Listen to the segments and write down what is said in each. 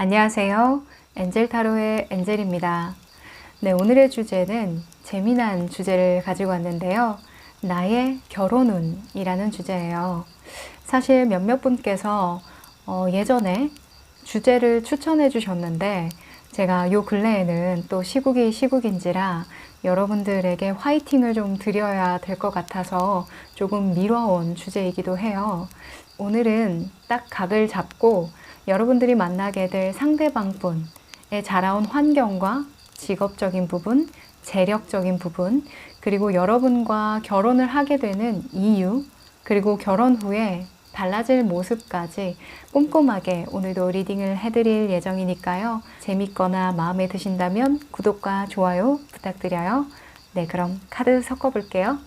안녕하세요. 엔젤 타로의 엔젤입니다. 네, 오늘의 주제는 재미난 주제를 가지고 왔는데요. 나의 결혼운이라는 주제예요. 사실 몇몇 분께서 예전에 주제를 추천해 주셨는데 제가 요 근래에는 또 시국이 시국인지라 여러분들에게 화이팅을 좀 드려야 될 것 같아서 조금 미뤄온 주제이기도 해요. 오늘은 딱 각을 잡고 여러분들이 만나게 될 상대방분의 자라온 환경과 직업적인 부분, 재력적인 부분, 그리고 여러분과 결혼을 하게 되는 이유, 그리고 결혼 후에 달라질 모습까지 꼼꼼하게 오늘도 리딩을 해드릴 예정이니까요. 재밌거나 마음에 드신다면 구독과 좋아요 부탁드려요. 네, 그럼 카드 섞어볼게요.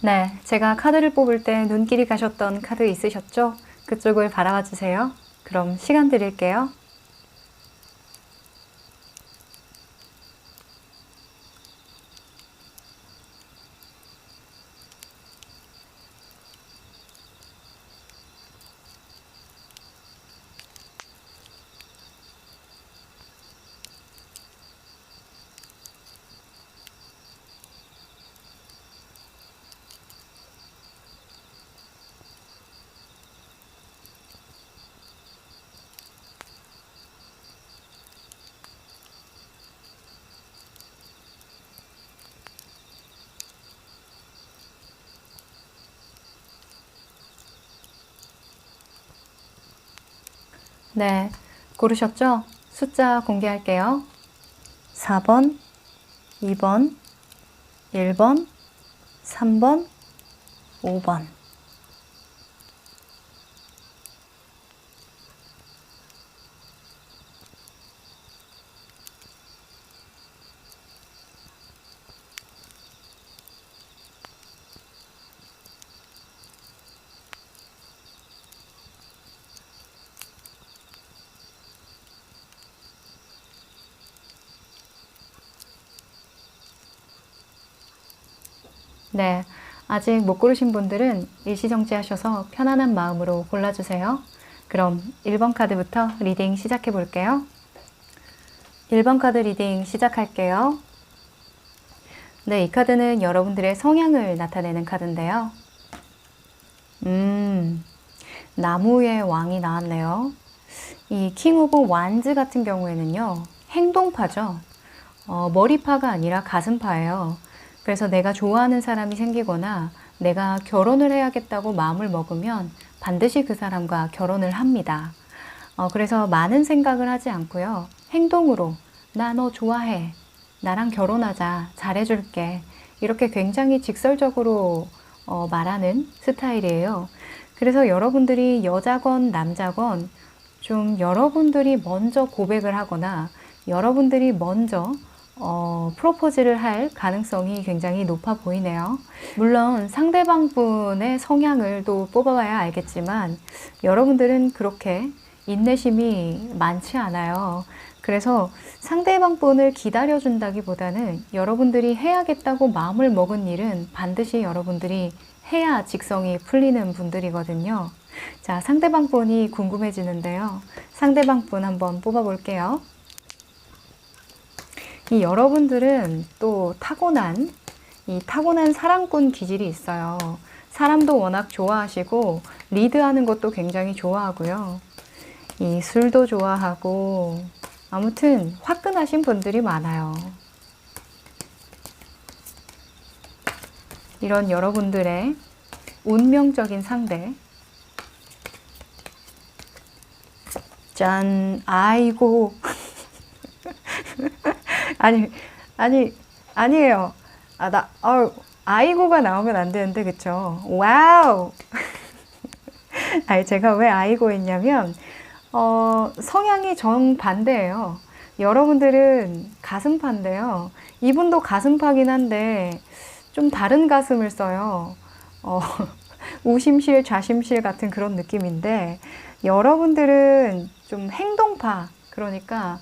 네, 제가 카드를 뽑을 때 눈길이 가셨던 카드 있으셨죠? 그쪽을 바라봐 주세요. 그럼 시간 드릴게요. 네, 고르셨죠? 숫자 공개할게요. 4번, 2번, 1번, 3번, 5번. 네, 아직 못 고르신 분들은 일시정지 하셔서 편안한 마음으로 골라주세요. 그럼 1번 카드부터 리딩 시작해 볼게요. 1번 카드 리딩 시작할게요. 네, 이 카드는 여러분들의 성향을 나타내는 카드인데요. 나무의 왕이 나왔네요. 이 킹 오브 완즈 같은 경우에는요, 행동파죠. 머리파가 아니라 가슴파예요. 그래서 내가 좋아하는 사람이 생기거나 내가 결혼을 해야겠다고 마음을 먹으면 반드시 그 사람과 결혼을 합니다. 그래서 많은 생각을 하지 않고요. 행동으로 나 너 좋아해. 나랑 결혼하자. 잘해줄게. 이렇게 굉장히 직설적으로 말하는 스타일이에요. 그래서 여러분들이 여자건 남자건 좀 여러분들이 먼저 고백을 하거나 여러분들이 먼저 프로포즈를 할 가능성이 굉장히 높아 보이네요. 물론 상대방 분의 성향을 또 뽑아봐야 알겠지만 여러분들은 그렇게 인내심이 많지 않아요. 그래서 상대방 분을 기다려준다기보다는 여러분들이 해야겠다고 마음을 먹은 일은 반드시 여러분들이 해야 직성이 풀리는 분들이거든요. 자, 상대방 분이 궁금해지는데요. 상대방 분 한번 뽑아볼게요. 이 여러분들은 또 타고난 사랑꾼 기질이 있어요. 사람도 워낙 좋아하시고 리드하는 것도 굉장히 좋아하고요. 이 술도 좋아하고 아무튼 화끈하신 분들이 많아요. 이런 여러분들의 운명적인 상대. 짠, 아이고. 아니에요. 아이고가 나오면 안 되는데, 그쵸? 와우! 아니, 제가 왜 아이고 했냐면, 성향이 정반대예요. 여러분들은 가슴파인데요. 이분도 가슴파긴 한데, 좀 다른 가슴을 써요. 우심실, 좌심실 같은 그런 느낌인데, 여러분들은 좀 행동파, 그러니까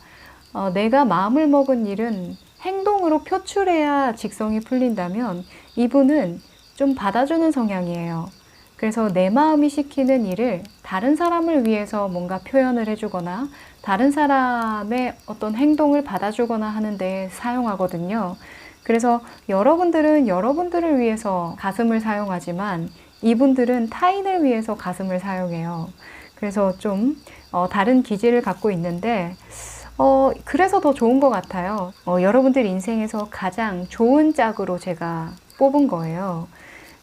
내가 마음을 먹은 일은 행동으로 표출해야 직성이 풀린다면 이분은 좀 받아주는 성향이에요. 그래서 내 마음이 시키는 일을 다른 사람을 위해서 뭔가 표현을 해주거나 다른 사람의 어떤 행동을 받아주거나 하는 데 사용하거든요. 그래서 여러분들은 여러분들을 위해서 가슴을 사용하지만 이분들은 타인을 위해서 가슴을 사용해요. 그래서 좀 다른 기질을 갖고 있는데 그래서 더 좋은 것 같아요. 여러분들 인생에서 가장 좋은 짝으로 제가 뽑은 거예요.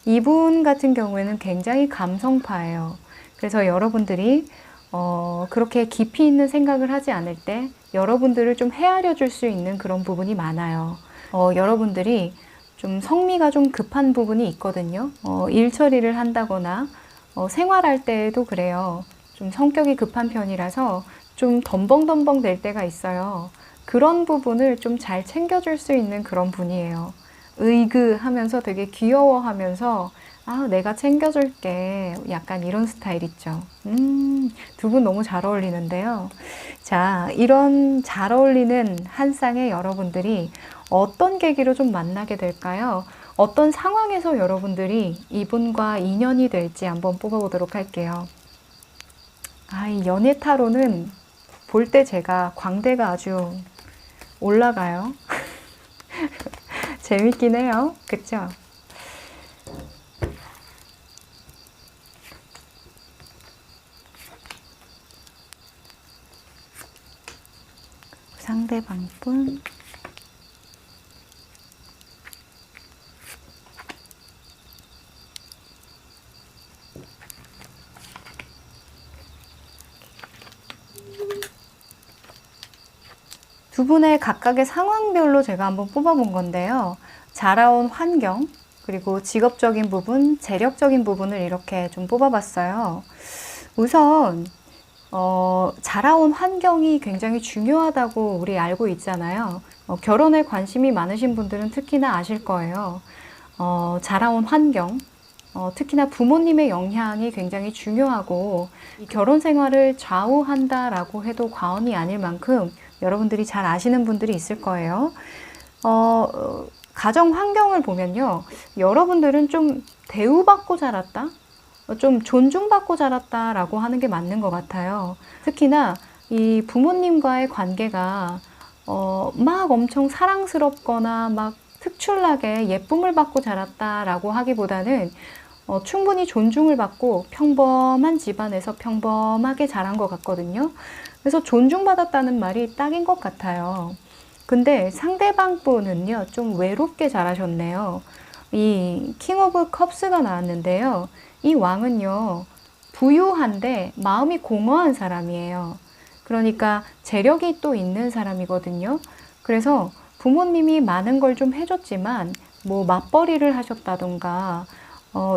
이분 같은 경우에는 굉장히 감성파예요. 그래서 여러분들이 그렇게 깊이 있는 생각을 하지 않을 때 여러분들을 좀 헤아려 줄 수 있는 그런 부분이 많아요. 여러분들이 좀 성미가 좀 급한 부분이 있거든요. 일 처리를 한다거나 생활할 때도 그래요. 좀 성격이 급한 편이라서 좀 덤벙덤벙 될 때가 있어요. 그런 부분을 좀 잘 챙겨줄 수 있는 그런 분이에요. 하면서 되게 귀여워하면서 내가 챙겨줄게. 약간 이런 스타일 있죠. 두 분 너무 잘 어울리는데요. 자, 이런 잘 어울리는 한 쌍의 여러분들이 어떤 계기로 좀 만나게 될까요? 어떤 상황에서 여러분들이 이분과 인연이 될지 한번 뽑아보도록 할게요. 이 연애 타로는 볼 때 제가 광대가 아주 올라가요. 재밌긴 해요. 그쵸? 상대방분 두 분의 각각의 상황별로 제가 한번 뽑아본 건데요. 자라온 환경, 그리고 직업적인 부분, 재력적인 부분을 이렇게 좀 뽑아봤어요. 우선 자라온 환경이 굉장히 중요하다고 우리 알고 있잖아요. 결혼에 관심이 많으신 분들은 특히나 아실 거예요. 자라온 환경, 특히나 부모님의 영향이 굉장히 중요하고 이 결혼 생활을 좌우한다라고 해도 과언이 아닐 만큼 여러분들이 잘 아시는 분들이 있을 거예요. 가정 환경을 보면요. 여러분들은 좀 대우받고 자랐다? 좀 존중받고 자랐다라고 하는 게 맞는 것 같아요. 특히나 이 부모님과의 관계가 막 엄청 사랑스럽거나 막 특출나게 예쁨을 받고 자랐다라고 하기보다는 충분히 존중을 받고 평범한 집안에서 평범하게 자란 것 같거든요. 그래서 존중받았다는 말이 딱인 것 같아요. 근데 상대방 분은요, 좀 외롭게 자라셨네요. 이 킹 오브 컵스가 나왔는데요. 이 왕은요, 부유한데 마음이 공허한 사람이에요. 그러니까 재력이 또 있는 사람이거든요. 그래서 부모님이 많은 걸 좀 해줬지만, 뭐 맞벌이를 하셨다던가,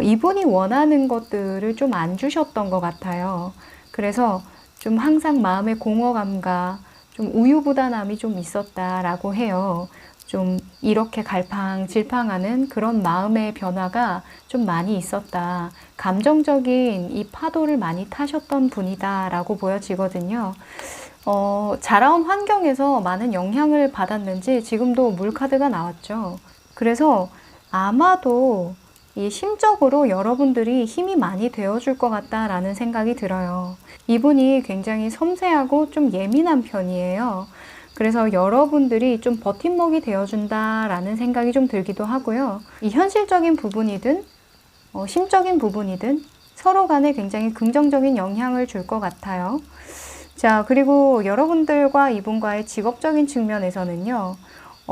이분이 원하는 것들을 좀 안 주셨던 것 같아요. 그래서 좀 항상 마음의 공허감과 좀 우유부단함이 좀 있었다라고 해요. 좀 이렇게 갈팡질팡하는 그런 마음의 변화가 좀 많이 있었다. 감정적인 이 파도를 많이 타셨던 분이다라고 보여지거든요. 자라온 환경에서 많은 영향을 받았는지 지금도 물카드가 나왔죠. 그래서 아마도 이 심적으로 여러분들이 힘이 많이 되어줄 것 같다라는 생각이 들어요. 이분이 굉장히 섬세하고 좀 예민한 편이에요. 그래서 여러분들이 좀 버팀목이 되어준다라는 생각이 좀 들기도 하고요. 이 현실적인 부분이든 심적인 부분이든 서로 간에 굉장히 긍정적인 영향을 줄 것 같아요. 자, 그리고 여러분들과 이분과의 직업적인 측면에서는요.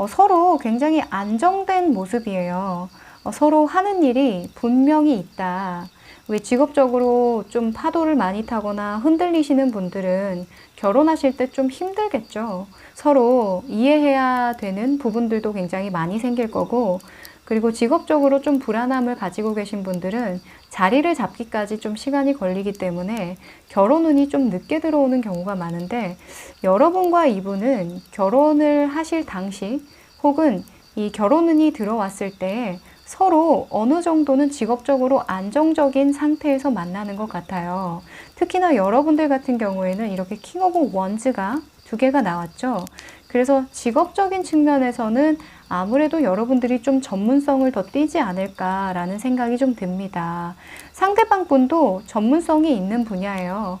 서로 굉장히 안정된 모습이에요. 서로 하는 일이 분명히 있다. 왜 직업적으로 좀 파도를 많이 타거나 흔들리시는 분들은 결혼하실 때 좀 힘들겠죠. 서로 이해해야 되는 부분들도 굉장히 많이 생길 거고, 그리고 직업적으로 좀 불안함을 가지고 계신 분들은 자리를 잡기까지 좀 시간이 걸리기 때문에 결혼 운이 좀 늦게 들어오는 경우가 많은데, 여러분과 이분은 결혼을 하실 당시 혹은 이 결혼 운이 들어왔을 때 서로 어느 정도는 직업적으로 안정적인 상태에서 만나는 것 같아요. 특히나 여러분들 같은 경우에는 이렇게 킹 오브 원즈가 두 개가 나왔죠. 그래서 직업적인 측면에서는 아무래도 여러분들이 좀 전문성을 더 띠지 않을까라는 생각이 좀 듭니다. 상대방 분도 전문성이 있는 분야예요.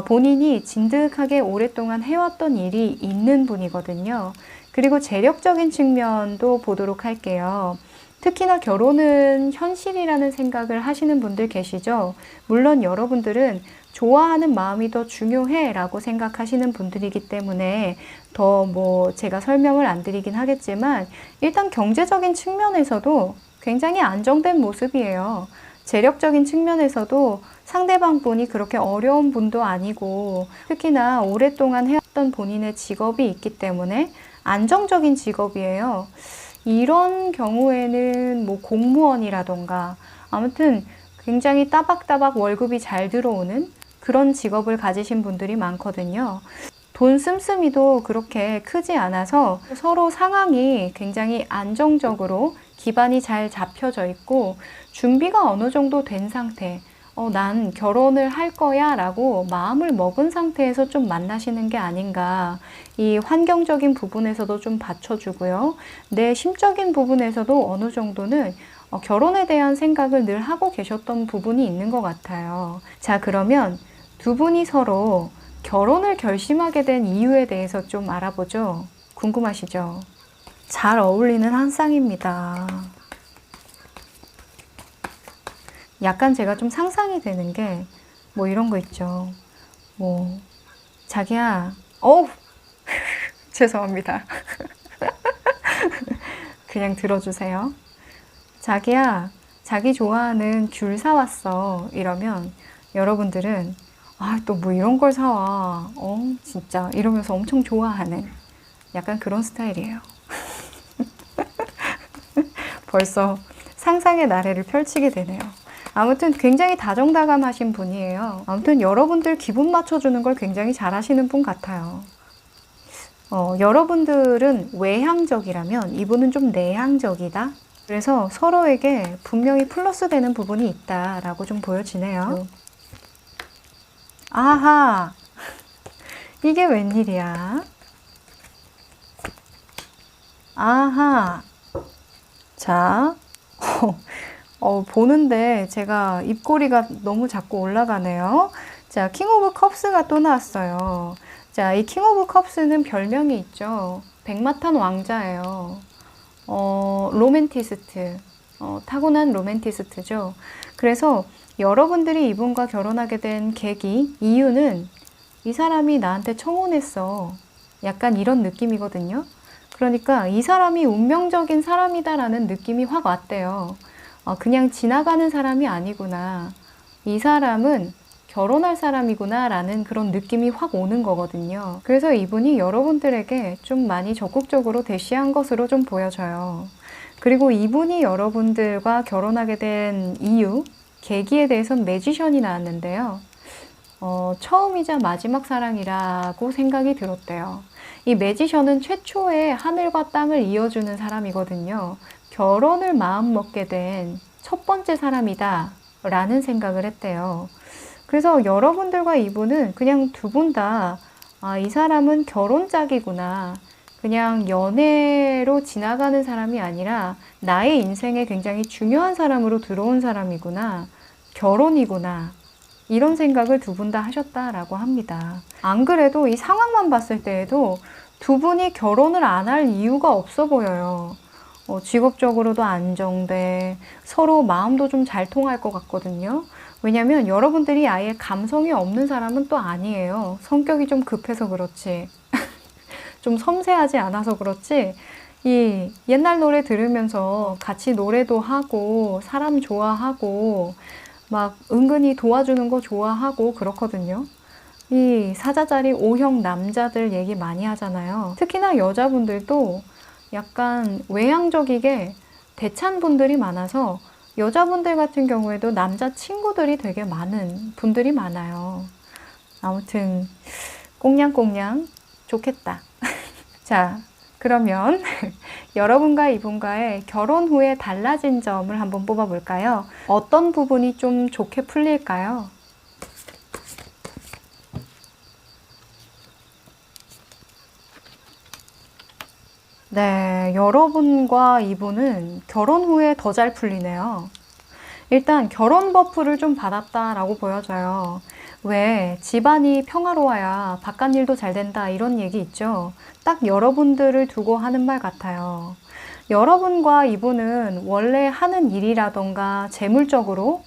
본인이 진득하게 오랫동안 해왔던 일이 있는 분이거든요. 그리고 재력적인 측면도 보도록 할게요. 특히나 결혼은 현실이라는 생각을 하시는 분들 계시죠? 물론 여러분들은 좋아하는 마음이 더 중요해 라고 생각하시는 분들이기 때문에 더 제가 설명을 안 드리긴 하겠지만 일단 경제적인 측면에서도 굉장히 안정된 모습이에요. 재력적인 측면에서도 상대방 분이 그렇게 어려운 분도 아니고 특히나 오랫동안 해왔던 본인의 직업이 있기 때문에 안정적인 직업이에요. 이런 경우에는 공무원이라던가 아무튼 굉장히 따박따박 월급이 잘 들어오는 그런 직업을 가지신 분들이 많거든요. 돈 씀씀이도 그렇게 크지 않아서 서로 상황이 굉장히 안정적으로 기반이 잘 잡혀져 있고 준비가 어느 정도 된 상태, 난 결혼을 할 거야 라고 마음을 먹은 상태에서 좀 만나시는 게 아닌가. 이 환경적인 부분에서도 좀 받쳐주고요. 내 심적인 부분에서도 어느 정도는 결혼에 대한 생각을 늘 하고 계셨던 부분이 있는 것 같아요. 자, 그러면 두 분이 서로 결혼을 결심하게 된 이유에 대해서 좀 알아보죠. 궁금하시죠? 잘 어울리는 한 쌍입니다. 약간 제가 좀 상상이 되는 게 이런 거 있죠. 자기야, 죄송합니다. 그냥 들어주세요. 자기야, 자기 좋아하는 귤 사왔어. 이러면 여러분들은 또 이런 걸 사와. 진짜. 이러면서 엄청 좋아하는 약간 그런 스타일이에요. 벌써 상상의 나래를 펼치게 되네요. 아무튼 굉장히 다정다감하신 분이에요. 아무튼 여러분들 기분 맞춰주는 걸 굉장히 잘하시는 분 같아요. 여러분들은 외향적이라면 이분은 좀 내향적이다. 그래서 서로에게 분명히 플러스 되는 부분이 있다라고 좀 보여지네요. 아하, 이게 웬일이야? 아하, 자, 보는데 제가 입꼬리가 너무 자꾸 올라가네요. 자, 킹 오브 컵스가 또 나왔어요. 자, 이 킹 오브 컵스는 별명이 있죠. 백마탄 왕자예요. 로맨티스트. 타고난 로맨티스트죠. 그래서 여러분들이 이분과 결혼하게 된 계기, 이유는 이 사람이 나한테 청혼했어. 약간 이런 느낌이거든요. 그러니까 이 사람이 운명적인 사람이다라는 느낌이 확 왔대요. 그냥 지나가는 사람이 아니구나. 이 사람은 결혼할 사람이구나 라는 그런 느낌이 확 오는 거거든요. 그래서 이분이 여러분들에게 좀 많이 적극적으로 대시한 것으로 좀 보여져요. 그리고 이분이 여러분들과 결혼하게 된 이유, 계기에 대해서는 매지션이 나왔는데요. 처음이자 마지막 사랑이라고 생각이 들었대요. 이 매지션은 최초의 하늘과 땅을 이어주는 사람이거든요. 결혼을 마음먹게 된 첫 번째 사람이다 라는 생각을 했대요. 그래서 여러분들과 이분은 그냥 두 분 다 이 사람은 결혼 짝이구나. 그냥 연애로 지나가는 사람이 아니라 나의 인생에 굉장히 중요한 사람으로 들어온 사람이구나. 결혼이구나. 이런 생각을 두 분 다 하셨다라고 합니다. 안 그래도 이 상황만 봤을 때에도 두 분이 결혼을 안 할 이유가 없어 보여요. 직업적으로도 안정돼, 서로 마음도 좀 잘 통할 것 같거든요. 왜냐면 여러분들이 아예 감성이 없는 사람은 또 아니에요. 성격이 좀 급해서 그렇지. 좀 섬세하지 않아서 그렇지. 이 옛날 노래 들으면서 같이 노래도 하고 사람 좋아하고 막 은근히 도와주는 거 좋아하고 그렇거든요. 이 사자자리 O형 남자들 얘기 많이 하잖아요. 특히나 여자분들도 약간 외향적이게 대찬 분들이 많아서 여자분들 같은 경우에도 남자친구들이 되게 많은 분들이 많아요. 아무튼 꽁냥꽁냥 좋겠다. 자, 그러면 여러분과 이분과의 결혼 후에 달라진 점을 한번 뽑아볼까요? 어떤 부분이 좀 좋게 풀릴까요? 네, 여러분과 이분은 결혼 후에 더 잘 풀리네요. 일단 결혼 버프를 좀 받았다라고 보여져요. 왜 집안이 평화로워야 바깥일도 잘 된다 이런 얘기 있죠. 딱 여러분들을 두고 하는 말 같아요. 여러분과 이분은 원래 하는 일이라던가 재물적으로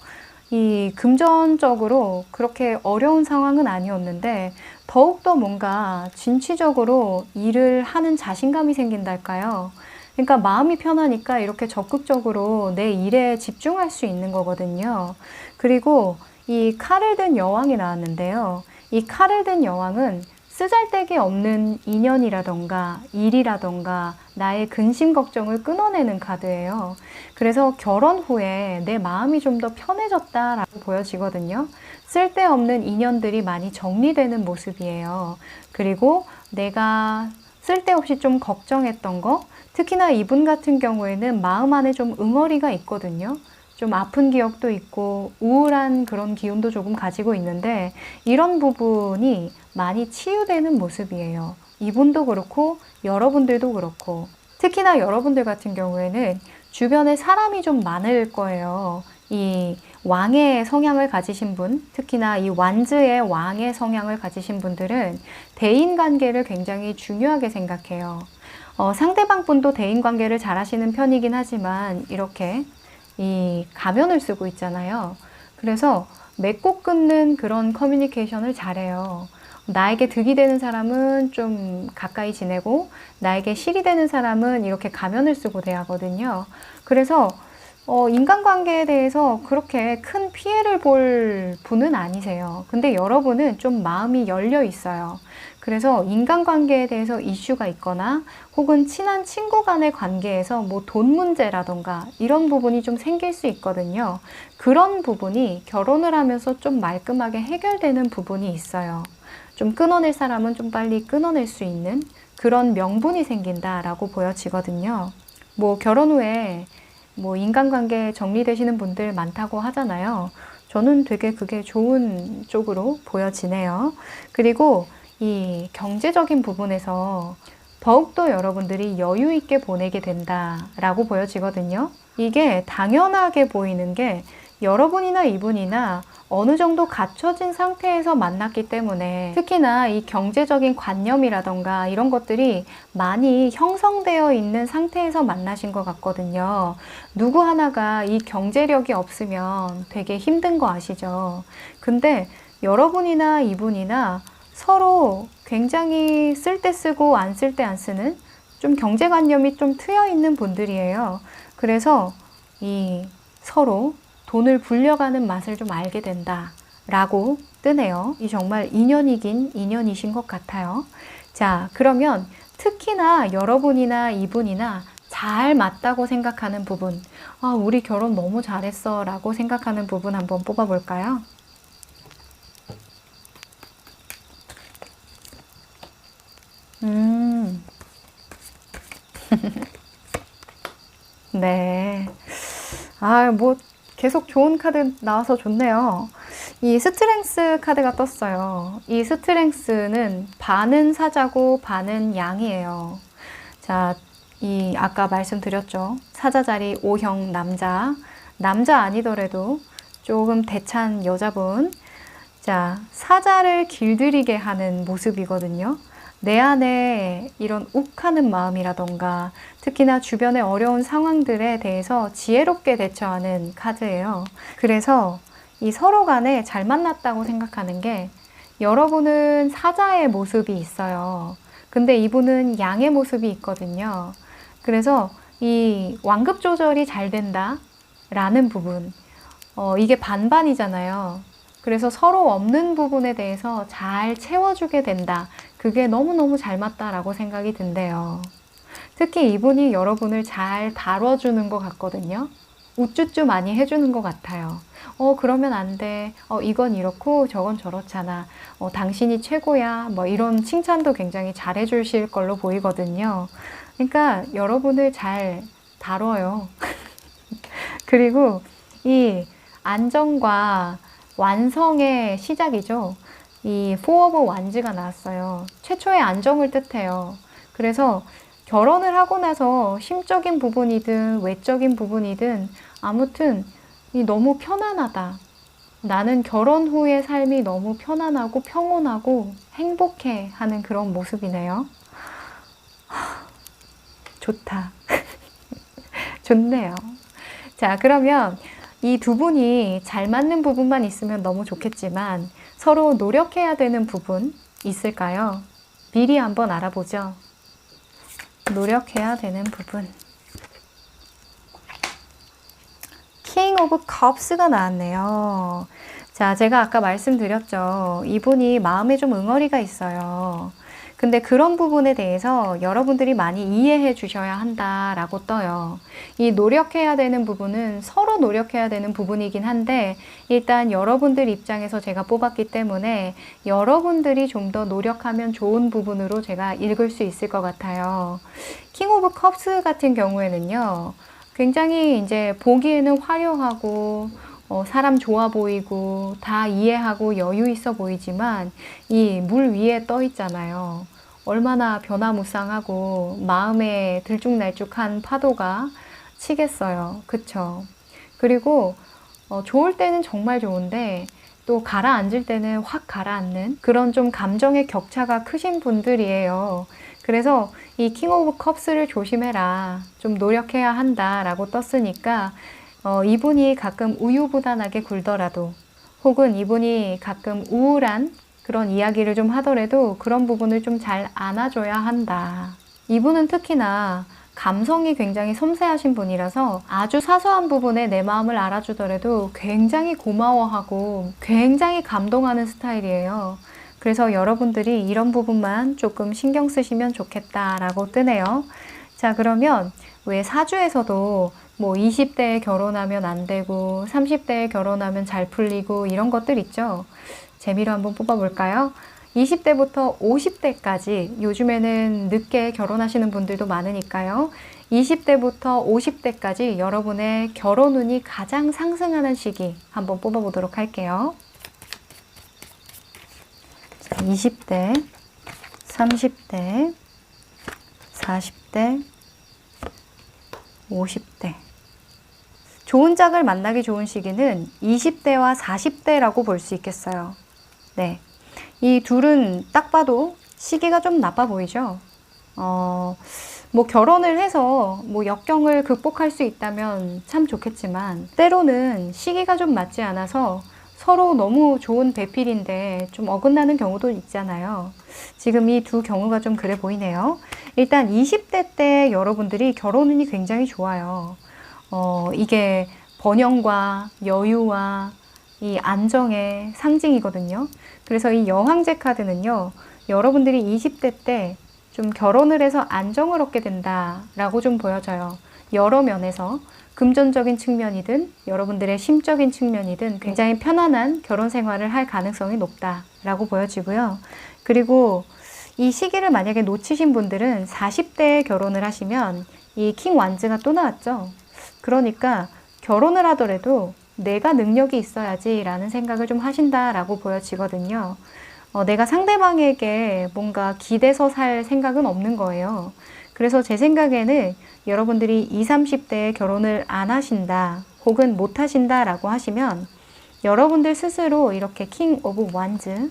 이 금전적으로 그렇게 어려운 상황은 아니었는데 더욱더 뭔가 진취적으로 일을 하는 자신감이 생긴달까요? 그러니까 마음이 편하니까 이렇게 적극적으로 내 일에 집중할 수 있는 거거든요. 그리고 이 칼을 든 여왕이 나왔는데요. 이 칼을 든 여왕은 쓰잘데기 없는 인연이라던가 일이라던가 나의 근심 걱정을 끊어내는 카드예요. 그래서 결혼 후에 내 마음이 좀 더 편해졌다라고 보여지거든요. 쓸데없는 인연들이 많이 정리되는 모습이에요. 그리고 내가 쓸데없이 좀 걱정했던 거, 특히나 이분 같은 경우에는 마음 안에 좀 응어리가 있거든요. 좀 아픈 기억도 있고 우울한 그런 기운도 조금 가지고 있는데 이런 부분이 많이 치유되는 모습이에요. 이분도 그렇고 여러분들도 그렇고 특히나 여러분들 같은 경우에는 주변에 사람이 좀 많을 거예요. 이 왕의 성향을 가지신 분, 특히나 이 완즈의 왕의 성향을 가지신 분들은 대인관계를 굉장히 중요하게 생각해요. 상대방 분도 대인관계를 잘 하시는 편이긴 하지만 이렇게 이 가면을 쓰고 있잖아요. 그래서 맺고 끊는 그런 커뮤니케이션을 잘해요. 나에게 득이 되는 사람은 좀 가까이 지내고 나에게 실이 되는 사람은 이렇게 가면을 쓰고 대하거든요. 그래서 인간관계에 대해서 그렇게 큰 피해를 볼 분은 아니세요. 근데 여러분은 좀 마음이 열려 있어요. 그래서 인간관계에 대해서 이슈가 있거나 혹은 친한 친구 간의 관계에서 뭐 돈 문제라던가 이런 부분이 좀 생길 수 있거든요. 그런 부분이 결혼을 하면서 좀 말끔하게 해결되는 부분이 있어요. 좀 끊어낼 사람은 좀 빨리 끊어낼 수 있는 그런 명분이 생긴다라고 보여지거든요. 뭐 결혼 후에 뭐 인간관계 정리되시는 분들 많다고 하잖아요. 저는 되게 그게 좋은 쪽으로 보여지네요. 그리고 이 경제적인 부분에서 더욱더 여러분들이 여유 있게 보내게 된다라고 보여지거든요. 이게 당연하게 보이는 게 여러분이나 이분이나 어느 정도 갖춰진 상태에서 만났기 때문에 특히나 이 경제적인 관념이라던가 이런 것들이 많이 형성되어 있는 상태에서 만나신 것 같거든요. 누구 하나가 이 경제력이 없으면 되게 힘든 거 아시죠? 근데 여러분이나 이분이나 서로 굉장히 쓸 때 쓰고 안 쓸 때 안 쓰는 좀 경제관념이 좀 트여 있는 분들이에요. 그래서 이 서로 돈을 불려가는 맛을 좀 알게 된다 라고 뜨네요. 이 정말 인연이긴 인연이신 것 같아요. 자, 그러면 특히나 여러분이나 이분이나 잘 맞다고 생각하는 부분, 우리 결혼 너무 잘했어 라고 생각하는 부분 한번 뽑아볼까요? 네. 뭐 계속 좋은 카드 나와서 좋네요. 이 스트렝스 카드가 떴어요. 이 스트렝스는 반은 사자고 반은 양이에요. 자, 이 아까 말씀드렸죠. 사자 자리 O형 남자 아니더라도 조금 대찬 여자분. 자, 사자를 길들이게 하는 모습이거든요. 내 안에 이런 욱하는 마음이라던가 특히나 주변의 어려운 상황들에 대해서 지혜롭게 대처하는 카드예요. 그래서 이 서로 간에 잘 만났다고 생각하는 게 여러분은 사자의 모습이 있어요. 근데 이분은 양의 모습이 있거든요. 그래서 이 완급 조절이 잘 된다 라는 부분, 이게 반반이잖아요. 그래서 서로 없는 부분에 대해서 잘 채워주게 된다. 그게 너무너무 잘 맞다라고 생각이 든대요. 특히 이분이 여러분을 잘 다뤄주는 것 같거든요. 우쭈쭈 많이 해주는 것 같아요. 그러면 안 돼. 이건 이렇고 저건 저렇잖아. 당신이 최고야. 뭐 이런 칭찬도 굉장히 잘해주실 걸로 보이거든요. 그러니까 여러분을 잘 다뤄요. 그리고 이 안정과 완성의 시작이죠. 이 Four of Wands가 나왔어요. 최초의 안정을 뜻해요. 그래서 결혼을 하고 나서 심적인 부분이든 외적인 부분이든 아무튼 너무 편안하다. 나는 결혼 후의 삶이 너무 편안하고 평온하고 행복해 하는 그런 모습이네요. 좋다. 좋네요. 자, 그러면 이 두 분이 잘 맞는 부분만 있으면 너무 좋겠지만 서로 노력해야 되는 부분 있을까요? 미리 한번 알아보죠. 노력해야 되는 부분. King of Cups가 나왔네요. 자, 제가 아까 말씀드렸죠. 이분이 마음에 좀 응어리가 있어요. 근데 그런 부분에 대해서 여러분들이 많이 이해해 주셔야 한다라고 떠요. 이 노력해야 되는 부분은 서로 노력해야 되는 부분이긴 한데 일단 여러분들 입장에서 제가 뽑았기 때문에 여러분들이 좀 더 노력하면 좋은 부분으로 제가 읽을 수 있을 것 같아요. 킹 오브 컵스 같은 경우에는요. 굉장히 이제 보기에는 화려하고 사람 좋아 보이고 다 이해하고 여유 있어 보이지만 이 물 위에 떠 있잖아요. 얼마나 변화무쌍하고 마음에 들쭉날쭉한 파도가 치겠어요. 그쵸? 그리고 좋을 때는 정말 좋은데 또 가라앉을 때는 확 가라앉는 그런 좀 감정의 격차가 크신 분들이에요. 그래서 이 킹 오브 컵스를 조심해라. 좀 노력해야 한다 라고 떴으니까 이분이 가끔 우유부단하게 굴더라도 혹은 이분이 가끔 우울한 그런 이야기를 좀 하더라도 그런 부분을 좀 잘 안아줘야 한다. 이분은 특히나 감성이 굉장히 섬세하신 분이라서 아주 사소한 부분에 내 마음을 알아주더라도 굉장히 고마워하고 굉장히 감동하는 스타일이에요. 그래서 여러분들이 이런 부분만 조금 신경 쓰시면 좋겠다라고 뜨네요. 자, 그러면 왜 사주에서도 뭐 20대에 결혼하면 안 되고 30대에 결혼하면 잘 풀리고 이런 것들 있죠. 재미로 한번 뽑아볼까요? 20대부터 50대까지 요즘에는 늦게 결혼하시는 분들도 많으니까요. 20대부터 50대까지 여러분의 결혼 운이 가장 상승하는 시기 한번 뽑아보도록 할게요. 20대, 30대, 40대, 50대. 좋은 짝을 만나기 좋은 시기는 20대와 40대라고 볼 수 있겠어요. 네. 이 둘은 딱 봐도 시기가 좀 나빠 보이죠? 뭐 결혼을 해서 뭐 역경을 극복할 수 있다면 참 좋겠지만 때로는 시기가 좀 맞지 않아서 서로 너무 좋은 배필인데 좀 어긋나는 경우도 있잖아요. 지금 이 두 경우가 좀 그래 보이네요. 일단 20대 때 여러분들이 결혼 운이 굉장히 좋아요. 이게 번영과 여유와 이 안정의 상징이거든요. 그래서 이 여황제 카드는요, 여러분들이 20대 때 좀 결혼을 해서 안정을 얻게 된다라고 좀 보여져요. 여러 면에서 금전적인 측면이든 여러분들의 심적인 측면이든 굉장히 편안한 결혼 생활을 할 가능성이 높다라고 보여지고요. 그리고 이 시기를 만약에 놓치신 분들은 40대에 결혼을 하시면 이 킹 완즈가 또 나왔죠. 그러니까 결혼을 하더라도 내가 능력이 있어야지 라는 생각을 좀 하신다라고 보여지거든요. 내가 상대방에게 뭔가 기대서 살 생각은 없는 거예요. 그래서 제 생각에는 여러분들이 20, 30대에 결혼을 안 하신다 혹은 못 하신다 라고 하시면 여러분들 스스로 이렇게 킹 오브 완즈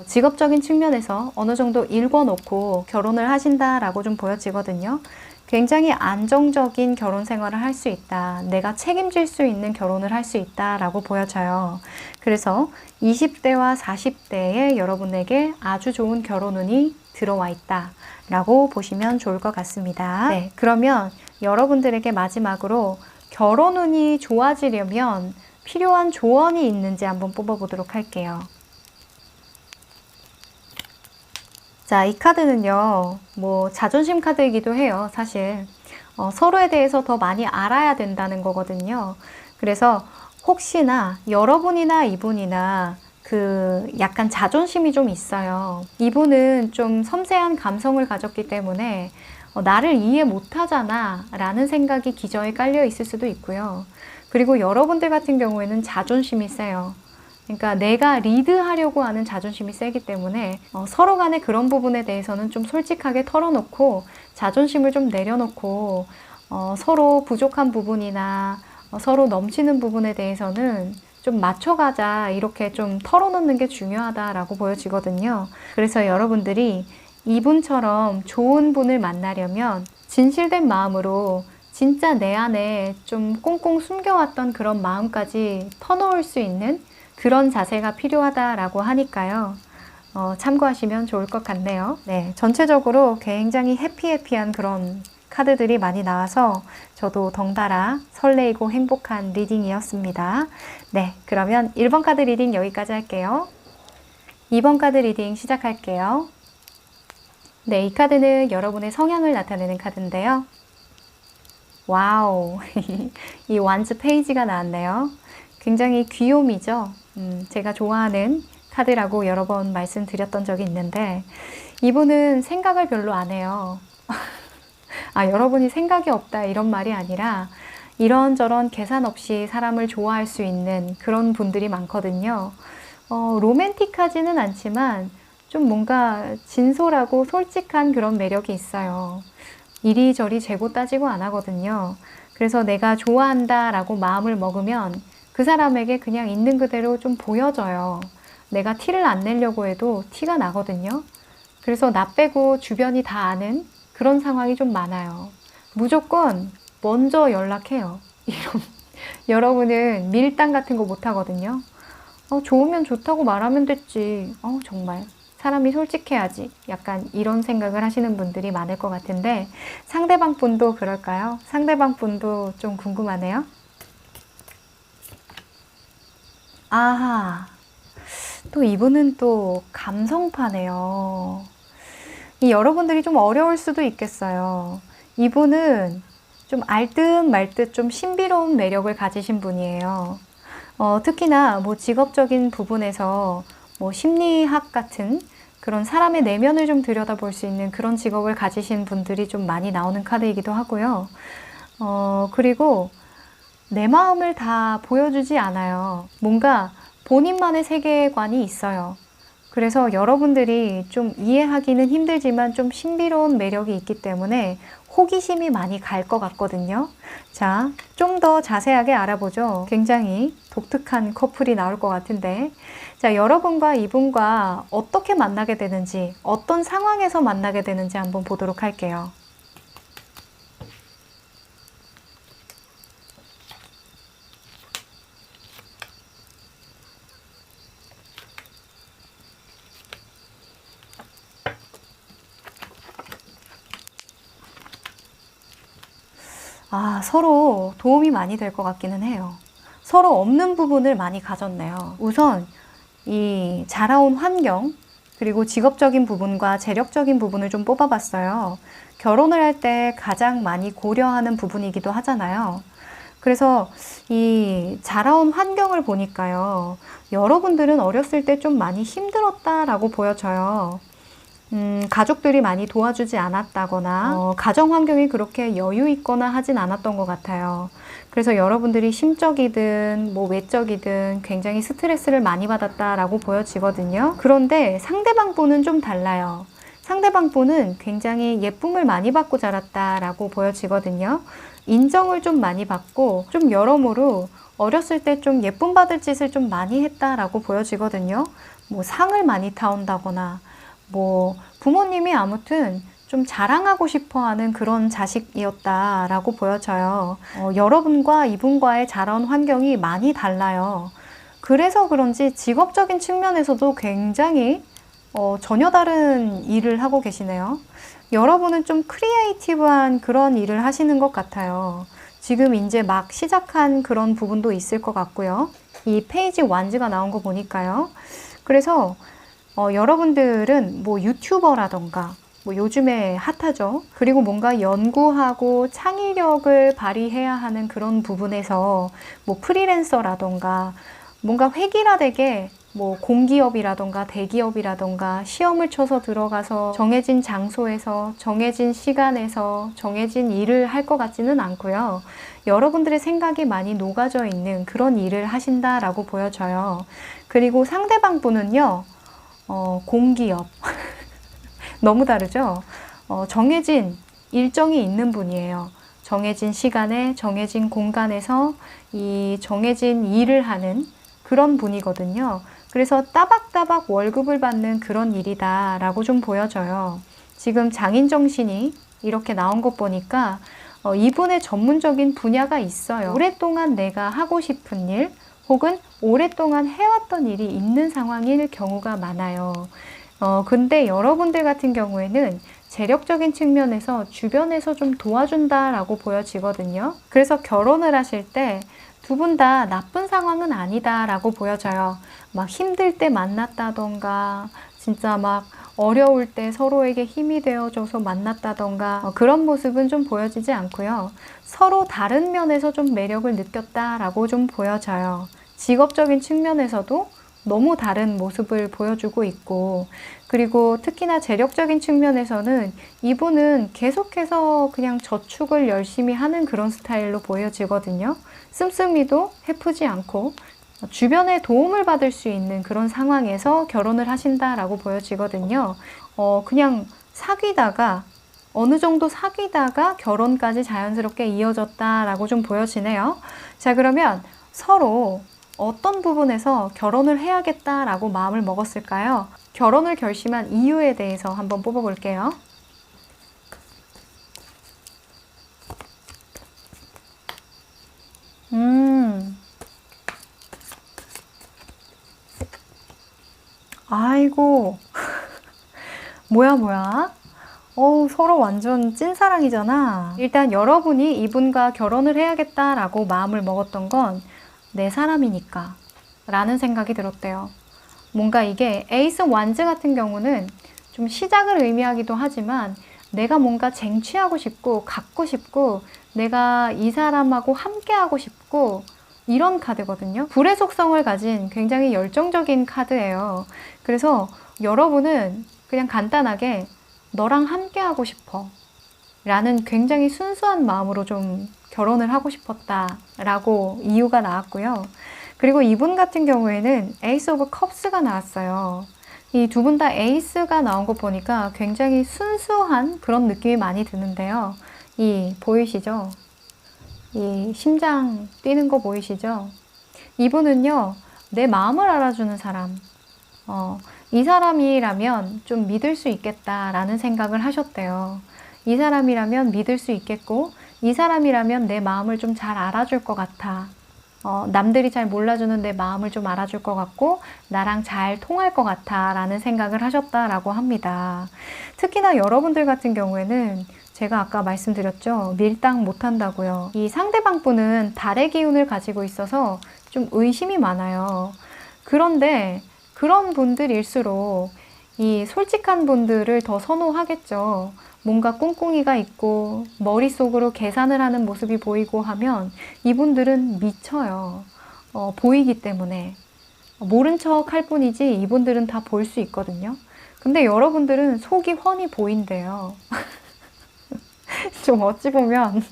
직업적인 측면에서 어느 정도 일궈놓고 결혼을 하신다라고 좀 보여지거든요. 굉장히 안정적인 결혼 생활을 할 수 있다. 내가 책임질 수 있는 결혼을 할 수 있다라고 보여져요. 그래서 20대와 40대에 여러분에게 아주 좋은 결혼 운이 들어와 있다라고 보시면 좋을 것 같습니다. 네, 그러면 여러분들에게 마지막으로 결혼 운이 좋아지려면 필요한 조언이 있는지 한번 뽑아보도록 할게요. 자, 이 카드는요, 뭐 자존심 카드이기도 해요, 사실. 서로에 대해서 더 많이 알아야 된다는 거거든요. 그래서 혹시나 여러분이나 이분이나 그 약간 자존심이 좀 있어요. 이분은 좀 섬세한 감성을 가졌기 때문에 나를 이해 못하잖아 라는 생각이 기저에 깔려 있을 수도 있고요. 그리고 여러분들 같은 경우에는 자존심이 세요. 그러니까 내가 리드하려고 하는 자존심이 세기 때문에 서로 간에 그런 부분에 대해서는 좀 솔직하게 털어놓고 자존심을 좀 내려놓고 서로 부족한 부분이나 서로 넘치는 부분에 대해서는 좀 맞춰가자, 이렇게 좀 털어놓는 게 중요하다라고 보여지거든요. 그래서 여러분들이 이분처럼 좋은 분을 만나려면 진실된 마음으로 진짜 내 안에 좀 꽁꽁 숨겨왔던 그런 마음까지 터놓을 수 있는 그런 자세가 필요하다라고 하니까요. 참고하시면 좋을 것 같네요. 네, 전체적으로 굉장히 해피해피한 그런 카드들이 많이 나와서 저도 덩달아 설레이고 행복한 리딩이었습니다. 네, 그러면 1번 카드 리딩 여기까지 할게요. 2번 카드 리딩 시작할게요. 네, 이 카드는 여러분의 성향을 나타내는 카드인데요. 와우, 이 완즈 페이지가 나왔네요. 굉장히 귀요미죠. 제가 좋아하는 카드라고 여러 번 말씀드렸던 적이 있는데 이분은 생각을 별로 안 해요. 여러분이 생각이 없다 이런 말이 아니라 이런저런 계산 없이 사람을 좋아할 수 있는 그런 분들이 많거든요. 로맨틱하지는 않지만 좀 뭔가 진솔하고 솔직한 그런 매력이 있어요. 이리저리 재고 따지고 안 하거든요. 그래서 내가 좋아한다 라고 마음을 먹으면 그 사람에게 그냥 있는 그대로 좀 보여져요. 내가 티를 안 내려고 해도 티가 나거든요. 그래서 나 빼고 주변이 다 아는 그런 상황이 좀 많아요. 무조건 먼저 연락해요. 여러분은 밀당 같은 거 못 하거든요. 좋으면 좋다고 말하면 됐지. 정말 사람이 솔직해야지. 약간 이런 생각을 하시는 분들이 많을 것 같은데 상대방 분도 그럴까요? 상대방 분도 좀 궁금하네요. 아하, 또 이분은 또 감성파네요. 이 여러분들이 좀 어려울 수도 있겠어요. 이분은 좀 알듯 말듯 좀 신비로운 매력을 가지신 분이에요. 특히나 뭐 직업적인 부분에서 뭐 심리학 같은 그런 사람의 내면을 좀 들여다볼 수 있는 그런 직업을 가지신 분들이 좀 많이 나오는 카드이기도 하고요. 그리고 내 마음을 다 보여주지 않아요. 뭔가 본인만의 세계관이 있어요. 그래서 여러분들이 좀 이해하기는 힘들지만 좀 신비로운 매력이 있기 때문에 호기심이 많이 갈 것 같거든요. 자, 좀 더 자세하게 알아보죠. 굉장히 독특한 커플이 나올 것 같은데, 자, 여러분과 이분과 어떻게 만나게 되는지, 어떤 상황에서 만나게 되는지 한번 보도록 할게요. 서로 도움이 많이 될 것 같기는 해요. 서로 없는 부분을 많이 가졌네요. 우선 이 자라온 환경, 그리고 직업적인 부분과 재력적인 부분을 좀 뽑아봤어요. 결혼을 할 때 가장 많이 고려하는 부분이기도 하잖아요. 그래서 이 자라온 환경을 보니까요. 여러분들은 어렸을 때 좀 많이 힘들었다라고 보여져요. 가족들이 많이 도와주지 않았다거나 가정 환경이 그렇게 여유 있거나 하진 않았던 것 같아요. 그래서 여러분들이 심적이든 뭐 외적이든 굉장히 스트레스를 많이 받았다라고 보여지거든요. 그런데 상대방 분은 좀 달라요. 상대방 분은 굉장히 예쁨을 많이 받고 자랐다라고 보여지거든요. 인정을 좀 많이 받고 좀 여러모로 어렸을 때 좀 예쁨 받을 짓을 좀 많이 했다라고 보여지거든요. 뭐 상을 많이 타온다거나 뭐 부모님이 아무튼 좀 자랑하고 싶어하는 그런 자식이었다라고 보여져요. 여러분과 이분과의 자라온 환경이 많이 달라요. 그래서 그런지 직업적인 측면에서도 굉장히 전혀 다른 일을 하고 계시네요. 여러분은 좀 크리에이티브한 그런 일을 하시는 것 같아요. 지금 이제 막 시작한 그런 부분도 있을 것 같고요. 이 페이지 완즈가 나온 거 보니까요. 그래서 여러분들은 뭐 유튜버라던가 뭐 요즘에 핫하죠. 그리고 뭔가 연구하고 창의력을 발휘해야 하는 그런 부분에서 뭐 프리랜서라던가 뭔가 획일화되게 뭐 공기업이라던가 대기업이라던가 시험을 쳐서 들어가서 정해진 장소에서 정해진 시간에서 정해진 일을 할 것 같지는 않고요. 여러분들의 생각이 많이 녹아져 있는 그런 일을 하신다라고 보여져요. 그리고 상대방 분은요, 공기업. 너무 다르죠? 정해진 일정이 있는 분이에요. 정해진 시간에, 정해진 공간에서 이 정해진 일을 하는 그런 분이거든요. 그래서 따박따박 월급을 받는 그런 일이다라고 좀 보여져요. 지금 장인정신이 이렇게 나온 것 보니까 이분의 전문적인 분야가 있어요. 오랫동안 내가 하고 싶은 일 혹은 오랫동안 해왔던 일이 있는 상황일 경우가 많아요. 근데 여러분들 같은 경우에는 재력적인 측면에서 주변에서 좀 도와준다라고 보여지거든요. 그래서 결혼을 하실 때 두 분 다 나쁜 상황은 아니다라고 보여져요. 막 힘들 때 만났다던가 진짜 막 어려울 때 서로에게 힘이 되어줘서 만났다던가 그런 모습은 좀 보여지지 않고요. 서로 다른 면에서 좀 매력을 느꼈다라고 좀 보여져요. 직업적인 측면에서도 너무 다른 모습을 보여주고 있고, 그리고 특히나 재력적인 측면에서는 이분은 계속해서 그냥 저축을 열심히 하는 그런 스타일로 보여지거든요. 씀씀이도 해프지 않고 주변에 도움을 받을 수 있는 그런 상황에서 결혼을 하신다라고 보여지거든요. 그냥 사귀다가 어느 정도 사귀다가 결혼까지 자연스럽게 이어졌다라고 좀 보여지네요. 자, 그러면 서로 어떤 부분에서 결혼을 해야겠다라고 마음을 먹었을까요? 결혼을 결심한 이유에 대해서 한번 뽑아볼게요. 아이고, 뭐야. 서로 완전 찐사랑이잖아. 일단 여러분이 이분과 결혼을 해야겠다라고 마음을 먹었던 건 내 사람이니까 라는 생각이 들었대요. 뭔가 이게 에이스 완즈 같은 경우는 좀 시작을 의미하기도 하지만 내가 뭔가 쟁취하고 싶고 갖고 싶고 내가 이 사람하고 함께 하고 싶고 이런 카드거든요. 불의 속성을 가진 굉장히 열정적인 카드예요. 그래서 여러분은 그냥 간단하게 너랑 함께 하고 싶어 라는 굉장히 순수한 마음으로 좀 결혼을 하고 싶었다 라고 이유가 나왔고요. 그리고 이분 같은 경우에는 에이스 오브 컵스가 나왔어요. 이 두 분 다 에이스가 나온 거 보니까 굉장히 순수한 그런 느낌이 많이 드는데요. 이 보이시죠? 이 심장 뛰는 거 보이시죠? 이분은요, 내 마음을 알아주는 사람. 이 사람이라면 좀 믿을 수 있겠다라는 생각을 하셨대요. 이 사람이라면 믿을 수 있겠고, 이 사람이라면 내 마음을 좀 잘 알아줄 것 같아. 남들이 잘 몰라주는 내 마음을 좀 알아줄 것 같고 나랑 잘 통할 것 같아 라는 생각을 하셨다라고 합니다. 특히나 여러분들 같은 경우에는 제가 아까 말씀드렸죠. 밀당 못한다고요. 이 상대방 분은 달의 기운을 가지고 있어서 좀 의심이 많아요. 그런데 그런 분들일수록 이 솔직한 분들을 더 선호하겠죠. 뭔가 꿍꿍이가 있고 머릿속으로 계산을 하는 모습이 보이고 하면 이분들은 미쳐요. 보이기 때문에. 모른 척 할 뿐이지 이분들은 다 볼 수 있거든요. 근데 여러분들은 속이 훤히 보인대요. 좀 어찌 보면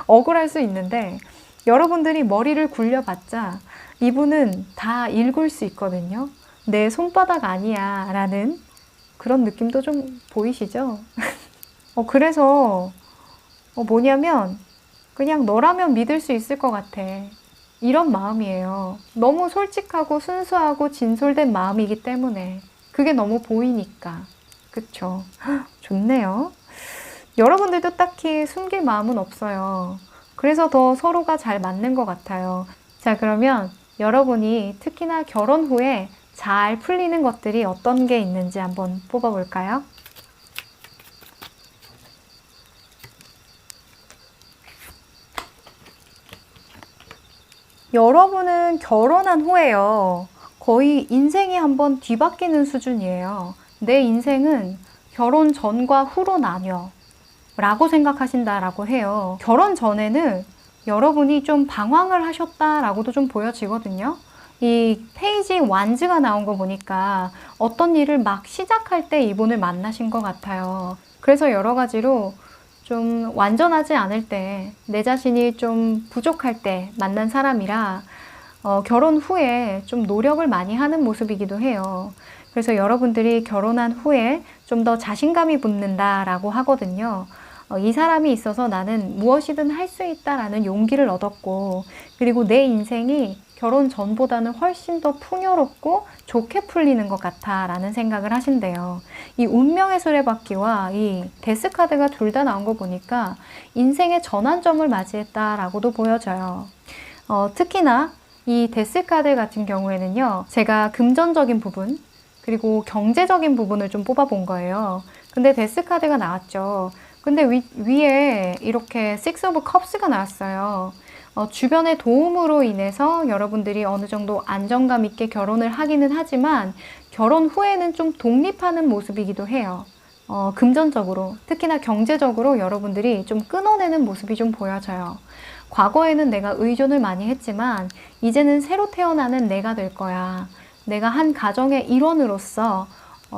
억울할 수 있는데 여러분들이 머리를 굴려봤자 이분은 다 읽을 수 있거든요. 내 손바닥 아니야 라는 그런 느낌도 좀 보이시죠? 그래서 뭐냐면 그냥 너라면 믿을 수 있을 것 같아. 이런 마음이에요. 너무 솔직하고 순수하고 진솔된 마음이기 때문에 그게 너무 보이니까. 그쵸? 좋네요. 여러분들도 딱히 숨길 마음은 없어요. 그래서 더 서로가 잘 맞는 것 같아요. 자, 그러면 여러분이 특히나 결혼 후에 잘 풀리는 것들이 어떤 게 있는지 한번 뽑아볼까요? 여러분은 결혼한 후에요. 거의 인생이 한번 뒤바뀌는 수준이에요. 내 인생은 결혼 전과 후로 나뉘어 라고 생각하신다라고 해요. 결혼 전에는 여러분이 좀 방황을 하셨다라고도 좀 보여지거든요. 이 페이지 완즈가 나온 거 보니까 어떤 일을 막 시작할 때 이분을 만나신 것 같아요. 그래서 여러 가지로 좀 완전하지 않을 때, 내 자신이 좀 부족할 때 만난 사람이라 결혼 후에 좀 노력을 많이 하는 모습이기도 해요. 그래서 여러분들이 결혼한 후에 좀 더 자신감이 붙는다라고 하거든요. 이 사람이 있어서 나는 무엇이든 할 수 있다라는 용기를 얻었고, 그리고 내 인생이 결혼 전보다는 훨씬 더 풍요롭고 좋게 풀리는 것 같아 라는 생각을 하신대요. 이 운명의 수레바퀴와 이 데스카드가 둘 다 나온 거 보니까 인생의 전환점을 맞이했다라고도 보여져요. 특히나 이 데스카드 같은 경우에는요, 제가 금전적인 부분 그리고 경제적인 부분을 좀 뽑아본 거예요. 근데 데스카드가 나왔죠. 근데 위에 이렇게 식스 오브 컵스가 나왔어요. 주변의 도움으로 인해서 여러분들이 어느 정도 안정감 있게 결혼을 하기는 하지만 결혼 후에는 좀 독립하는 모습이기도 해요. 금전적으로, 특히나 경제적으로 여러분들이 좀 끊어내는 모습이 좀 보여져요. 과거에는 내가 의존을 많이 했지만 이제는 새로 태어나는 내가 될 거야. 내가 한 가정의 일원으로서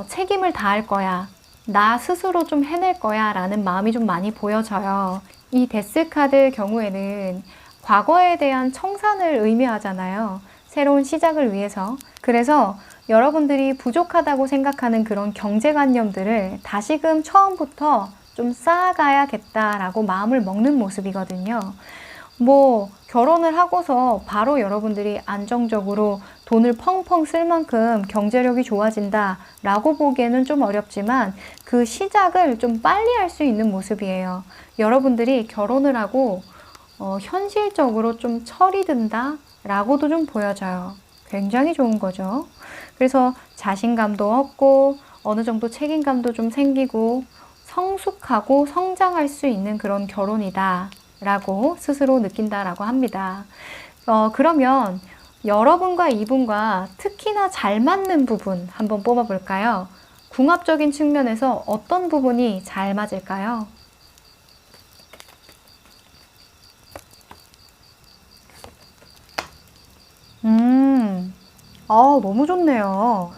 책임을 다할 거야. 나 스스로 좀 해낼 거야 라는 마음이 좀 많이 보여져요. 이 데스카드 경우에는 과거에 대한 청산을 의미하잖아요. 새로운 시작을 위해서. 그래서 여러분들이 부족하다고 생각하는 그런 경제관념들을 다시금 처음부터 좀 쌓아가야겠다라고 마음을 먹는 모습이거든요. 뭐 결혼을 하고서 바로 여러분들이 안정적으로 돈을 펑펑 쓸 만큼 경제력이 좋아진다 라고 보기에는 좀 어렵지만 그 시작을 좀 빨리 할 수 있는 모습이에요. 여러분들이 결혼을 하고 현실적으로 좀 철이 든다 라고도 좀 보여져요. 굉장히 좋은 거죠. 그래서 자신감도 얻고 어느 정도 책임감도 좀 생기고 성숙하고 성장할 수 있는 그런 결혼이다 라고 스스로 느낀다라고 합니다. 그러면 여러분과 이분과 특히나 잘 맞는 부분 한번 뽑아볼까요? 궁합적인 측면에서 어떤 부분이 잘 맞을까요? 너무 좋네요.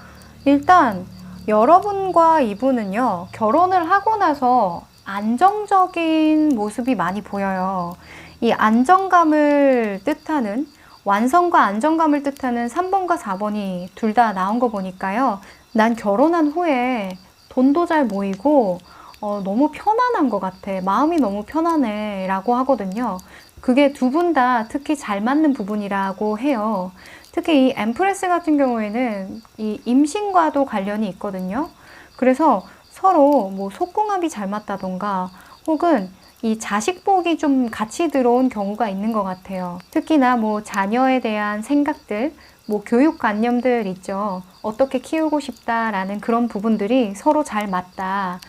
일단 여러분과 이분은요, 결혼을 하고 나서 안정적인 모습이 많이 보여요. 이 안정감을 뜻하는, 완성과 안정감을 뜻하는 3번과 4번이 둘 다 나온 거 보니까요. 난 결혼한 후에 돈도 잘 모이고 너무 편안한 것 같아. 마음이 너무 편안해 라고 하거든요. 그게 두 분 다 특히 잘 맞는 부분이라고 해요. 특히 이 엠프레스 같은 경우에는 이 임신과도 관련이 있거든요. 그래서 서로 뭐 속궁합이 잘 맞다던가 혹은 이 자식복이 좀 같이 들어온 경우가 있는 것 같아요. 특히나 뭐 자녀에 대한 생각들, 뭐 교육관념들 있죠. 어떻게 키우고 싶다라는 그런 부분들이 서로 잘 맞다.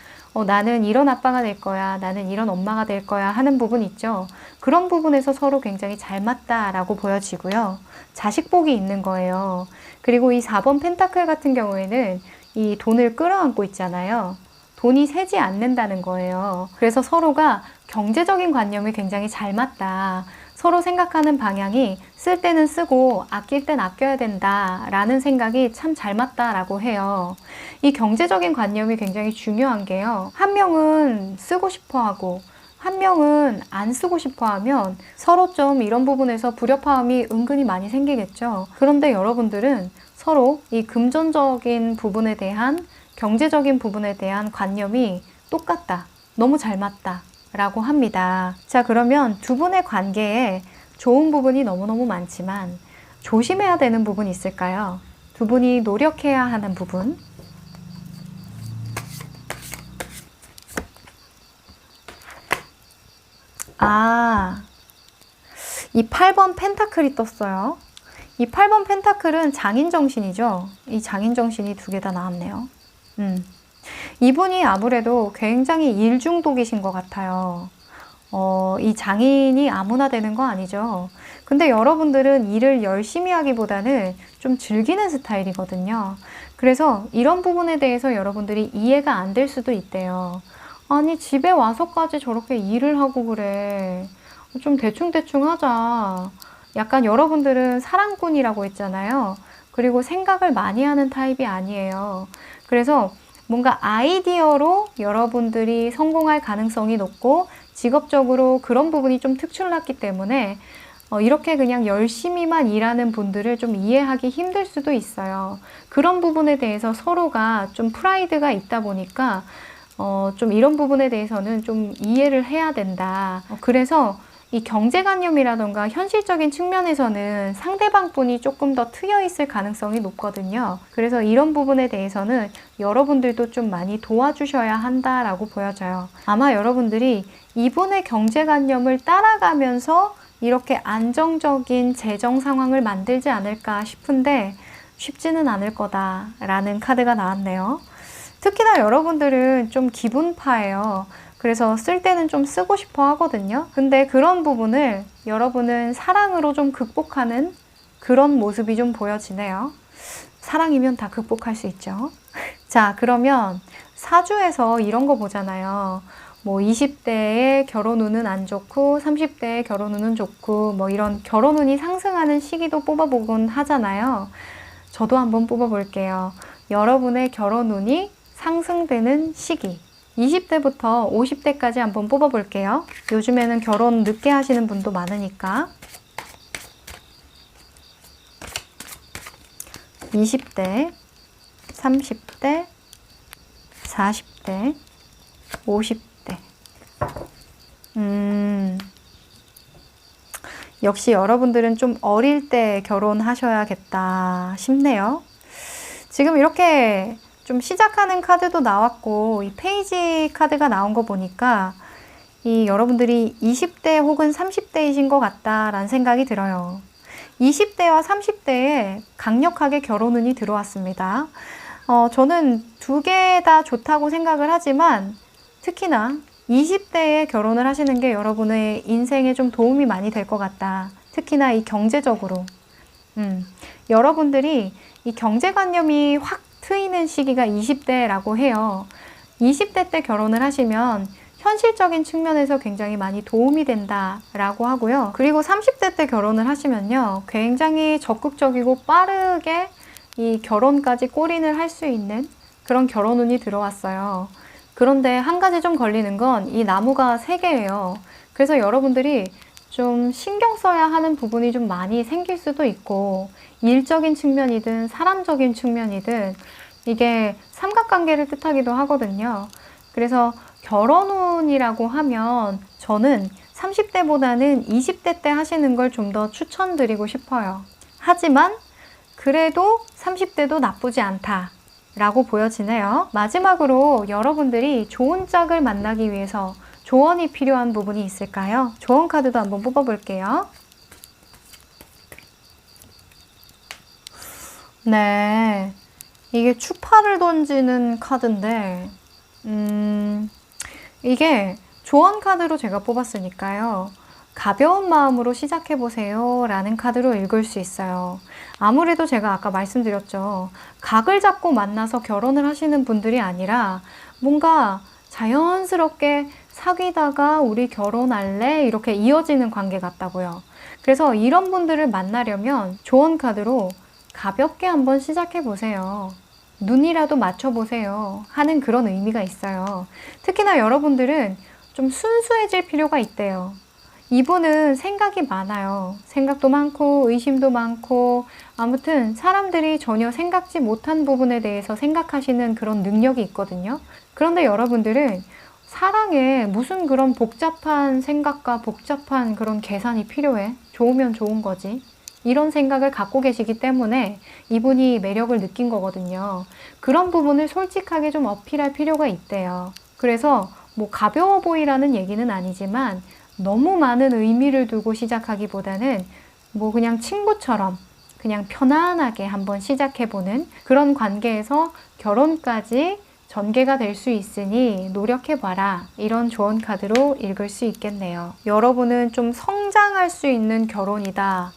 나는 이런 아빠가 될 거야. 나는 이런 엄마가 될 거야 하는 부분 있죠. 그런 부분에서 서로 굉장히 잘 맞다라고 보여지고요. 자식복이 있는 거예요. 그리고 이 4번 펜타클 같은 경우에는 이 돈을 끌어안고 있잖아요. 돈이 새지 않는다는 거예요. 그래서 서로가 경제적인 관념이 굉장히 잘 맞다. 서로 생각하는 방향이 쓸 때는 쓰고 아낄 땐 아껴야 된다라는 생각이 참 잘 맞다라고 해요. 이 경제적인 관념이 굉장히 중요한 게요. 한 명은 쓰고 싶어 하고 한 명은 안 쓰고 싶어 하면 서로 좀 이런 부분에서 불협화음이 은근히 많이 생기겠죠. 그런데 여러분들은 서로 이 금전적인 부분에 대한, 경제적인 부분에 대한 관념이 똑같다. 너무 잘 맞다. 라고 합니다. 자, 그러면 두 분의 관계에 좋은 부분이 너무너무 많지만 조심해야 되는 부분이 있을까요? 두 분이 노력해야 하는 부분. 이 8번 펜타클이 떴어요. 이 8번 펜타클은 장인정신이죠. 이 장인정신이 두 개 다 나왔네요. 이분이 아무래도 굉장히 일 중독이신 것 같아요. 이 장인이 아무나 되는 거 아니죠. 근데 여러분들은 일을 열심히 하기보다는 좀 즐기는 스타일이거든요. 그래서 이런 부분에 대해서 여러분들이 이해가 안 될 수도 있대요. 아니, 집에 와서까지 저렇게 일을 하고 그래. 좀 대충대충 하자. 약간 여러분들은 사랑꾼이라고 했잖아요. 그리고 생각을 많이 하는 타입이 아니에요. 그래서 뭔가 아이디어로 여러분들이 성공할 가능성이 높고 직업적으로 그런 부분이 좀 특출났기 때문에 이렇게 그냥 열심히만 일하는 분들을 좀 이해하기 힘들 수도 있어요. 그런 부분에 대해서 서로가 좀 프라이드가 있다 보니까 좀 이런 부분에 대해서는 좀 이해를 해야 된다. 그래서 이 경제관념이라던가 현실적인 측면에서는 상대방 분이 조금 더 트여 있을 가능성이 높거든요. 그래서 이런 부분에 대해서는 여러분들도 좀 많이 도와주셔야 한다라고 보여져요. 아마 여러분들이 이분의 경제관념을 따라가면서 이렇게 안정적인 재정 상황을 만들지 않을까 싶은데 쉽지는 않을 거다라는 카드가 나왔네요. 특히나 여러분들은 좀 기분파예요. 그래서 쓸 때는 좀 쓰고 싶어 하거든요. 근데 그런 부분을 여러분은 사랑으로 좀 극복하는 그런 모습이 좀 보여지네요. 사랑이면 다 극복할 수 있죠. 자, 그러면 사주에서 이런 거 보잖아요. 뭐 20대에 결혼 운은 안 좋고 30대에 결혼 운은 좋고 뭐 이런 결혼 운이 상승하는 시기도 뽑아보곤 하잖아요. 저도 한번 뽑아볼게요. 여러분의 결혼 운이 상승되는 시기 20대부터 50대까지 한번 뽑아볼게요. 요즘에는 결혼 늦게 하시는 분도 많으니까 20대, 30대, 40대, 50대 역시 여러분들은 좀 어릴 때 결혼하셔야겠다 싶네요. 지금 이렇게 좀 시작하는 카드도 나왔고 이 페이지 카드가 나온 거 보니까 이 여러분들이 20대 혹은 30대이신 것 같다라는 생각이 들어요. 20대와 30대에 강력하게 결혼 운이 들어왔습니다. 저는 두 개 다 좋다고 생각을 하지만 특히나 20대에 결혼을 하시는 게 여러분의 인생에 좀 도움이 많이 될 것 같다. 특히나 이 경제적으로. 여러분들이 이 경제관념이 확 트이는 시기가 20대라고 해요. 20대 때 결혼을 하시면 현실적인 측면에서 굉장히 많이 도움이 된다라고 하고요. 그리고 30대 때 결혼을 하시면요. 굉장히 적극적이고 빠르게 이 결혼까지 골인을 할 수 있는 그런 결혼 운이 들어왔어요. 그런데 한 가지 좀 걸리는 건 이 나무가 3개예요. 그래서 여러분들이 좀 신경 써야 하는 부분이 좀 많이 생길 수도 있고 일적인 측면이든 사람적인 측면이든 이게 삼각관계를 뜻하기도 하거든요. 그래서 결혼운이라고 하면 저는 30대보다는 20대 때 하시는 걸 좀 더 추천드리고 싶어요. 하지만 그래도 30대도 나쁘지 않다 라고 보여지네요. 마지막으로 여러분들이 좋은 짝을 만나기 위해서 조언이 필요한 부분이 있을까요? 조언 카드도 한번 뽑아볼게요. 네, 이게 추파를 던지는 카드인데 이게 조언 카드로 제가 뽑았으니까요. 가벼운 마음으로 시작해보세요 라는 카드로 읽을 수 있어요. 아무래도 제가 아까 말씀드렸죠. 각을 잡고 만나서 결혼을 하시는 분들이 아니라 뭔가 자연스럽게 사귀다가 우리 결혼할래? 이렇게 이어지는 관계 같다고요. 그래서 이런 분들을 만나려면 조언 카드로 가볍게 한번 시작해보세요. 눈이라도 맞춰보세요 하는 그런 의미가 있어요. 특히나 여러분들은 좀 순수해질 필요가 있대요. 이분은 생각이 많아요. 생각도 많고 의심도 많고 아무튼 사람들이 전혀 생각지 못한 부분에 대해서 생각하시는 그런 능력이 있거든요. 그런데 여러분들은 사랑에 무슨 그런 복잡한 생각과 복잡한 그런 계산이 필요해? 좋으면 좋은 거지. 이런 생각을 갖고 계시기 때문에 이분이 매력을 느낀 거거든요. 그런 부분을 솔직하게 좀 어필할 필요가 있대요. 그래서 뭐 가벼워 보이라는 얘기는 아니지만 너무 많은 의미를 두고 시작하기보다는 뭐 그냥 친구처럼 그냥 편안하게 한번 시작해보는 그런 관계에서 결혼까지 전개가 될 수 있으니 노력해봐라. 이런 조언 카드로 읽을 수 있겠네요. 여러분은 좀 성장할 수 있는 결혼이다.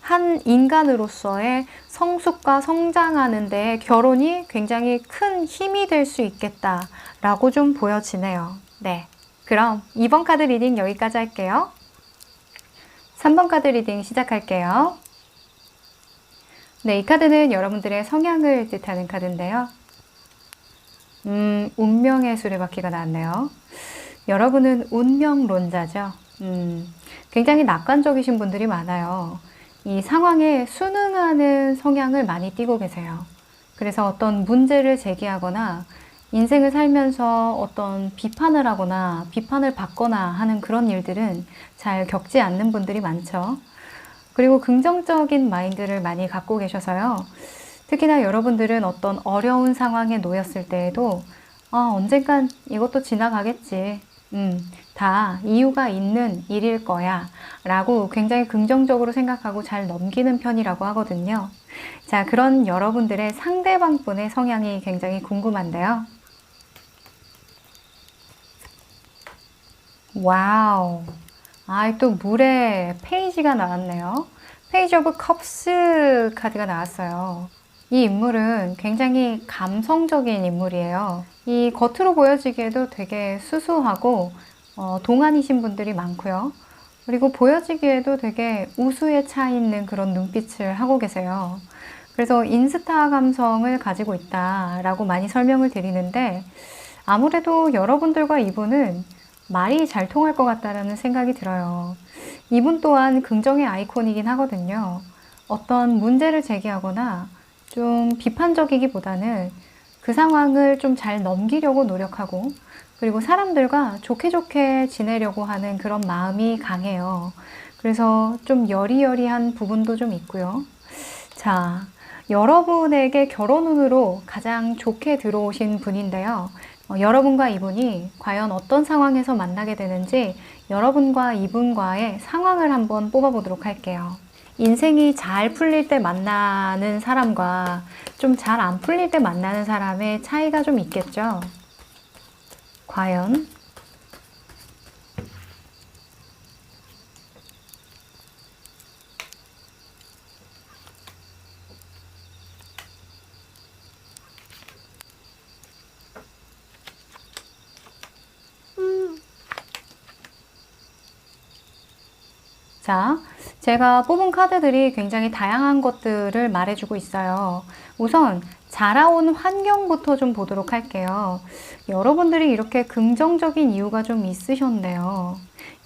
한 인간으로서의 성숙과 성장하는 데 결혼이 굉장히 큰 힘이 될 수 있겠다라고 좀 보여지네요. 네. 그럼 이번 카드 리딩 여기까지 할게요. 3번 카드 리딩 시작할게요. 네, 이 카드는 여러분들의 성향을 뜻하는 카드인데요. 운명의 수레바퀴가 나왔네요. 여러분은 운명론자죠. 굉장히 낙관적이신 분들이 많아요. 이 상황에 순응하는 성향을 많이 띠고 계세요. 그래서 어떤 문제를 제기하거나 인생을 살면서 어떤 비판을 하거나 비판을 받거나 하는 그런 일들은 잘 겪지 않는 분들이 많죠. 그리고 긍정적인 마인드를 많이 갖고 계셔서요. 특히나 여러분들은 어떤 어려운 상황에 놓였을 때에도 언젠간 이것도 지나가겠지. 다 이유가 있는 일일 거야. 라고 굉장히 긍정적으로 생각하고 잘 넘기는 편이라고 하거든요. 자, 그런 여러분들의 상대방 분의 성향이 굉장히 궁금한데요. 와우. 또 물의 페이지가 나왔네요. 페이지 오브 컵스 카드가 나왔어요. 이 인물은 굉장히 감성적인 인물이에요. 이 겉으로 보여지기에도 되게 수수하고 동안이신 분들이 많고요. 그리고 보여지기에도 되게 우수에 차 있는 그런 눈빛을 하고 계세요. 그래서 인스타 감성을 가지고 있다라고 많이 설명을 드리는데 아무래도 여러분들과 이분은 말이 잘 통할 것 같다라는 생각이 들어요. 이분 또한 긍정의 아이콘이긴 하거든요. 어떤 문제를 제기하거나 좀 비판적이기보다는 그 상황을 좀 잘 넘기려고 노력하고 그리고 사람들과 좋게 좋게 지내려고 하는 그런 마음이 강해요. 그래서 좀 여리여리한 부분도 좀 있고요. 자, 여러분에게 결혼운으로 가장 좋게 들어오신 분인데요. 여러분과 이분이 과연 어떤 상황에서 만나게 되는지 여러분과 이분과의 상황을 한번 뽑아보도록 할게요. 인생이 잘 풀릴 때 만나는 사람과 좀 잘 안 풀릴 때 만나는 사람의 차이가 좀 있겠죠? 과연? 자, 제가 뽑은 카드들이 굉장히 다양한 것들을 말해주고 있어요. 우선 자라온 환경부터 좀 보도록 할게요. 여러분들이 이렇게 긍정적인 이유가 좀 있으셨네요.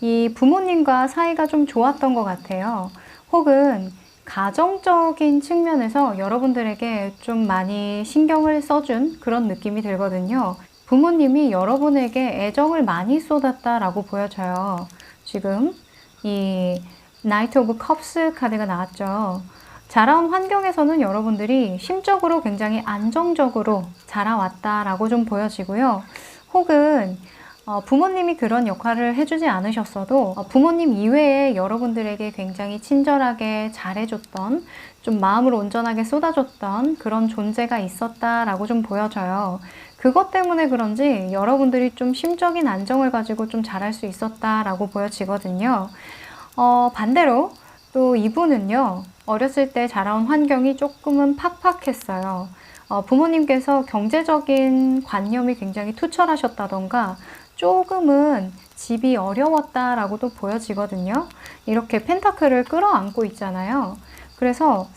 이 부모님과 사이가 좀 좋았던 것 같아요. 혹은 가정적인 측면에서 여러분들에게 좀 많이 신경을 써준 그런 느낌이 들거든요. 부모님이 여러분에게 애정을 많이 쏟았다라고 보여져요. 지금 이 나이트 오브 컵스 카드가 나왔죠. 자라온 환경에서는 여러분들이 심적으로 굉장히 안정적으로 자라왔다라고 좀 보여지고요. 혹은 부모님이 그런 역할을 해주지 않으셨어도 부모님 이외에 여러분들에게 굉장히 친절하게 잘해줬던, 좀 마음을 온전하게 쏟아줬던 그런 존재가 있었다라고 좀 보여져요. 그것 때문에 그런지 여러분들이 좀 심적인 안정을 가지고 좀 잘할 수 있었다라고 보여지거든요. 반대로 또 이분은요, 어렸을 때 자라온 환경이 조금은 팍팍했어요. 부모님께서 경제적인 관념이 굉장히 투철하셨다던가 조금은 집이 어려웠다라고도 보여지거든요. 이렇게 펜타클을 끌어안고 있잖아요. 그래서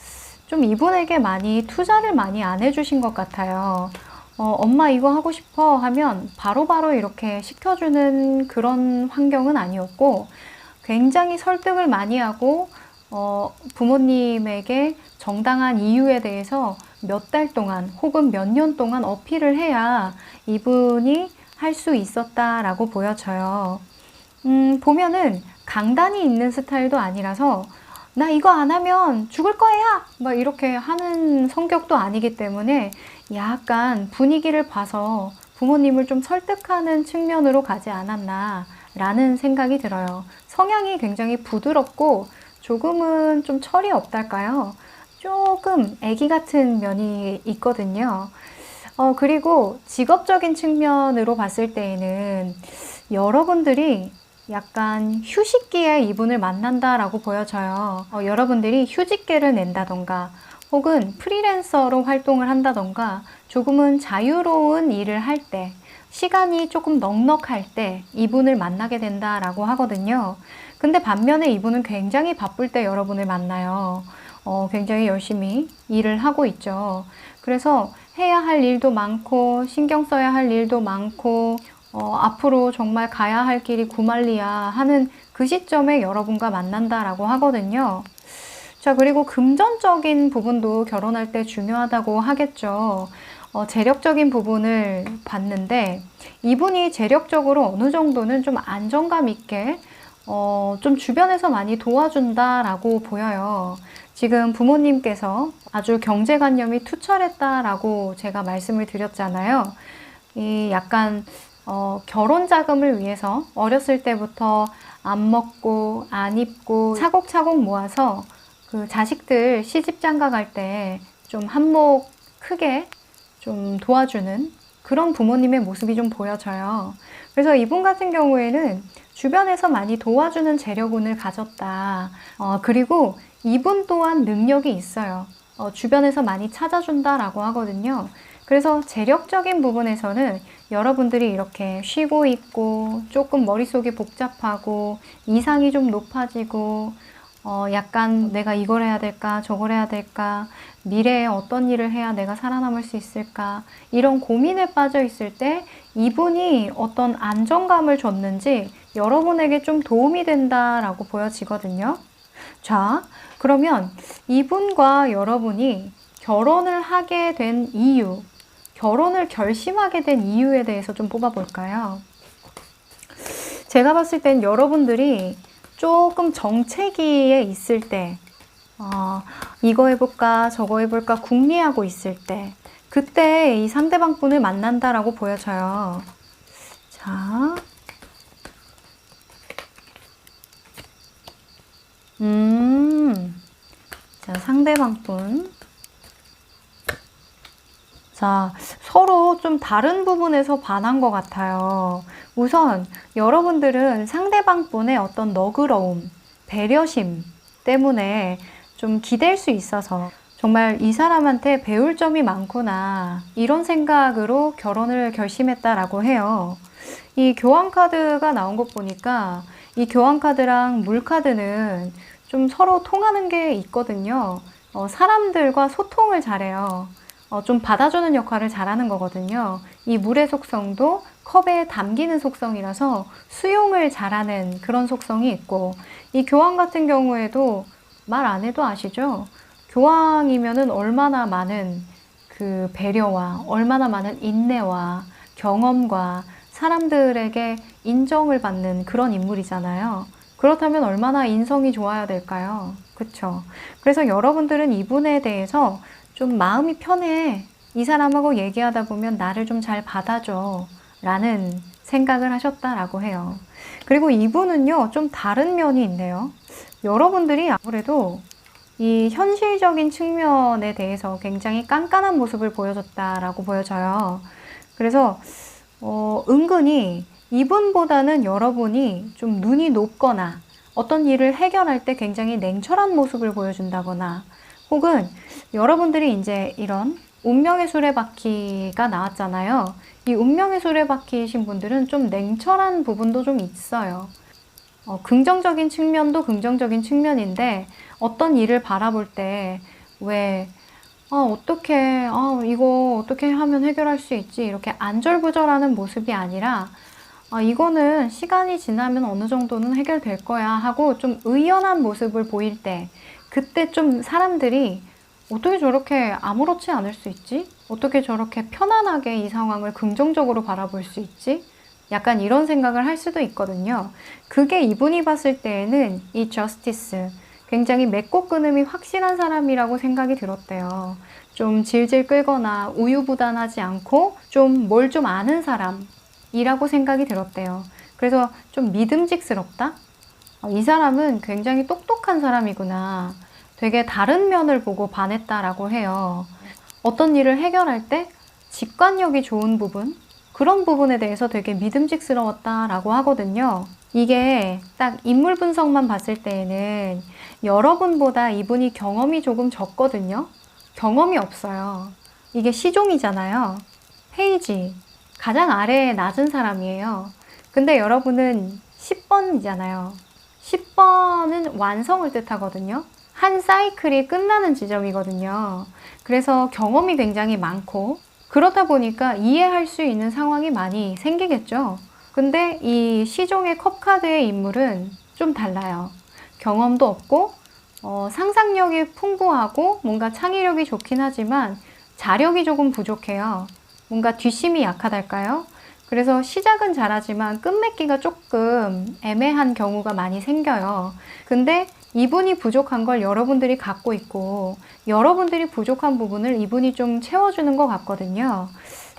좀 이분에게 많이 투자를 많이 안 해주신 것 같아요. 엄마 이거 하고 싶어 하면 바로바로 이렇게 시켜주는 그런 환경은 아니었고 굉장히 설득을 많이 하고 부모님에게 정당한 이유에 대해서 몇 달 동안 혹은 몇 년 동안 어필을 해야 이분이 할 수 있었다라고 보여져요. 보면은 강단이 있는 스타일도 아니라서 나 이거 안 하면 죽을 거야! 막 이렇게 하는 성격도 아니기 때문에 약간 분위기를 봐서 부모님을 좀 설득하는 측면으로 가지 않았나 라는 생각이 들어요. 성향이 굉장히 부드럽고 조금은 좀 철이 없달까요? 조금 애기 같은 면이 있거든요. 그리고 직업적인 측면으로 봤을 때에는 여러분들이 약간 휴식기에 이분을 만난다라고 보여져요. 여러분들이 휴직계를 낸다던가 혹은 프리랜서로 활동을 한다던가 조금은 자유로운 일을 할 때, 시간이 조금 넉넉할 때 이분을 만나게 된다라고 하거든요. 근데 반면에 이분은 굉장히 바쁠 때 여러분을 만나요. 굉장히 열심히 일을 하고 있죠. 그래서 해야 할 일도 많고 신경 써야 할 일도 많고 앞으로 정말 가야 할 길이 구말리야 하는 그 시점에 여러분과 만난다라고 하거든요. 자, 그리고 금전적인 부분도 결혼할 때 중요하다고 하겠죠. 재력적인 부분을 봤는데 이분이 재력적으로 어느 정도는 좀 안정감 있게 좀 주변에서 많이 도와준다라고 보여요. 지금 부모님께서 아주 경제관념이 투철했다라고 제가 말씀을 드렸잖아요. 이 약간 결혼 자금을 위해서 어렸을 때부터 안 먹고 안 입고 차곡차곡 모아서 그 자식들 시집 장가 갈 때 좀 한몫 크게 좀 도와주는 그런 부모님의 모습이 좀 보여져요. 그래서 이분 같은 경우에는 주변에서 많이 도와주는 재력운을 가졌다. 그리고 이분 또한 능력이 있어요. 주변에서 많이 찾아준다라고 하거든요. 그래서 재력적인 부분에서는 여러분들이 이렇게 쉬고 있고 조금 머릿속이 복잡하고 이상이 좀 높아지고 약간 내가 이걸 해야 될까 저걸 해야 될까 미래에 어떤 일을 해야 내가 살아남을 수 있을까 이런 고민에 빠져 있을 때 이분이 어떤 안정감을 줬는지 여러분에게 좀 도움이 된다라고 보여지거든요. 자, 그러면 이분과 여러분이 결혼을 하게 된 이유, 결혼을 결심하게 된 이유에 대해서 좀 뽑아볼까요? 제가 봤을 땐 여러분들이 조금 정체기에 있을 때 이거 해볼까 저거 해볼까 궁리하고 있을 때 그때 이 상대방 분을 만난다라고 보여져요. 자, 자, 상대방 분. 자, 서로 좀 다른 부분에서 반한 것 같아요. 우선 여러분들은 상대방 분의 어떤 너그러움, 배려심 때문에 좀 기댈 수 있어서 정말 이 사람한테 배울 점이 많구나 이런 생각으로 결혼을 결심했다라고 해요. 이 교환카드가 나온 것 보니까 이 교환카드랑 물카드는 좀 서로 통하는 게 있거든요. 사람들과 소통을 잘해요. 좀 받아주는 역할을 잘하는 거거든요. 이 물의 속성도 컵에 담기는 속성이라서 수용을 잘하는 그런 속성이 있고 이 교황 같은 경우에도 말 안 해도 아시죠? 교황이면은 얼마나 많은 그 배려와 얼마나 많은 인내와 경험과 사람들에게 인정을 받는 그런 인물이잖아요. 그렇다면 얼마나 인성이 좋아야 될까요? 그쵸? 그래서 여러분들은 이분에 대해서 좀 마음이 편해. 이 사람하고 얘기하다 보면 나를 좀 잘 받아줘. 라는 생각을 하셨다라고 해요. 그리고 이분은요, 좀 다른 면이 있네요. 여러분들이 아무래도 이 현실적인 측면에 대해서 굉장히 깐깐한 모습을 보여줬다라고 보여져요. 그래서, 은근히 이분보다는 여러분이 좀 눈이 높거나 어떤 일을 해결할 때 굉장히 냉철한 모습을 보여준다거나 혹은 여러분들이 이제 이런 운명의 수레바퀴가 나왔잖아요. 이 운명의 수레바퀴이신 분들은 좀 냉철한 부분도 좀 있어요. 긍정적인 측면도 긍정적인 측면인데 어떤 일을 바라볼 때 왜 이거 어떻게 하면 해결할 수 있지? 이렇게 안절부절하는 모습이 아니라 이거는 시간이 지나면 어느 정도는 해결될 거야 하고 좀 의연한 모습을 보일 때 그때 좀 사람들이 어떻게 저렇게 아무렇지 않을 수 있지? 어떻게 저렇게 편안하게 이 상황을 긍정적으로 바라볼 수 있지? 약간 이런 생각을 할 수도 있거든요. 그게 이분이 봤을 때에는 이 저스티스, 굉장히 맺고 끊음이 확실한 사람이라고 생각이 들었대요. 좀 질질 끌거나 우유부단하지 않고 좀 뭘 좀 아는 사람이라고 생각이 들었대요. 그래서 좀 믿음직스럽다? 이 사람은 굉장히 똑똑한 사람이구나. 되게 다른 면을 보고 반했다라고 해요. 어떤 일을 해결할 때 직관력이 좋은 부분, 그런 부분에 대해서 되게 믿음직스러웠다라고 하거든요. 이게 딱 인물 분석만 봤을 때에는 여러분보다 이분이 경험이 조금 적거든요. 경험이 없어요. 이게 시종이잖아요. 페이지. 가장 아래에 낮은 사람이에요. 근데 여러분은 10번이잖아요. 10번은 완성을 뜻하거든요. 한 사이클이 끝나는 지점이거든요. 그래서 경험이 굉장히 많고, 그러다 보니까 이해할 수 있는 상황이 많이 생기겠죠. 근데 이 시종의 컵카드의 인물은 좀 달라요. 경험도 없고, 상상력이 풍부하고 뭔가 창의력이 좋긴 하지만 자력이 조금 부족해요. 뭔가 뒷심이 약하달까요? 그래서 시작은 잘하지만 끝맺기가 조금 애매한 경우가 많이 생겨요. 근데 이분이 부족한 걸 여러분들이 갖고 있고 여러분들이 부족한 부분을 이분이 좀 채워주는 것 같거든요.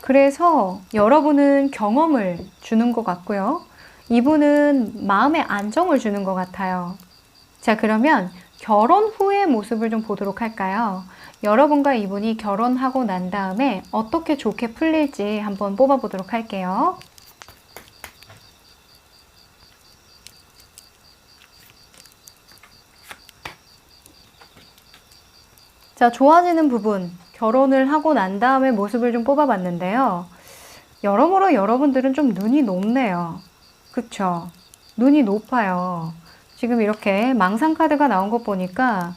그래서 여러분은 경험을 주는 것 같고요. 이분은 마음의 안정을 주는 것 같아요. 자, 그러면 결혼 후의 모습을 좀 보도록 할까요? 여러분과 이분이 결혼하고 난 다음에 어떻게 좋게 풀릴지 한번 뽑아보도록 할게요. 자, 좋아지는 부분, 결혼을 하고 난 다음에 모습을 좀 뽑아봤는데요. 여러모로 여러분들은 좀 눈이 높네요. 그쵸? 눈이 높아요. 지금 이렇게 망상 카드가 나온 것 보니까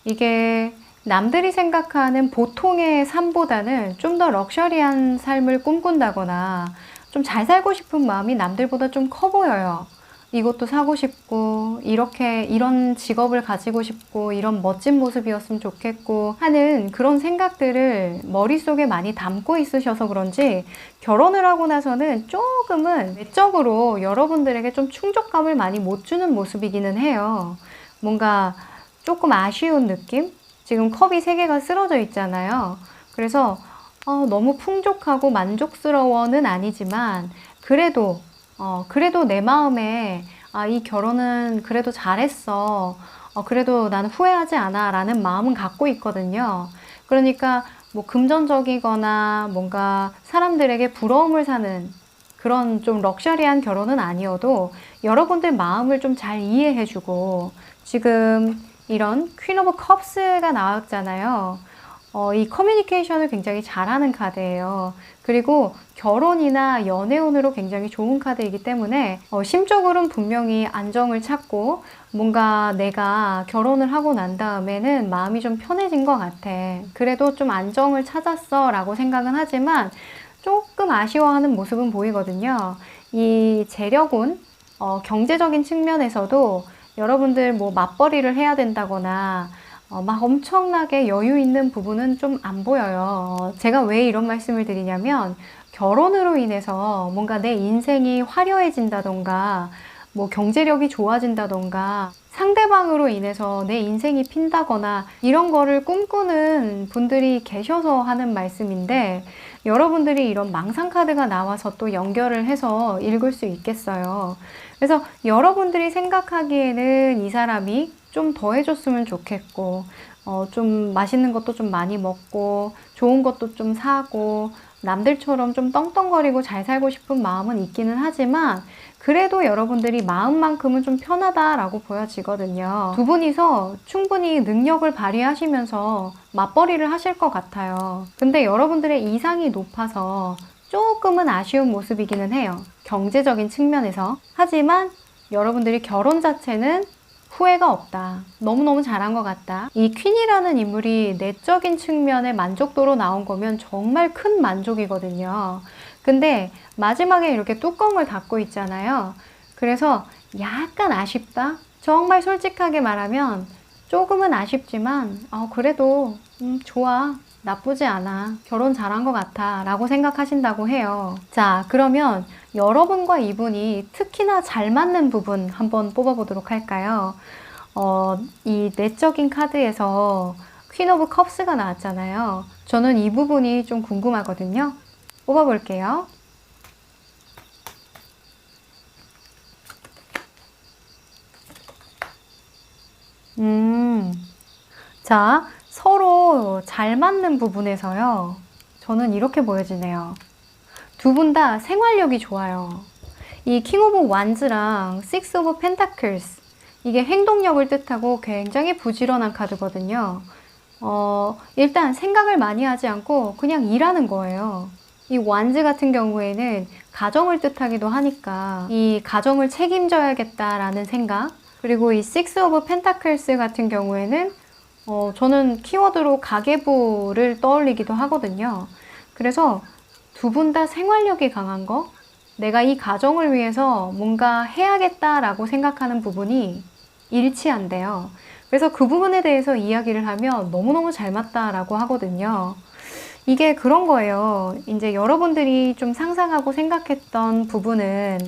이게 남들이 생각하는 보통의 삶보다는 좀 더 럭셔리한 삶을 꿈꾼다거나 좀 잘 살고 싶은 마음이 남들보다 좀 커 보여요. 이것도 사고 싶고, 이런 직업을 가지고 싶고, 이런 멋진 모습이었으면 좋겠고 하는 그런 생각들을 머릿속에 많이 담고 있으셔서 그런지 결혼을 하고 나서는 조금은 내적으로 여러분들에게 좀 충족감을 많이 못 주는 모습이기는 해요. 뭔가 조금 아쉬운 느낌? 지금 컵이 3개가 쓰러져 있잖아요. 그래서 너무 풍족하고 만족스러워는 아니지만 그래도 내 마음에 이 결혼은 그래도 잘했어. 그래도 나는 후회하지 않아 라는 마음은 갖고 있거든요. 그러니까 뭐 금전적이거나 뭔가 사람들에게 부러움을 사는 그런 좀 럭셔리한 결혼은 아니어도 여러분들 마음을 좀 잘 이해해주고 지금 이런 퀸 오브 컵스가 나왔잖아요. 이 커뮤니케이션을 굉장히 잘하는 카드예요. 그리고 결혼이나 연애운으로 굉장히 좋은 카드이기 때문에 심적으로는 분명히 안정을 찾고 뭔가 내가 결혼을 하고 난 다음에는 마음이 좀 편해진 것 같아. 그래도 좀 안정을 찾았어 라고 생각은 하지만 조금 아쉬워하는 모습은 보이거든요. 이 재력운, 경제적인 측면에서도 여러분들 뭐 맞벌이를 해야 된다거나 막 엄청나게 여유 있는 부분은 좀 안 보여요. 제가 왜 이런 말씀을 드리냐면 결혼으로 인해서 뭔가 내 인생이 화려해진다던가 뭐 경제력이 좋아진다던가 상대방으로 인해서 내 인생이 핀다거나 이런 거를 꿈꾸는 분들이 계셔서 하는 말씀인데 여러분들이 이런 망상 카드가 나와서 또 연결을 해서 읽을 수 있겠어요. 그래서 여러분들이 생각하기에는 이 사람이 좀 더 해줬으면 좋겠고 좀 맛있는 것도 좀 많이 먹고 좋은 것도 좀 사고 남들처럼 좀 떵떵거리고 잘 살고 싶은 마음은 있기는 하지만 그래도 여러분들이 마음만큼은 좀 편하다라고 보여지거든요. 두 분이서 충분히 능력을 발휘하시면서 맞벌이를 하실 것 같아요. 근데 여러분들의 이상이 높아서 조금은 아쉬운 모습이기는 해요. 경제적인 측면에서. 하지만 여러분들이 결혼 자체는 후회가 없다. 너무너무 잘한 것 같다. 이 퀸이라는 인물이 내적인 측면의 만족도로 나온 거면 정말 큰 만족이거든요. 근데 마지막에 이렇게 뚜껑을 닫고 있잖아요. 그래서 약간 아쉽다? 정말 솔직하게 말하면 조금은 아쉽지만 그래도 좋아. 나쁘지 않아. 결혼 잘한 것 같아. 라고 생각하신다고 해요. 자, 그러면 여러분과 이분이 특히나 잘 맞는 부분 한번 뽑아보도록 할까요? 이 내적인 카드에서 퀸 오브 컵스가 나왔잖아요. 저는 이 부분이 좀 궁금하거든요. 뽑아볼게요. 자, 서로 잘 맞는 부분에서요. 저는 이렇게 보여지네요. 두 분 다 생활력이 좋아요. 이 킹 오브 완즈랑 식스 오브 펜타클스 이게 행동력을 뜻하고 굉장히 부지런한 카드거든요. 일단 생각을 많이 하지 않고 그냥 일하는 거예요. 이 완즈 같은 경우에는 가정을 뜻하기도 하니까 이 가정을 책임져야겠다라는 생각, 그리고 이 식스 오브 펜타클스 같은 경우에는 저는 키워드로 가계부를 떠올리기도 하거든요. 그래서 두 분 다 생활력이 강한 거, 내가 이 가정을 위해서 뭔가 해야겠다라고 생각하는 부분이 일치한대요. 그래서 그 부분에 대해서 이야기를 하면 너무너무 잘 맞다라고 하거든요. 이게 그런 거예요. 이제 여러분들이 좀 상상하고 생각했던 부분은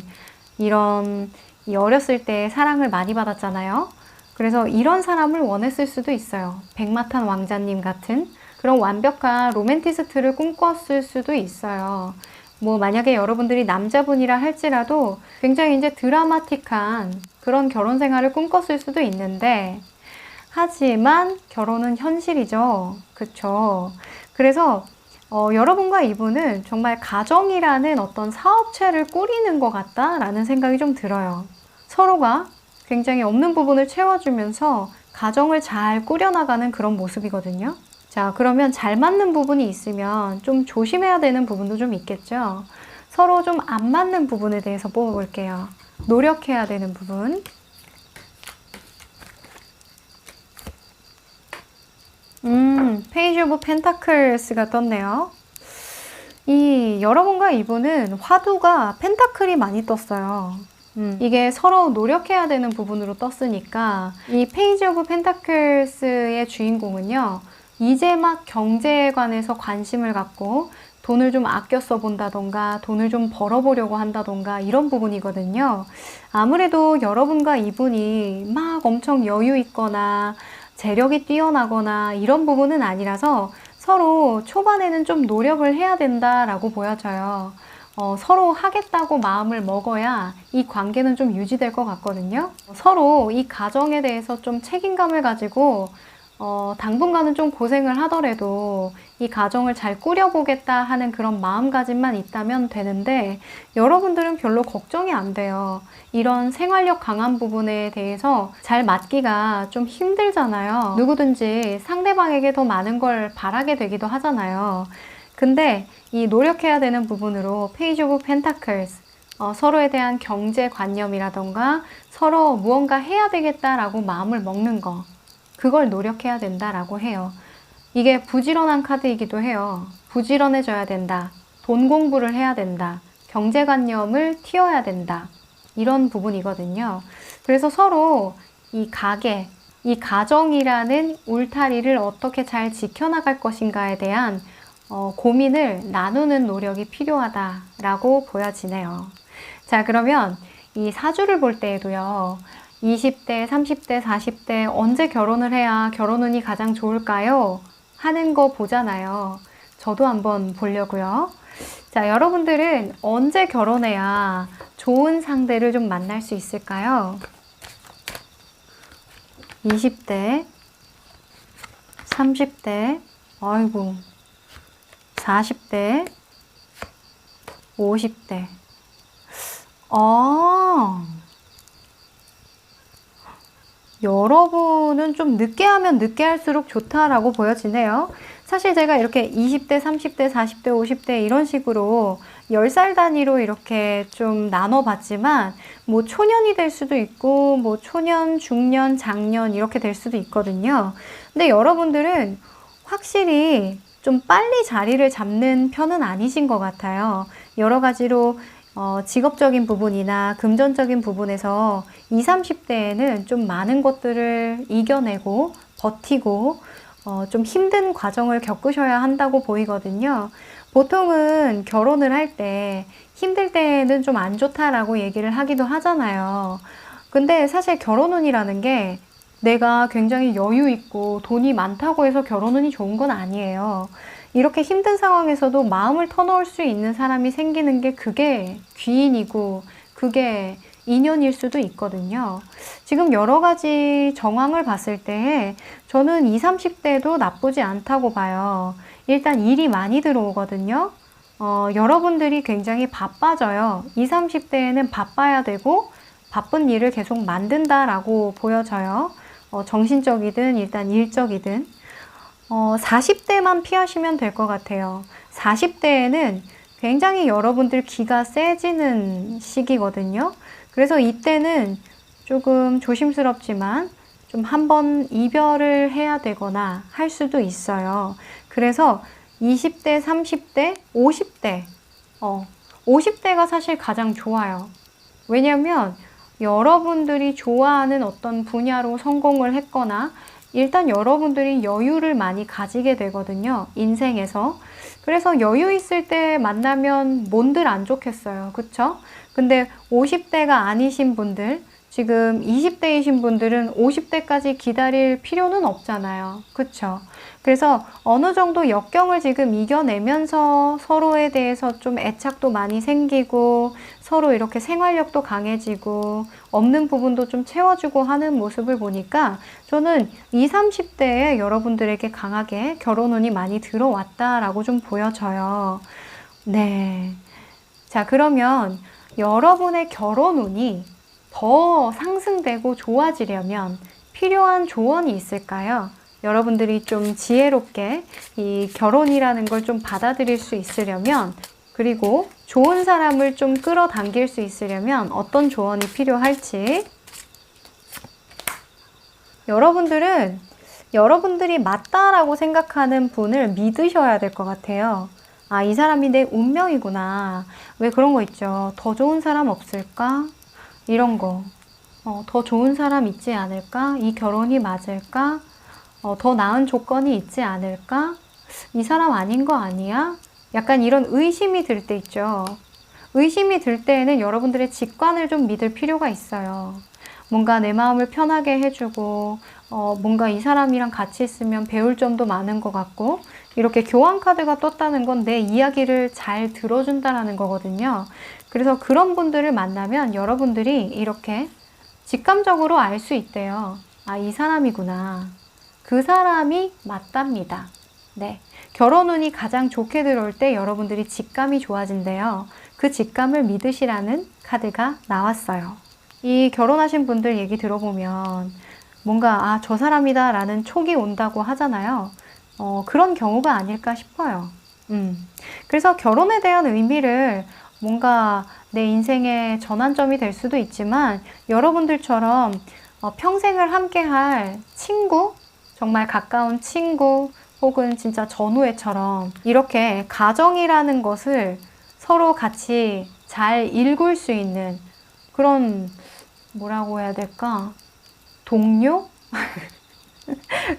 이런 이 어렸을 때 사랑을 많이 받았잖아요. 그래서 이런 사람을 원했을 수도 있어요. 백마탄 왕자님 같은 그런 완벽한 로맨티스트를 꿈꿨을 수도 있어요. 뭐 만약에 여러분들이 남자분이라 할지라도 굉장히 이제 드라마틱한 그런 결혼 생활을 꿈꿨을 수도 있는데, 하지만 결혼은 현실이죠. 그쵸? 그래서 여러분과 이분은 정말 가정이라는 어떤 사업체를 꾸리는 것 같다라는 생각이 좀 들어요. 서로가 굉장히 없는 부분을 채워주면서 가정을 잘 꾸려나가는 그런 모습이거든요. 자, 그러면 잘 맞는 부분이 있으면 좀 조심해야 되는 부분도 좀 있겠죠. 서로 좀 안 맞는 부분에 대해서 뽑아볼게요. 노력해야 되는 부분. 페이지 오브 펜타클스가 떴네요. 이 여러분과 이분은 화두가 펜타클이 많이 떴어요. 이게 서로 노력해야 되는 부분으로 떴으니까 이 페이지 오브 펜타클스의 주인공은요, 이제 막 경제에 관해서 관심을 갖고 돈을 좀 아껴 써본다던가 돈을 좀 벌어보려고 한다던가 이런 부분이거든요. 아무래도 여러분과 이분이 막 엄청 여유 있거나 재력이 뛰어나거나 이런 부분은 아니라서 서로 초반에는 좀 노력을 해야 된다라고 보여져요. 서로 하겠다고 마음을 먹어야 이 관계는 좀 유지될 것 같거든요. 서로 이 가정에 대해서 좀 책임감을 가지고 당분간은 좀 고생을 하더라도 이 가정을 잘 꾸려보겠다 하는 그런 마음가짐만 있다면 되는데, 여러분들은 별로 걱정이 안 돼요. 이런 생활력 강한 부분에 대해서 잘 맞기가 좀 힘들잖아요. 누구든지 상대방에게 더 많은 걸 바라게 되기도 하잖아요. 근데 이 노력해야 되는 부분으로 페이지 오브 펜타클스, 서로에 대한 경제관념이라던가 서로 무언가 해야 되겠다라고 마음을 먹는 거, 그걸 노력해야 된다라고 해요. 이게 부지런한 카드이기도 해요. 부지런해져야 된다. 돈 공부를 해야 된다. 경제관념을 튀어야 된다. 이런 부분이거든요. 그래서 서로 이 가게, 이 가정이라는 울타리를 어떻게 잘 지켜나갈 것인가에 대한 고민을 나누는 노력이 필요하다라고 보여지네요. 자, 그러면 이 사주를 볼 때에도요, 20대, 30대, 40대 언제 결혼을 해야 결혼운이 가장 좋을까요? 하는 거 보잖아요. 저도 한번 보려고요. 자, 여러분들은 언제 결혼해야 좋은 상대를 좀 만날 수 있을까요? 20대, 30대, 아이고, 40대, 50대. 여러분은 좀 늦게 하면 늦게 할수록 좋다라고 보여지네요. 사실 제가 이렇게 20대, 30대, 40대, 50대 이런 식으로 10살 단위로 이렇게 좀 나눠봤지만, 뭐 초년이 될 수도 있고 뭐 초년, 중년, 장년 이렇게 될 수도 있거든요. 근데 여러분들은 확실히 좀 빨리 자리를 잡는 편은 아니신 것 같아요. 여러 가지로 직업적인 부분이나 금전적인 부분에서 20, 30대에는 좀 많은 것들을 이겨내고 버티고 좀 힘든 과정을 겪으셔야 한다고 보이거든요. 보통은 결혼을 할 때 힘들 때는 좀 안 좋다라고 얘기를 하기도 하잖아요. 근데 사실 결혼운이라는 게 내가 굉장히 여유 있고 돈이 많다고 해서 결혼운이 좋은 건 아니에요. 이렇게 힘든 상황에서도 마음을 터놓을 수 있는 사람이 생기는 게 그게 귀인이고 그게 인연일 수도 있거든요. 지금 여러 가지 정황을 봤을 때 저는 20, 30대도 나쁘지 않다고 봐요. 일단 일이 많이 들어오거든요. 여러분들이 굉장히 바빠져요. 20, 30대에는 바빠야 되고 바쁜 일을 계속 만든다라고 보여져요. 정신적이든 일단 일적이든. 40대만 피하시면 될 것 같아요. 40대에는 굉장히 여러분들 기가 세지는 시기거든요. 그래서 이때는 조금 조심스럽지만 좀 한번 이별을 해야 되거나 할 수도 있어요. 그래서 20대, 30대, 50대, 50대가 사실 가장 좋아요. 왜냐면 여러분들이 좋아하는 어떤 분야로 성공을 했거나 일단 여러분들이 여유를 많이 가지게 되거든요. 인생에서. 그래서 여유 있을 때 만나면 뭔들 안 좋겠어요. 그쵸? 근데 50대가 아니신 분들, 지금 20대이신 분들은 50대까지 기다릴 필요는 없잖아요. 그쵸? 그래서 어느 정도 역경을 지금 이겨내면서 서로에 대해서 좀 애착도 많이 생기고 서로 이렇게 생활력도 강해지고 없는 부분도 좀 채워주고 하는 모습을 보니까 저는 20, 30대에 여러분들에게 강하게 결혼운이 많이 들어왔다라고 좀 보여져요. 네. 자, 그러면 여러분의 결혼운이 더 상승되고 좋아지려면 필요한 조언이 있을까요? 여러분들이 좀 지혜롭게 이 결혼이라는 걸 좀 받아들일 수 있으려면, 그리고 좋은 사람을 좀 끌어당길 수 있으려면 어떤 조언이 필요할지. 여러분들은 여러분들이 맞다라고 생각하는 분을 믿으셔야 될 것 같아요. 아, 이 사람이 내 운명이구나. 왜 그런 거 있죠? 더 좋은 사람 없을까? 이런 거. 더 좋은 사람 있지 않을까? 이 결혼이 맞을까? 더 나은 조건이 있지 않을까? 이 사람 아닌 거 아니야? 약간 이런 의심이 들 때 있죠. 의심이 들 때에는 여러분들의 직관을 좀 믿을 필요가 있어요. 뭔가 내 마음을 편하게 해주고, 뭔가 이 사람이랑 같이 있으면 배울 점도 많은 것 같고, 이렇게 교환 카드가 떴다는 건 내 이야기를 잘 들어준다라는 거거든요. 그래서 그런 분들을 만나면 여러분들이 이렇게 직감적으로 알 수 있대요. 아, 이 사람이구나. 그 사람이 맞답니다. 네. 결혼운이 가장 좋게 들어올 때 여러분들이 직감이 좋아진대요. 그 직감을 믿으시라는 카드가 나왔어요. 이 결혼하신 분들 얘기 들어보면 뭔가 아, 저 사람이다 라는 촉이 온다고 하잖아요. 그런 경우가 아닐까 싶어요. 그래서 결혼에 대한 의미를 뭔가 내 인생의 전환점이 될 수도 있지만 여러분들처럼 평생을 함께할 친구, 정말 가까운 친구 혹은 진짜 전우애처럼 이렇게 가정이라는 것을 서로 같이 잘 일굴 수 있는 그런, 뭐라고 해야 될까? 동료?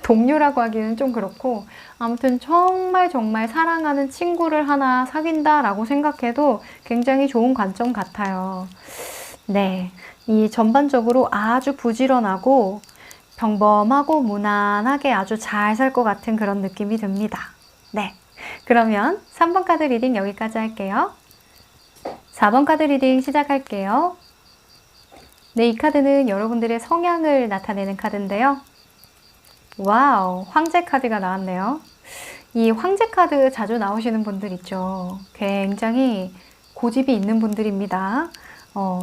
동료라고 하기는 좀 그렇고, 아무튼 정말 정말 사랑하는 친구를 하나 사귄다라고 생각해도 굉장히 좋은 관점 같아요. 네. 이 전반적으로 아주 부지런하고 평범하고 무난하게 아주 잘 살 것 같은 그런 느낌이 듭니다. 네. 그러면 3번 카드 리딩 여기까지 할게요. 4번 카드 리딩 시작할게요. 네, 이 카드는 여러분들의 성향을 나타내는 카드인데요. 와우, 황제 카드가 나왔네요. 이 황제 카드 자주 나오시는 분들 있죠. 굉장히 고집이 있는 분들입니다.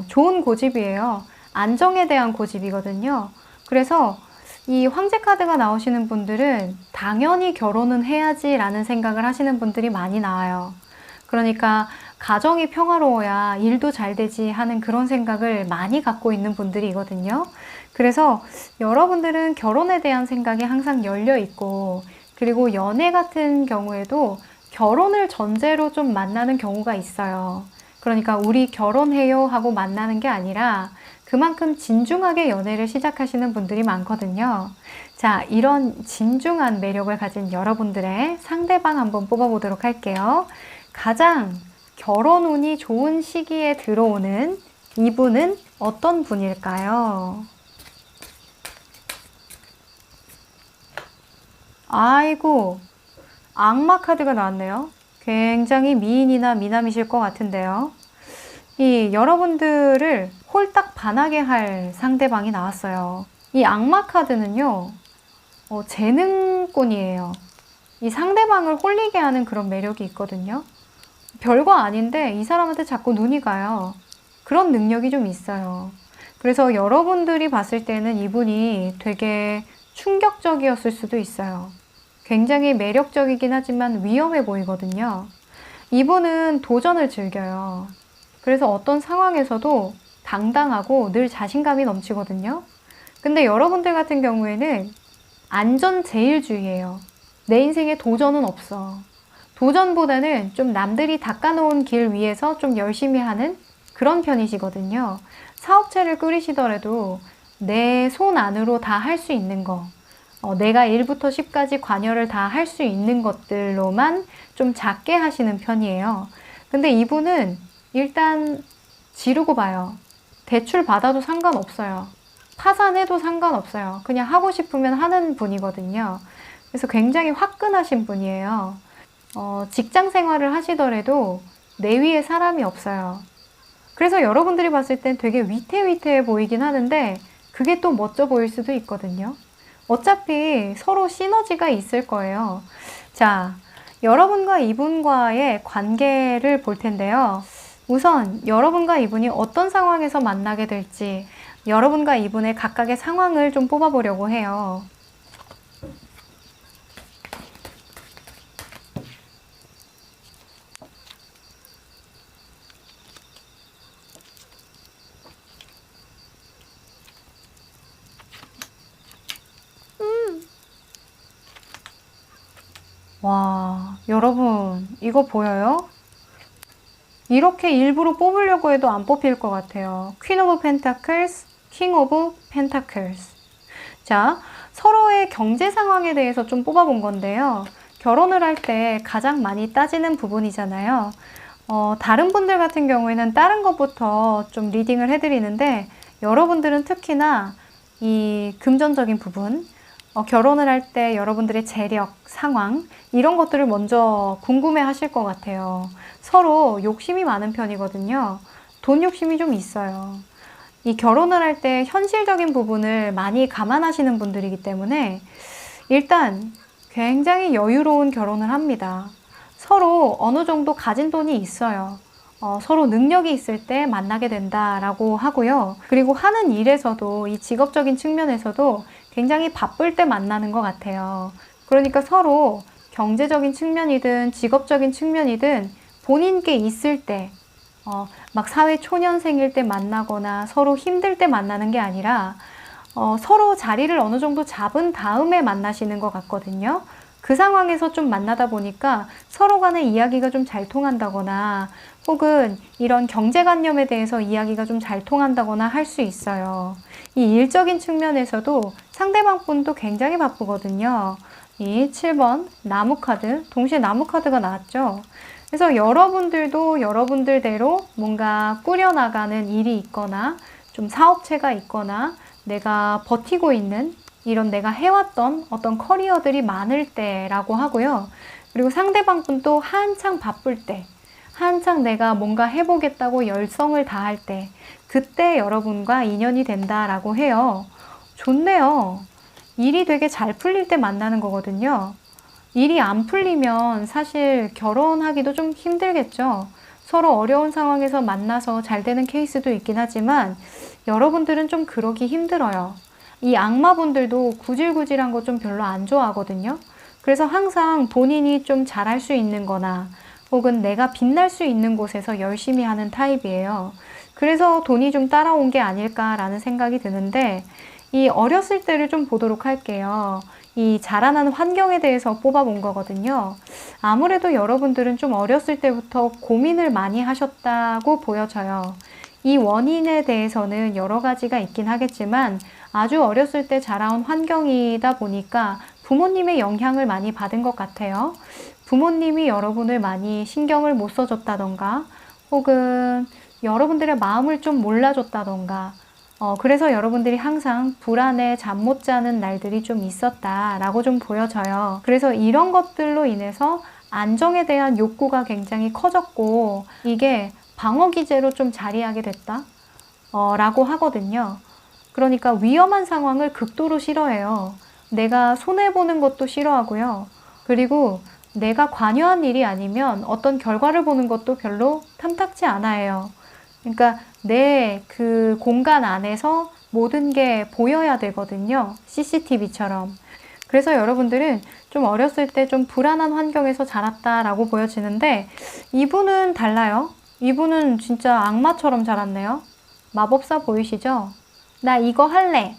좋은 고집이에요. 안정에 대한 고집이거든요. 그래서 이 황제 카드가 나오시는 분들은 당연히 결혼은 해야지 라는 생각을 하시는 분들이 많이 나와요. 그러니까 가정이 평화로워야 일도 잘 되지 하는 그런 생각을 많이 갖고 있는 분들이거든요. 그래서 여러분들은 결혼에 대한 생각이 항상 열려 있고, 그리고 연애 같은 경우에도 결혼을 전제로 좀 만나는 경우가 있어요. 그러니까 우리 결혼해요 하고 만나는 게 아니라 그만큼 진중하게 연애를 시작하시는 분들이 많거든요. 자, 이런 진중한 매력을 가진 여러분들의 상대방 한번 뽑아보도록 할게요. 가장 결혼운이 좋은 시기에 들어오는 이분은 어떤 분일까요? 아이고, 악마 카드가 나왔네요. 굉장히 미인이나 미남이실 것 같은데요. 이 여러분들을 홀딱 반하게 할 상대방이 나왔어요. 이 악마 카드는요, 재능꾼이에요. 이 상대방을 홀리게 하는 그런 매력이 있거든요. 별거 아닌데 이 사람한테 자꾸 눈이 가요. 그런 능력이 좀 있어요. 그래서 여러분들이 봤을 때는 이분이 되게 충격적이었을 수도 있어요. 굉장히 매력적이긴 하지만 위험해 보이거든요. 이분은 도전을 즐겨요. 그래서 어떤 상황에서도 당당하고 늘 자신감이 넘치거든요. 근데 여러분들 같은 경우에는 안전제일주의예요. 내 인생에 도전은 없어. 도전보다는 좀 남들이 닦아놓은 길 위에서 좀 열심히 하는 그런 편이시거든요. 사업체를 꾸리시더라도 내 손 안으로 다 할 수 있는 거, 내가 1부터 10까지 관여를 다 할 수 있는 것들로만 좀 작게 하시는 편이에요. 근데 이분은 일단 지르고 봐요. 대출 받아도 상관없어요. 파산해도 상관없어요. 그냥 하고 싶으면 하는 분이거든요. 그래서 굉장히 화끈하신 분이에요. 직장 생활을 하시더라도 내 위에 사람이 없어요. 그래서 여러분들이 봤을 땐 되게 위태위태해 보이긴 하는데 그게 또 멋져 보일 수도 있거든요. 어차피 서로 시너지가 있을 거예요. 자, 여러분과 이분과의 관계를 볼 텐데요. 우선 여러분과 이분이 어떤 상황에서 만나게 될지 여러분과 이분의 각각의 상황을 좀 뽑아보려고 해요. 와, 여러분, 이거 보여요? 이렇게 일부러 뽑으려고 해도 안 뽑힐 것 같아요. 퀸 오브 펜타클스, 킹 오브 펜타클스. 자, 서로의 경제 상황에 대해서 좀 뽑아본 건데요. 결혼을 할 때 가장 많이 따지는 부분이잖아요. 다른 분들 같은 경우에는 다른 것부터 좀 리딩을 해드리는데 여러분들은 특히나 이 금전적인 부분, 결혼을 할 때 여러분들의 재력, 상황 이런 것들을 먼저 궁금해 하실 것 같아요. 서로 욕심이 많은 편이거든요. 돈 욕심이 좀 있어요. 이 결혼을 할 때 현실적인 부분을 많이 감안하시는 분들이기 때문에 일단 굉장히 여유로운 결혼을 합니다. 서로 어느 정도 가진 돈이 있어요. 서로 능력이 있을 때 만나게 된다라고 하고요. 그리고 하는 일에서도 이 직업적인 측면에서도 굉장히 바쁠 때 만나는 것 같아요. 그러니까 서로 경제적인 측면이든 직업적인 측면이든 본인께 있을 때, 막 사회 초년생일 때 만나거나 서로 힘들 때 만나는 게 아니라 서로 자리를 어느 정도 잡은 다음에 만나시는 것 같거든요. 그 상황에서 좀 만나다 보니까 서로 간의 이야기가 좀 잘 통한다거나 혹은 이런 경제관념에 대해서 이야기가 좀 잘 통한다거나 할 수 있어요. 이 일적인 측면에서도 상대방 분도 굉장히 바쁘거든요. 이 7번 나무 카드, 동시에 나무 카드가 나왔죠. 그래서 여러분들도 여러분들대로 뭔가 꾸려나가는 일이 있거나 좀 사업체가 있거나 내가 버티고 있는 이런 내가 해왔던 어떤 커리어들이 많을 때라고 하고요. 그리고 상대방 분도 한창 바쁠 때, 한창 내가 뭔가 해보겠다고 열성을 다할 때, 그때 여러분과 인연이 된다라고 해요. 좋네요. 일이 되게 잘 풀릴 때 만나는 거거든요. 일이 안 풀리면 사실 결혼하기도 좀 힘들겠죠. 서로 어려운 상황에서 만나서 잘 되는 케이스도 있긴 하지만 여러분들은 좀 그러기 힘들어요. 이 악마분들도 구질구질한 거 좀 별로 안 좋아하거든요. 그래서 항상 본인이 좀 잘할 수 있는 거나 혹은 내가 빛날 수 있는 곳에서 열심히 하는 타입이에요. 그래서 돈이 좀 따라온 게 아닐까라는 생각이 드는데 이 어렸을 때를 좀 보도록 할게요. 이 자라나는 환경에 대해서 뽑아본 거거든요. 아무래도 여러분들은 좀 어렸을 때부터 고민을 많이 하셨다고 보여져요. 이 원인에 대해서는 여러 가지가 있긴 하겠지만 아주 어렸을 때 자라온 환경이다 보니까 부모님의 영향을 많이 받은 것 같아요. 부모님이 여러분을 많이 신경을 못 써줬다던가 혹은 여러분들의 마음을 좀 몰라줬다던가 그래서 여러분들이 항상 불안해 잠 못 자는 날들이 좀 있었다라고 좀 보여져요. 그래서 이런 것들로 인해서 안정에 대한 욕구가 굉장히 커졌고 이게 방어 기제로 좀 자리하게 됐다 라고 하거든요. 그러니까 위험한 상황을 극도로 싫어해요. 내가 손해보는 것도 싫어하고요. 그리고 내가 관여한 일이 아니면 어떤 결과를 보는 것도 별로 탐탁지 않아요. 그러니까 내 그 공간 안에서 모든 게 보여야 되거든요. CCTV처럼. 그래서 여러분들은 좀 어렸을 때 좀 불안한 환경에서 자랐다라고 보여지는데 이분은 달라요. 이분은 진짜 악마처럼 자랐네요. 마법사 보이시죠? 나 이거 할래.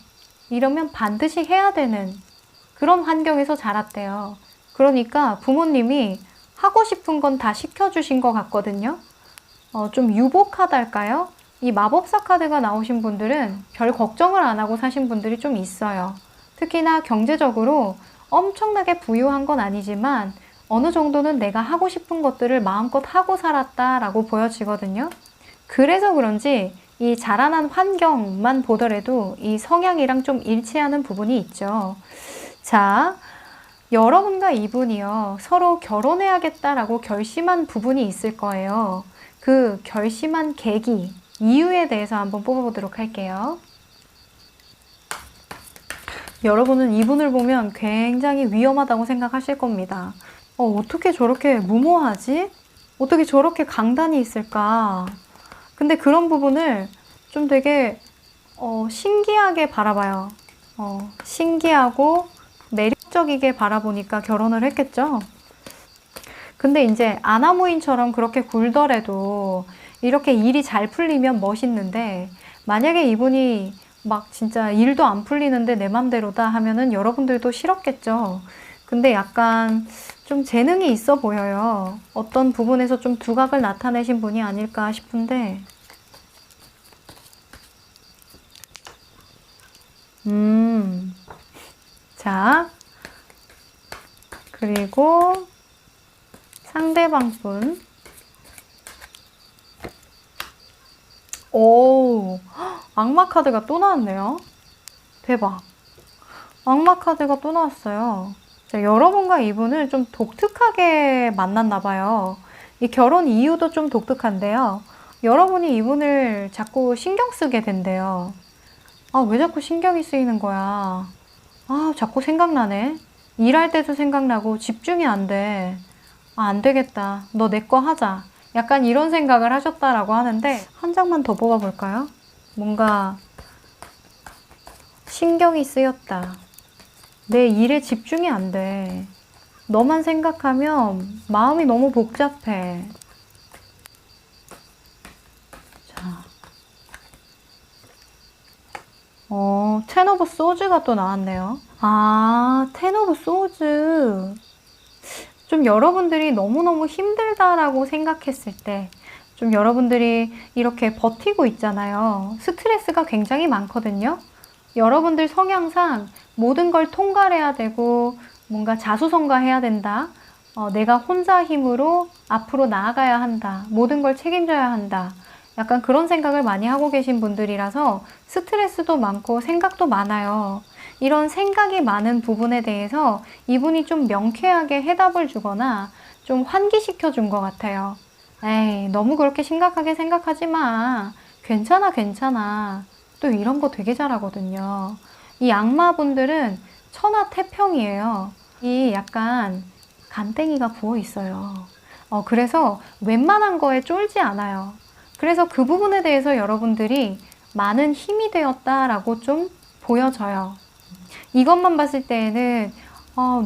이러면 반드시 해야 되는 그런 환경에서 자랐대요. 그러니까 부모님이 하고 싶은 건 다 시켜주신 것 같거든요. 좀 유복하달까요? 이 마법사 카드가 나오신 분들은 별 걱정을 안 하고 사신 분들이 좀 있어요. 특히나 경제적으로 엄청나게 부유한 건 아니지만 어느 정도는 내가 하고 싶은 것들을 마음껏 하고 살았다라고 보여지거든요. 그래서 그런지 이 자라난 환경만 보더라도 이 성향이랑 좀 일치하는 부분이 있죠. 자, 여러분과 이분이요, 서로 결혼해야겠다라고 결심한 부분이 있을 거예요. 그 결심한 계기, 이유에 대해서 한번 뽑아보도록 할게요. 여러분은 이분을 보면 굉장히 위험하다고 생각하실 겁니다. 어떻게 저렇게 무모하지? 어떻게 저렇게 강단이 있을까? 근데 그런 부분을 좀 되게 신기하게 바라봐요. 신기하고 매력적이게 바라보니까 결혼을 했겠죠? 근데 이제 아나무인처럼 그렇게 굴더라도 이렇게 일이 잘 풀리면 멋있는데 만약에 이분이 막 진짜 일도 안 풀리는데 내 맘대로다 하면은 여러분들도 싫었겠죠. 근데 약간 좀 재능이 있어 보여요. 어떤 부분에서 좀 두각을 나타내신 분이 아닐까 싶은데 자, 그리고 상대방 분. 오, 악마 카드가 또 나왔네요. 대박. 악마 카드가 또 나왔어요. 자, 여러분과 이분을 좀 독특하게 만났나 봐요. 이 결혼 이유도 좀 독특한데요. 여러분이 이분을 자꾸 신경 쓰게 된대요. 아, 왜 자꾸 신경이 쓰이는 거야? 아, 자꾸 생각나네. 일할 때도 생각나고 집중이 안 돼. 아, 안 되겠다. 너 내 거 하자. 약간 이런 생각을 하셨다라고 하는데 한 장만 더 뽑아볼까요? 뭔가 신경이 쓰였다. 내 일에 집중이 안 돼. 너만 생각하면 마음이 너무 복잡해. 자, 텐 오브 소즈가 또 나왔네요. 아, 텐 오브 소즈. 좀 여러분들이 너무너무 힘들다라고 생각했을 때, 좀 여러분들이 이렇게 버티고 있잖아요. 스트레스가 굉장히 많거든요. 여러분들 성향상 모든 걸 통과해야 되고, 뭔가 자수성가해야 된다. 내가 혼자 힘으로 앞으로 나아가야 한다. 모든 걸 책임져야 한다. 약간 그런 생각을 많이 하고 계신 분들이라서 스트레스도 많고 생각도 많아요. 이런 생각이 많은 부분에 대해서 이분이 좀 명쾌하게 해답을 주거나 좀 환기시켜 준 것 같아요. 에이, 너무 그렇게 심각하게 생각하지 마. 괜찮아, 괜찮아. 또 이런 거 되게 잘하거든요. 이 악마분들은 천하태평이에요. 이 약간 간땡이가 부어 있어요. 그래서 웬만한 거에 쫄지 않아요. 그래서 그 부분에 대해서 여러분들이 많은 힘이 되었다라고 좀 보여져요. 이것만 봤을 때에는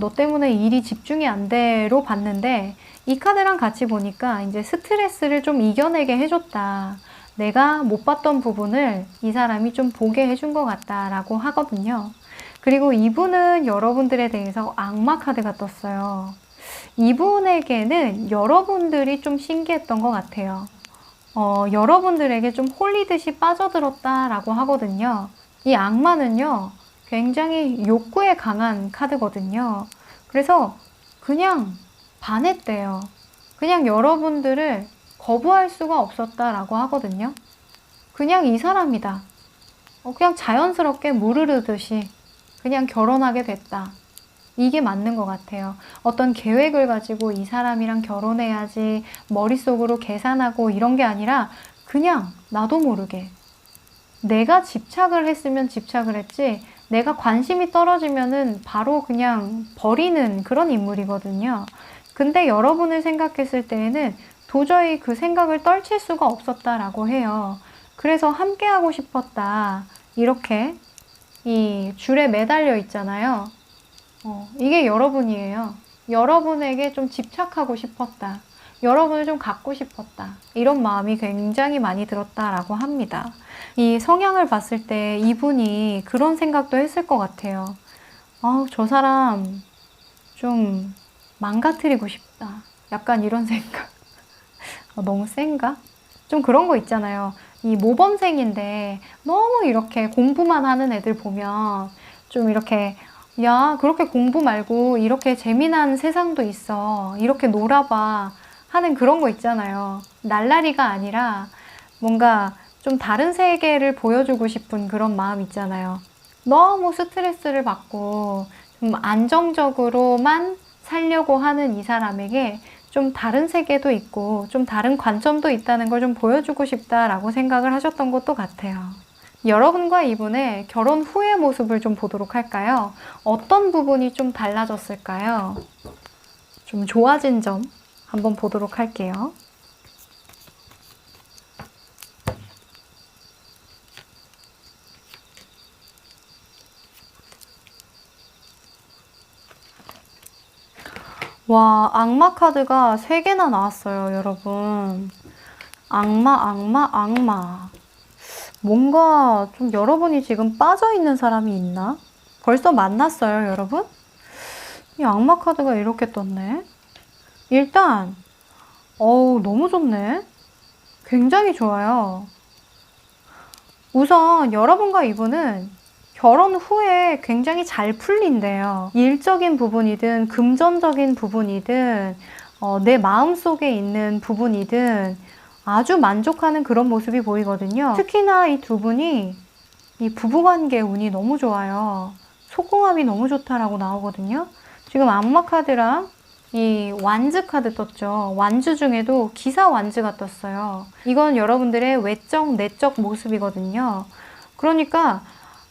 너 때문에 일이 집중이 안 돼로 봤는데 이 카드랑 같이 보니까 이제 스트레스를 좀 이겨내게 해줬다. 내가 못 봤던 부분을 이 사람이 좀 보게 해준 것 같다라고 하거든요. 그리고 이분은 여러분들에 대해서 악마 카드가 떴어요. 이분에게는 여러분들이 좀 신기했던 것 같아요. 여러분들에게 좀 홀리듯이 빠져들었다라고 하거든요. 이 악마는요, 굉장히 욕구에 강한 카드거든요. 그래서 그냥 반했대요. 그냥 여러분들을 거부할 수가 없었다라고 하거든요. 그냥 이 사람이다. 그냥 자연스럽게 무르르듯이 그냥 결혼하게 됐다. 이게 맞는 것 같아요. 어떤 계획을 가지고 이 사람이랑 결혼해야지 머릿속으로 계산하고 이런 게 아니라 그냥 나도 모르게 내가 집착을 했으면 집착을 했지 내가 관심이 떨어지면은 바로 그냥 버리는 그런 인물이거든요. 근데 여러분을 생각했을 때에는 도저히 그 생각을 떨칠 수가 없었다라고 해요. 그래서 함께하고 싶었다. 이렇게 이 줄에 매달려 있잖아요. 이게 여러분이에요. 여러분에게 좀 집착하고 싶었다. 여러분을 좀 갖고 싶었다. 이런 마음이 굉장히 많이 들었다라고 합니다. 이 성향을 봤을 때 이분이 그런 생각도 했을 것 같아요. 저 사람 좀 망가뜨리고 싶다. 약간 이런 생각. 너무 센가? 좀 그런 거 있잖아요. 이 모범생인데 너무 이렇게 공부만 하는 애들 보면 좀 이렇게 야, 그렇게 공부 말고 이렇게 재미난 세상도 있어. 이렇게 놀아봐. 하는 그런 거 있잖아요. 날라리가 아니라 뭔가 좀 다른 세계를 보여주고 싶은 그런 마음 있잖아요. 너무 스트레스를 받고 좀 안정적으로만 살려고 하는 이 사람에게 좀 다른 세계도 있고 좀 다른 관점도 있다는 걸 좀 보여주고 싶다라고 생각을 하셨던 것도 같아요. 여러분과 이분의 결혼 후의 모습을 좀 보도록 할까요? 어떤 부분이 좀 달라졌을까요? 좀 좋아진 점 한번 보도록 할게요. 와, 악마 카드가 3개나 나왔어요, 여러분. 악마. 뭔가 좀 여러분이 지금 빠져있는 사람이 있나? 벌써 만났어요, 여러분? 이 악마 카드가 이렇게 떴네. 일단 너무 좋네. 굉장히 좋아요. 우선 여러분과 이분은 결혼 후에 굉장히 잘 풀린대요. 일적인 부분이든 금전적인 부분이든 내 마음속에 있는 부분이든 아주 만족하는 그런 모습이 보이거든요. 특히나 이 두 분이 이 부부관계 운이 너무 좋아요. 속궁합이 너무 좋다라고 나오거든요. 지금 악마 카드랑 이 완즈 카드 떴죠. 완즈 중에도 기사 완즈가 떴어요. 이건 여러분들의 외적, 내적 모습이거든요. 그러니까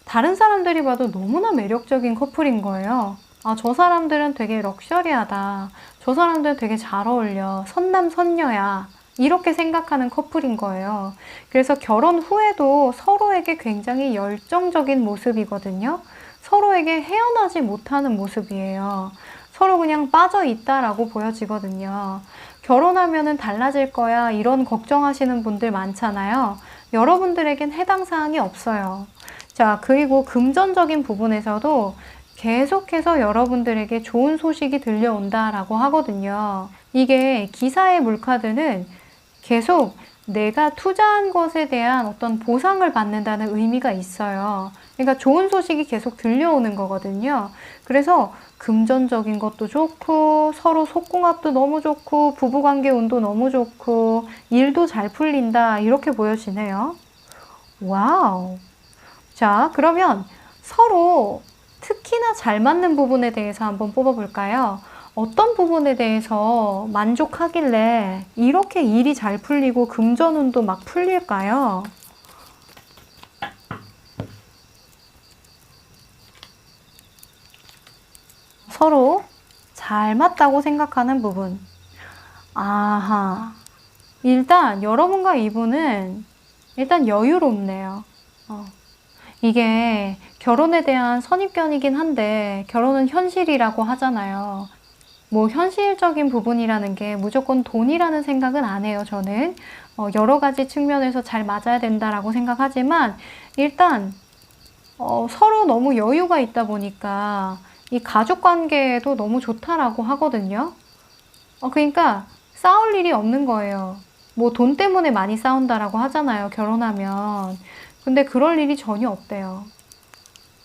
다른 사람들이 봐도 너무나 매력적인 커플인 거예요. 저 사람들은 되게 럭셔리하다. 저 사람들은 되게 잘 어울려. 선남선녀야. 이렇게 생각하는 커플인 거예요. 그래서 결혼 후에도 서로에게 굉장히 열정적인 모습이거든요. 서로에게 헤어나지 못하는 모습이에요. 서로 그냥 빠져 있다라고 보여지거든요. 결혼하면은 달라질 거야 이런 걱정하시는 분들 많잖아요. 여러분들에겐 해당 사항이 없어요. 자, 그리고 금전적인 부분에서도 계속해서 여러분들에게 좋은 소식이 들려온다라고 하거든요. 이게 기사의 물카드는 계속 내가 투자한 것에 대한 어떤 보상을 받는다는 의미가 있어요. 그러니까 좋은 소식이 계속 들려오는 거거든요. 그래서 금전적인 것도 좋고 서로 속궁합도 너무 좋고 부부관계 운도 너무 좋고 일도 잘 풀린다 이렇게 보여지네요. 와우. 자, 그러면 서로 특히나 잘 맞는 부분에 대해서 한번 뽑아볼까요? 어떤 부분에 대해서 만족하길래 이렇게 일이 잘 풀리고 금전운도 막 풀릴까요? 서로 잘 맞다고 생각하는 부분. 아하. 일단 여러분과 이분은 일단 여유롭네요. 이게 결혼에 대한 선입견이긴 한데 결혼은 현실이라고 하잖아요. 뭐 현실적인 부분이라는 게 무조건 돈이라는 생각은 안 해요, 저는. 여러 가지 측면에서 잘 맞아야 된다라고 생각하지만 일단 서로 너무 여유가 있다 보니까 이 가족 관계에도 너무 좋다라고 하거든요. 그러니까 싸울 일이 없는 거예요. 뭐 돈 때문에 많이 싸운다라고 하잖아요, 결혼하면. 근데 그럴 일이 전혀 없대요.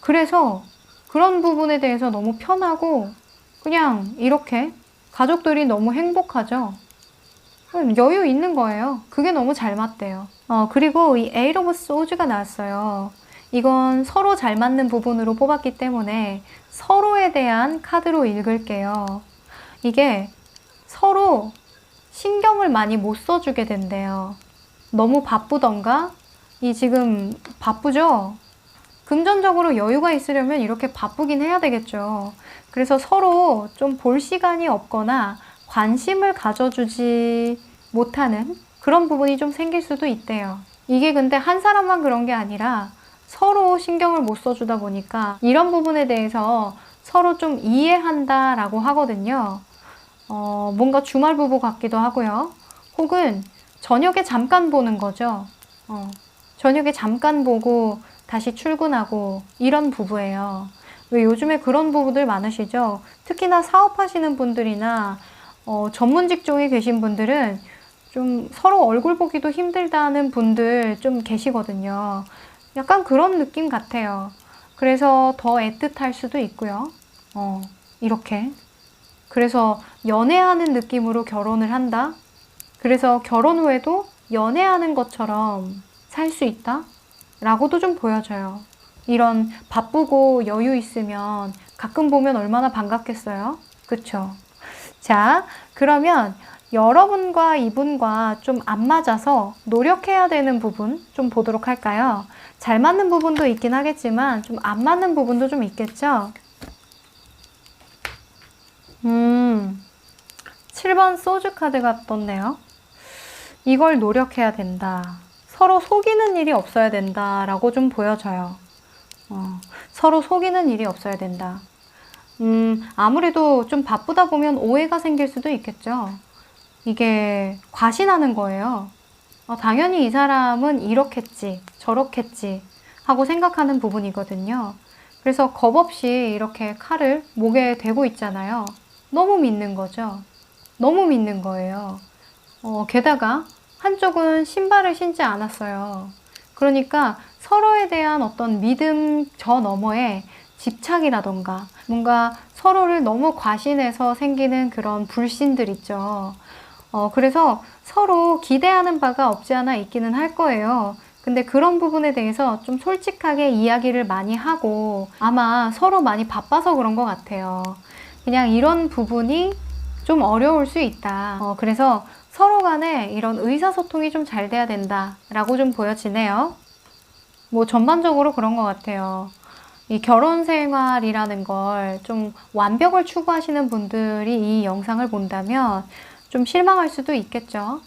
그래서 그런 부분에 대해서 너무 편하고 그냥 이렇게 가족들이 너무 행복하죠. 여유 있는 거예요. 그게 너무 잘 맞대요. 그리고 이 에이트 오브 소즈가 나왔어요. 이건 서로 잘 맞는 부분으로 뽑았기 때문에 서로에 대한 카드로 읽을게요. 이게 서로 신경을 많이 못 써주게 된대요. 너무 바쁘던가? 지금 바쁘죠? 금전적으로 여유가 있으려면 이렇게 바쁘긴 해야 되겠죠. 그래서 서로 좀 볼 시간이 없거나 관심을 가져주지 못하는 그런 부분이 좀 생길 수도 있대요. 이게 근데 한 사람만 그런 게 아니라 서로 신경을 못 써주다 보니까 이런 부분에 대해서 서로 좀 이해한다라고 하거든요. 뭔가 주말 부부 같기도 하고요. 혹은 저녁에 잠깐 보는 거죠. 저녁에 잠깐 보고 다시 출근하고 이런 부부예요. 왜 요즘에 그런 부부들 많으시죠? 특히나 사업하시는 분들이나 전문 직종에 계신 분들은 좀 서로 얼굴 보기도 힘들다는 분들 좀 계시거든요. 약간 그런 느낌 같아요. 그래서 더 애틋할 수도 있고요. 이렇게. 그래서 연애하는 느낌으로 결혼을 한다? 그래서 결혼 후에도 연애하는 것처럼 살 수 있다? 라고도 좀 보여져요. 이런 바쁘고 여유 있으면 가끔 보면 얼마나 반갑겠어요? 그쵸? 자, 그러면 여러분과 이분과 좀 안 맞아서 노력해야 되는 부분 좀 보도록 할까요? 잘 맞는 부분도 있긴 하겠지만 좀 안 맞는 부분도 좀 있겠죠? 7번 소주 카드가 떴네요. 이걸 노력해야 된다. 서로 속이는 일이 없어야 된다. 라고 좀 보여져요. 서로 속이는 일이 없어야 된다. 아무래도 좀 바쁘다 보면 오해가 생길 수도 있겠죠. 이게 과신하는 거예요. 당연히 이 사람은 이렇겠지, 저렇겠지 하고 생각하는 부분이거든요. 그래서 겁없이 이렇게 칼을 목에 대고 있잖아요. 너무 믿는 거죠. 너무 믿는 거예요. 게다가 한쪽은 신발을 신지 않았어요. 그러니까 서로에 대한 어떤 믿음 저 너머에 집착이라던가 뭔가 서로를 너무 과신해서 생기는 그런 불신들 있죠. 그래서 서로 기대하는 바가 없지 않아 있기는 할 거예요. 근데 그런 부분에 대해서 좀 솔직하게 이야기를 많이 하고 아마 서로 많이 바빠서 그런 것 같아요. 그냥 이런 부분이 좀 어려울 수 있다. 그래서 서로 간에 이런 의사소통이 좀 잘 돼야 된다라고 좀 보여지네요. 뭐 전반적으로 그런 것 같아요. 이 결혼 생활이라는 걸 좀 완벽을 추구하시는 분들이 이 영상을 본다면 좀 실망할 수도 있겠죠.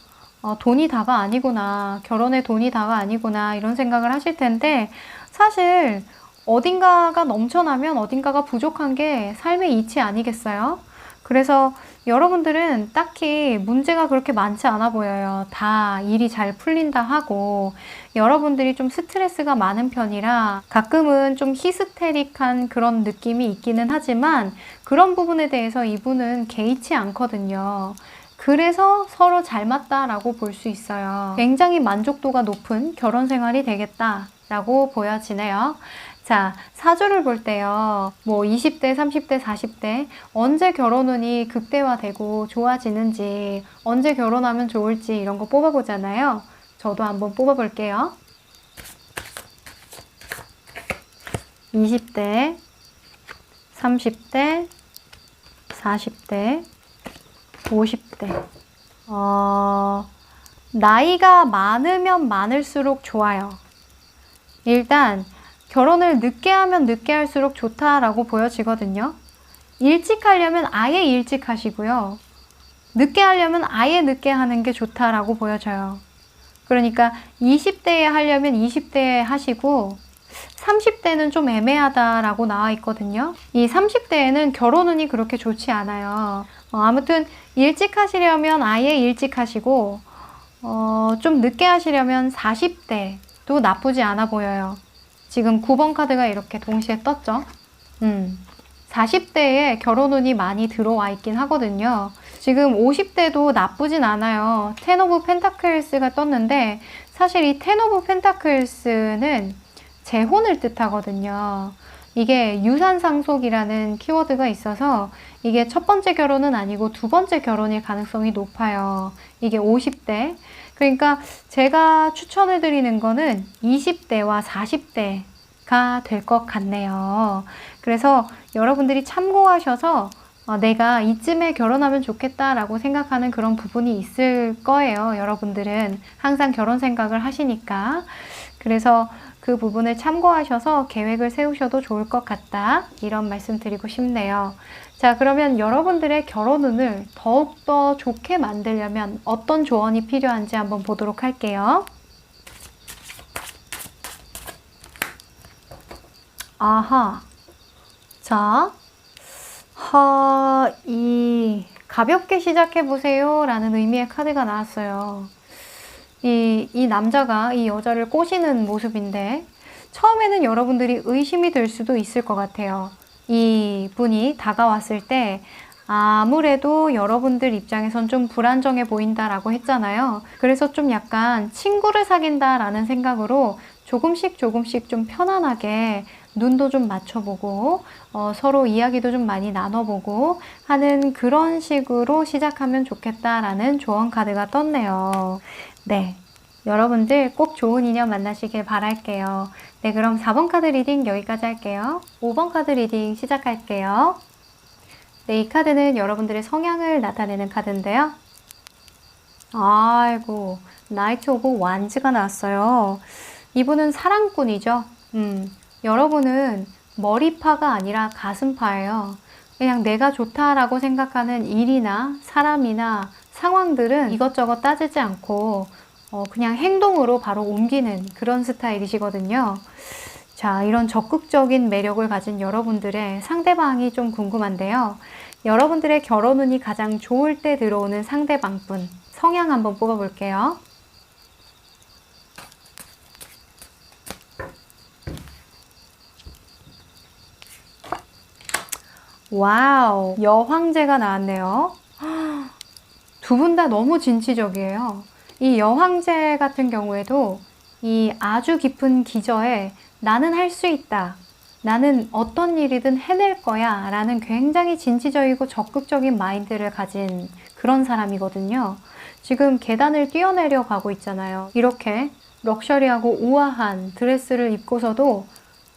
돈이 다가 아니구나. 결혼에 돈이 다가 아니구나. 이런 생각을 하실 텐데 사실 어딘가가 넘쳐나면 어딘가가 부족한 게 삶의 이치 아니겠어요? 그래서 여러분들은 딱히 문제가 그렇게 많지 않아 보여요. 다 일이 잘 풀린다 하고 여러분들이 좀 스트레스가 많은 편이라 가끔은 좀 히스테릭한 그런 느낌이 있기는 하지만 그런 부분에 대해서 이분은 개의치 않거든요. 그래서 서로 잘 맞다라고 볼 수 있어요. 굉장히 만족도가 높은 결혼 생활이 되겠다라고 보여지네요. 자, 사주를 볼 때요. 뭐 20대, 30대, 40대 언제 결혼 운이 극대화되고 좋아지는지 언제 결혼하면 좋을지 이런 거 뽑아보잖아요. 저도 한번 뽑아볼게요. 20대, 30대, 40대, 50대. 나이가 많으면 많을수록 좋아요. 일단 결혼을 늦게 하면 늦게 할수록 좋다라고 보여지거든요. 일찍 하려면 아예 일찍 하시고요. 늦게 하려면 아예 늦게 하는 게 좋다라고 보여져요. 그러니까 20대에 하려면 20대에 하시고 30대는 좀 애매하다라고 나와 있거든요. 이 30대에는 결혼 운이 그렇게 좋지 않아요. 아무튼 일찍 하시려면 아예 일찍 하시고 좀 늦게 하시려면 40대도 나쁘지 않아 보여요. 지금 9번 카드가 이렇게 동시에 떴죠. 40대에 결혼 운이 많이 들어와 있긴 하거든요. 지금 50대도 나쁘진 않아요. 텐 오브 펜타클스가 떴는데 사실 이 텐 오브 펜타클스는 재혼을 뜻하거든요. 이게 유산상속이라는 키워드가 있어서 이게 첫 번째 결혼은 아니고 두 번째 결혼일 가능성이 높아요. 이게 50대. 그러니까 제가 추천해 드리는 거는 20대와 40대가 될 것 같네요. 그래서 여러분들이 참고하셔서 내가 이쯤에 결혼하면 좋겠다라고 생각하는 그런 부분이 있을 거예요. 여러분들은 항상 결혼 생각을 하시니까. 그래서 그 부분을 참고하셔서 계획을 세우셔도 좋을 것 같다. 이런 말씀 드리고 싶네요. 자, 그러면 여러분들의 결혼 운을 더욱더 좋게 만들려면 어떤 조언이 필요한지 한번 보도록 할게요. 아하. 자, 이 가볍게 시작해보세요 라는 의미의 카드가 나왔어요. 이 남자가 이 여자를 꼬시는 모습인데 처음에는 여러분들이 의심이 들 수도 있을 것 같아요. 이 분이 다가왔을 때 아무래도 여러분들 입장에선 좀 불안정해 보인다라고 했잖아요. 그래서 좀 약간 친구를 사귄다라는 생각으로 조금씩 좀 편안하게 눈도 좀 맞춰보고 서로 이야기도 좀 많이 나눠보고 하는 그런 식으로 시작하면 좋겠다라는 조언 카드가 떴네요. 네, 여러분들 꼭 좋은 인연 만나시길 바랄게요. 네, 그럼 4번 카드 리딩 여기까지 할게요. 5번 카드 리딩 시작할게요. 네, 이 카드는 여러분들의 성향을 나타내는 카드인데요. 아이고, 나이트 오브 완즈가 나왔어요. 이분은 사랑꾼이죠. 여러분은 머리파가 아니라 가슴파예요. 그냥 내가 좋다라고 생각하는 일이나 사람이나 상황들은 이것저것 따지지 않고 그냥 행동으로 바로 옮기는 그런 스타일이시거든요. 자, 이런 적극적인 매력을 가진 여러분들의 상대방이 좀 궁금한데요. 여러분들의 결혼 운이 가장 좋을 때 들어오는 상대방분 성향 한번 뽑아볼게요. 와우, 여황제가 나왔네요. 두 분 다 너무 진취적이에요. 이 여황제 같은 경우에도 이 아주 깊은 기저에 나는 할 수 있다, 나는 어떤 일이든 해낼 거야 라는 굉장히 진취적이고 적극적인 마인드를 가진 그런 사람이거든요. 지금 계단을 뛰어내려 가고 있잖아요. 이렇게 럭셔리하고 우아한 드레스를 입고서도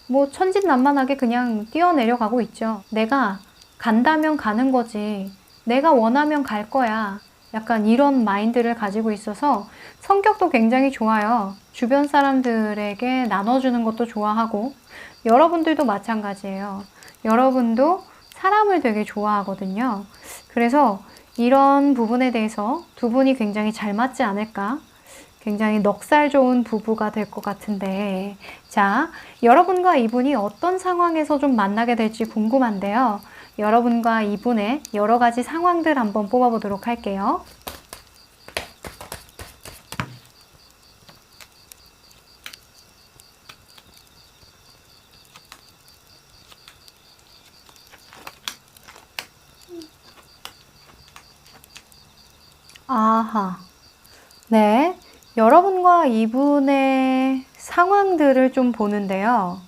뭐 천진난만하게 그냥 뛰어내려가고 있죠. 내가 간다면 가는 거지. 내가 원하면 갈 거야. 약간 이런 마인드를 가지고 있어서 성격도 굉장히 좋아요. 주변 사람들에게 나눠주는 것도 좋아하고 여러분들도 마찬가지예요. 여러분도 사람을 되게 좋아하거든요. 그래서 이런 부분에 대해서 두 분이 굉장히 잘 맞지 않을까? 굉장히 넉살 좋은 부부가 될 것 같은데, 자, 여러분과 이분이 어떤 상황에서 좀 만나게 될지 궁금한데요. 여러분과 이분의 여러 가지 상황들 한번 뽑아보도록 할게요. 아하, 네. 여러분과 이분의 상황들을 좀 보는데요.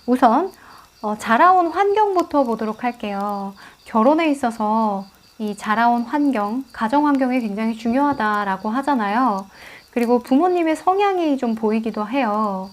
우선 자라온 환경부터 보도록 할게요. 결혼에 있어서 이 자라온 환경, 가정 환경이 굉장히 중요하다라고 하잖아요. 그리고 부모님의 성향이 좀 보이기도 해요.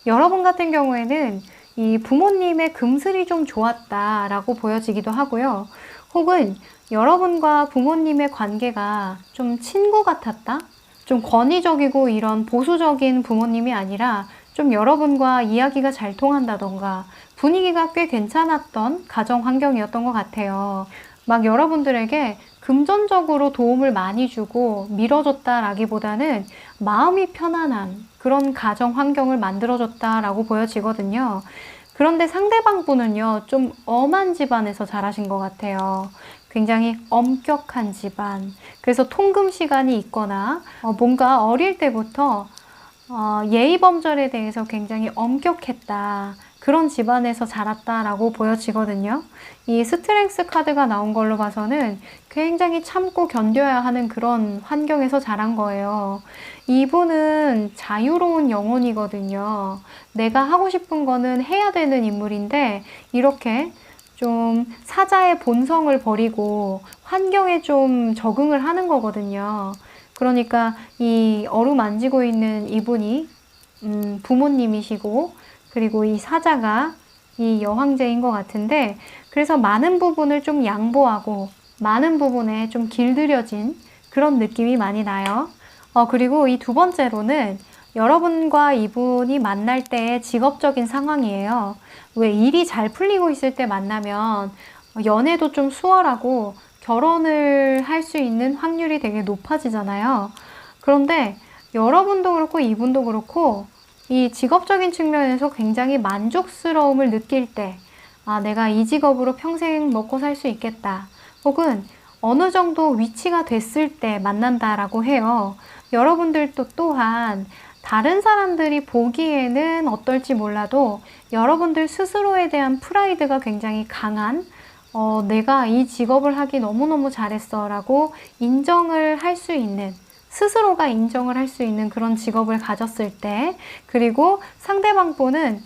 여러분 같은 경우에는 이 부모님의 금슬이 좀 좋았다라고 보여지기도 하고요. 혹은 여러분과 부모님의 관계가 좀 친구 같았다? 좀 권위적이고 이런 보수적인 부모님이 아니라 좀 여러분과 이야기가 잘 통한다던가 분위기가 꽤 괜찮았던 가정 환경이었던 것 같아요. 막 여러분들에게 금전적으로 도움을 많이 주고 밀어줬다라기보다는 마음이 편안한 그런 가정 환경을 만들어줬다라고 보여지거든요. 그런데 상대방 분은요, 좀 엄한 집안에서 자라신 것 같아요. 굉장히 엄격한 집안. 그래서 통금 시간이 있거나 뭔가 어릴 때부터 예의 범절에 대해서 굉장히 엄격했다. 그런 집안에서 자랐다라고 보여지거든요. 이 스트렝스 카드가 나온 걸로 봐서는 굉장히 참고 견뎌야 하는 그런 환경에서 자란 거예요. 이분은 자유로운 영혼이거든요. 내가 하고 싶은 거는 해야 되는 인물인데 이렇게 좀 사자의 본성을 버리고 환경에 좀 적응을 하는 거거든요. 그러니까 이 어루만지고 있는 이분이 부모님이시고 그리고 이 사자가 이 여황제인 것 같은데 그래서 많은 부분을 좀 양보하고 많은 부분에 좀 길들여진 그런 느낌이 많이 나요. 그리고 이 두 번째로는 여러분과 이분이 만날 때의 직업적인 상황이에요. 왜 일이 잘 풀리고 있을 때 만나면 연애도 좀 수월하고 결혼을 할 수 있는 확률이 되게 높아지잖아요. 그런데 여러분도 그렇고 이분도 그렇고 이 직업적인 측면에서 굉장히 만족스러움을 느낄 때 아, 내가 이 직업으로 평생 먹고 살 수 있겠다. 혹은 어느 정도 위치가 됐을 때 만난다라고 해요. 여러분들도 또한 다른 사람들이 보기에는 어떨지 몰라도 여러분들 스스로에 대한 프라이드가 굉장히 강한 내가 이 직업을 하기 너무너무 잘했어 라고 인정을 할 수 있는, 스스로가 인정을 할 수 있는 그런 직업을 가졌을 때, 그리고 상대방 분은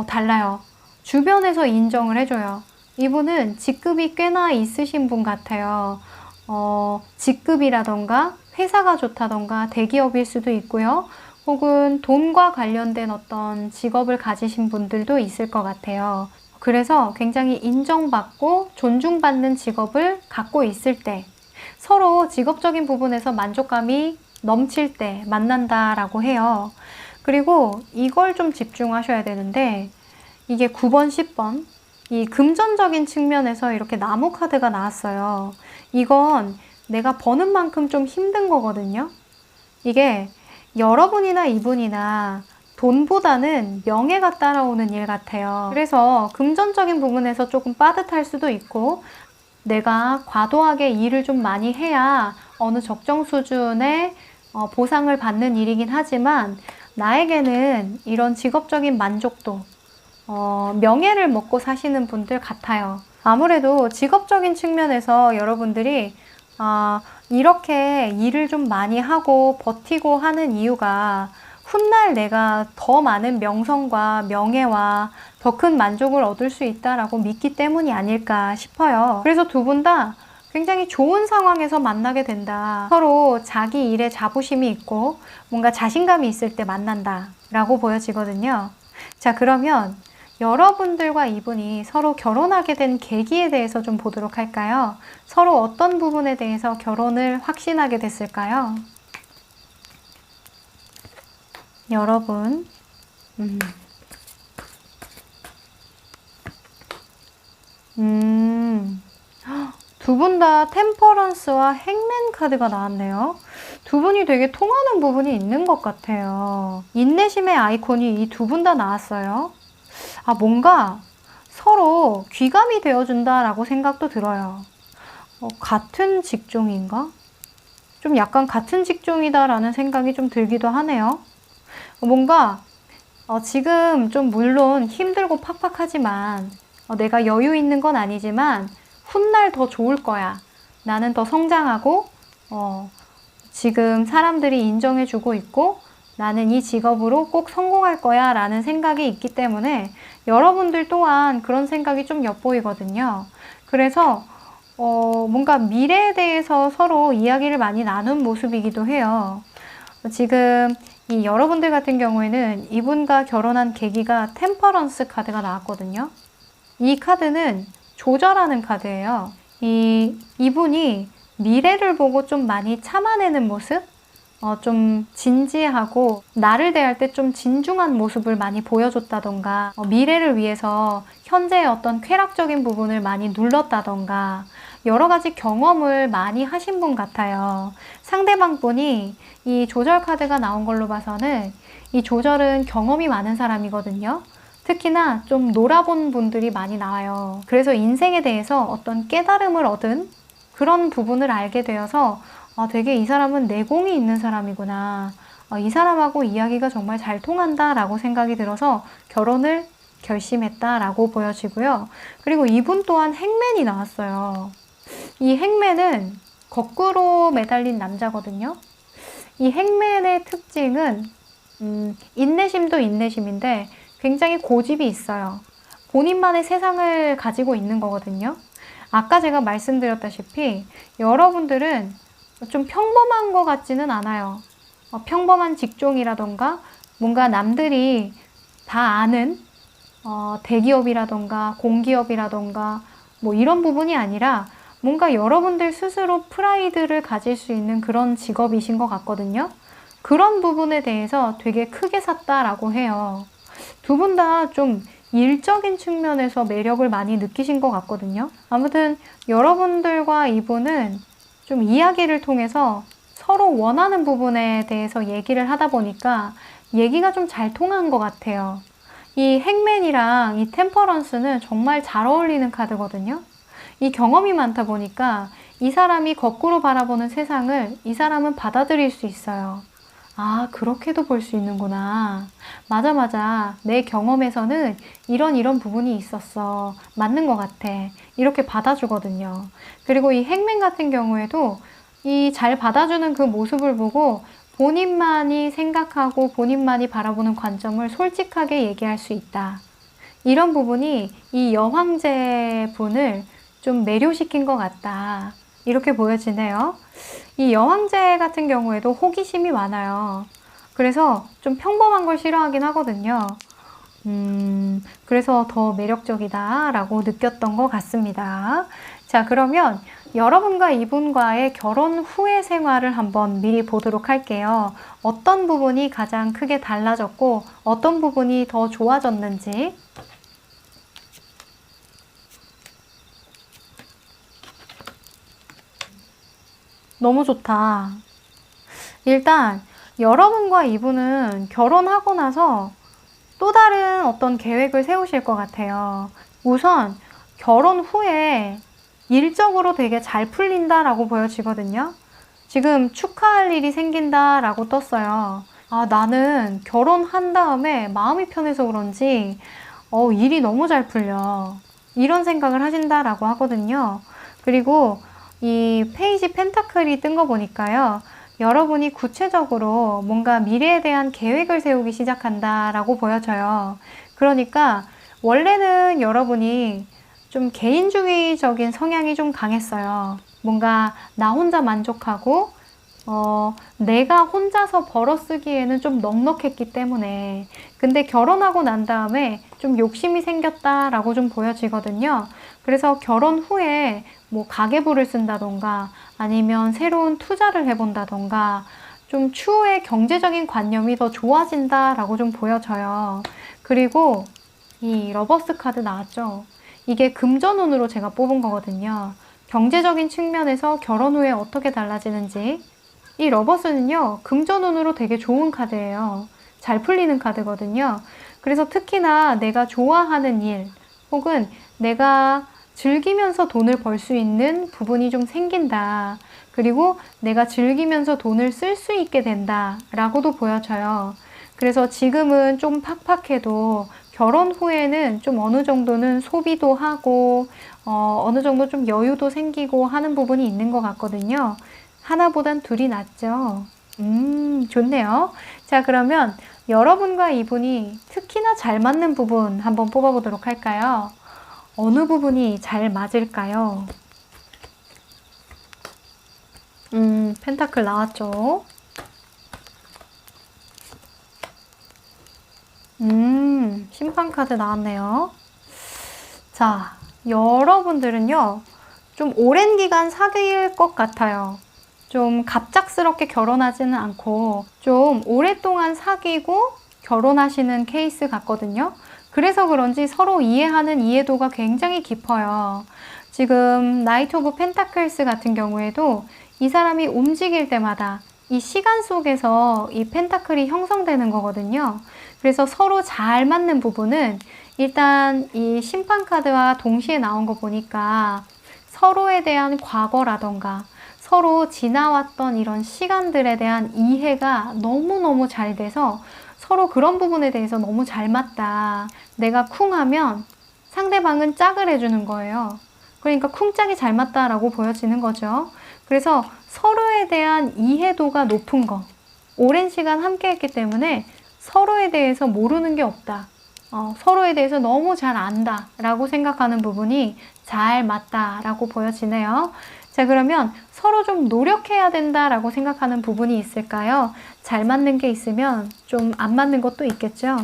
달라요. 주변에서 인정을 해줘요. 이분은 직급이 꽤나 있으신 분 같아요. 직급이라던가 회사가 좋다던가 대기업일 수도 있고요. 혹은 돈과 관련된 어떤 직업을 가지신 분들도 있을 것 같아요. 그래서 굉장히 인정받고 존중받는 직업을 갖고 있을 때, 서로 직업적인 부분에서 만족감이 넘칠 때 만난다라고 해요. 그리고 이걸 좀 집중하셔야 되는데, 이게 9번, 10번, 이 금전적인 측면에서 이렇게 나무 카드가 나왔어요. 이건 내가 버는 만큼 좀 힘든 거거든요. 이게 여러분이나 이분이나 돈보다는 명예가 따라오는 일 같아요. 그래서 금전적인 부분에서 조금 빠듯할 수도 있고, 내가 과도하게 일을 좀 많이 해야 어느 적정 수준의 보상을 받는 일이긴 하지만, 나에게는 이런 직업적인 만족도, 명예를 먹고 사시는 분들 같아요. 아무래도 직업적인 측면에서 여러분들이 이렇게 일을 좀 많이 하고 버티고 하는 이유가 훗날 내가 더 많은 명성과 명예와 더 큰 만족을 얻을 수 있다라고 믿기 때문이 아닐까 싶어요. 그래서 두 분 다 굉장히 좋은 상황에서 만나게 된다. 서로 자기 일에 자부심이 있고 뭔가 자신감이 있을 때 만난다 라고 보여지거든요. 자, 그러면 여러분들과 이분이 서로 결혼하게 된 계기에 대해서 좀 보도록 할까요? 서로 어떤 부분에 대해서 결혼을 확신하게 됐을까요? 여러분, 두 분 다 템퍼런스와 행맨 카드가 나왔네요. 두 분이 되게 통하는 부분이 있는 것 같아요. 인내심의 아이콘이 이 두 분 다 나왔어요. 뭔가 서로 귀감이 되어준다라고 생각도 들어요. 같은 직종인가? 좀 약간 같은 직종이다라는 생각이 좀 들기도 하네요. 뭔가 지금 좀 물론 힘들고 팍팍하지만 내가 여유 있는 건 아니지만 훗날 더 좋을 거야. 나는 더 성장하고 지금 사람들이 인정해주고 있고 나는 이 직업으로 꼭 성공할 거야 라는 생각이 있기 때문에 여러분들 또한 그런 생각이 좀 엿보이거든요. 그래서 뭔가 미래에 대해서 서로 이야기를 많이 나눈 모습이기도 해요. 지금 이 여러분들 같은 경우에는 이분과 결혼한 계기가 템퍼런스 카드가 나왔거든요. 이 카드는 조절하는 카드예요. 이분이 미래를 보고 좀 많이 참아내는 모습? 좀 진지하고 나를 대할 때 좀 진중한 모습을 많이 보여줬다던가 미래를 위해서 현재의 어떤 쾌락적인 부분을 많이 눌렀다던가 여러 가지 경험을 많이 하신 분 같아요. 상대방 분이 이 조절 카드가 나온 걸로 봐서는 이 조절은 경험이 많은 사람이거든요. 특히나 좀 놀아본 분들이 많이 나와요. 그래서 인생에 대해서 어떤 깨달음을 얻은 그런 부분을 알게 되어서 되게 이 사람은 내공이 있는 사람이구나. 이 사람하고 이야기가 정말 잘 통한다 라고 생각이 들어서 결혼을 결심했다 라고 보여지고요. 그리고 이분 또한 행맨이 나왔어요. 이 행맨은 거꾸로 매달린 남자거든요. 이 행맨의 특징은 인내심도 인내심인데 굉장히 고집이 있어요. 본인만의 세상을 가지고 있는 거거든요. 아까 제가 말씀드렸다시피 여러분들은 좀 평범한 것 같지는 않아요. 평범한 직종이라던가 뭔가 남들이 다 아는 대기업이라던가 공기업이라던가 뭐 이런 부분이 아니라 뭔가 여러분들 스스로 프라이드를 가질 수 있는 그런 직업이신 것 같거든요. 그런 부분에 대해서 되게 크게 샀다라고 해요. 두 분 다 좀 일적인 측면에서 매력을 많이 느끼신 것 같거든요. 아무튼 여러분들과 이분은 좀 이야기를 통해서 서로 원하는 부분에 대해서 얘기를 하다 보니까 얘기가 좀 잘 통한 것 같아요. 이 행맨이랑 이 템퍼런스는 정말 잘 어울리는 카드거든요. 이 경험이 많다 보니까 이 사람이 거꾸로 바라보는 세상을 이 사람은 받아들일 수 있어요. 아, 그렇게도 볼 수 있는구나. 맞아, 맞아. 내 경험에서는 이런 부분이 있었어. 맞는 것 같아. 이렇게 받아주거든요. 그리고 이 행맨 같은 경우에도 이 잘 받아주는 그 모습을 보고 본인만이 생각하고 본인만이 바라보는 관점을 솔직하게 얘기할 수 있다. 이런 부분이 이 여황제 분을 좀 매료시킨 것 같다. 이렇게 보여지네요. 이 여황제 같은 경우에도 호기심이 많아요. 그래서 좀 평범한 걸 싫어하긴 하거든요. 그래서 더 매력적이다 라고 느꼈던 것 같습니다. 자, 그러면 여러분과 이분과의 결혼 후의 생활을 한번 미리 보도록 할게요. 어떤 부분이 가장 크게 달라졌고 어떤 부분이 더 좋아졌는지. 너무 좋다. 일단 여러분과 이분은 결혼하고 나서 또 다른 어떤 계획을 세우실 것 같아요. 우선 결혼 후에 일적으로 되게 잘 풀린다라고 보여지거든요. 지금 축하할 일이 생긴다라고 떴어요. 아, 나는 결혼한 다음에 마음이 편해서 그런지 일이 너무 잘 풀려. 이런 생각을 하신다라고 하거든요. 그리고 이 페이지 펜타클이 뜬 거 보니까요. 여러분이 구체적으로 뭔가 미래에 대한 계획을 세우기 시작한다라고 보여져요. 그러니까 원래는 여러분이 좀 개인주의적인 성향이 좀 강했어요. 뭔가 나 혼자 만족하고 내가 혼자서 벌어쓰기에는 좀 넉넉했기 때문에. 근데 결혼하고 난 다음에 좀 욕심이 생겼다라고 좀 보여지거든요. 그래서 결혼 후에 뭐 가계부를 쓴다던가 아니면 새로운 투자를 해본다던가 좀 추후에 경제적인 관념이 더 좋아진다라고 좀 보여져요. 그리고 이 러버스 카드 나왔죠. 이게 금전운으로 제가 뽑은 거거든요. 경제적인 측면에서 결혼 후에 어떻게 달라지는지. 이 러버스는요, 금전운으로 되게 좋은 카드예요. 잘 풀리는 카드거든요. 그래서 특히나 내가 좋아하는 일 혹은 내가 즐기면서 돈을 벌 수 있는 부분이 좀 생긴다. 그리고 내가 즐기면서 돈을 쓸 수 있게 된다 라고도 보여져요. 그래서 지금은 좀 팍팍해도 결혼 후에는 좀 어느 정도는 소비도 하고 어느 정도 좀 여유도 생기고 하는 부분이 있는 것 같거든요. 하나보단 둘이 낫죠. 좋네요. 자, 그러면 여러분과 이분이 특히나 잘 맞는 부분 한번 뽑아보도록 할까요? 어느 부분이 잘 맞을까요? 펜타클 나왔죠? 심판 카드 나왔네요. 자, 여러분들은요, 좀 오랜 기간 사귈 것 같아요. 좀 갑작스럽게 결혼하지는 않고 좀 오랫동안 사귀고 결혼하시는 케이스 같거든요. 그래서 그런지 서로 이해하는 이해도가 굉장히 깊어요. 지금 나이트 오브 펜타클스 같은 경우에도 이 사람이 움직일 때마다 이 시간 속에서 이 펜타클이 형성되는 거거든요. 그래서 서로 잘 맞는 부분은 일단 이 심판 카드와 동시에 나온 거 보니까 서로에 대한 과거라던가 서로 지나왔던 이런 시간들에 대한 이해가 너무너무 잘 돼서 서로 그런 부분에 대해서 너무 잘 맞다. 내가 쿵하면 상대방은 짝을 해주는 거예요. 그러니까 쿵짝이 잘 맞다라고 보여지는 거죠. 그래서 서로에 대한 이해도가 높은 거. 오랜 시간 함께 했기 때문에 서로에 대해서 모르는 게 없다. 서로에 대해서 너무 잘 안다 라고 생각하는 부분이 잘 맞다 라고 보여지네요. 자, 그러면 서로 좀 노력해야 된다 라고 생각하는 부분이 있을까요? 잘 맞는 게 있으면 좀 안 맞는 것도 있겠죠?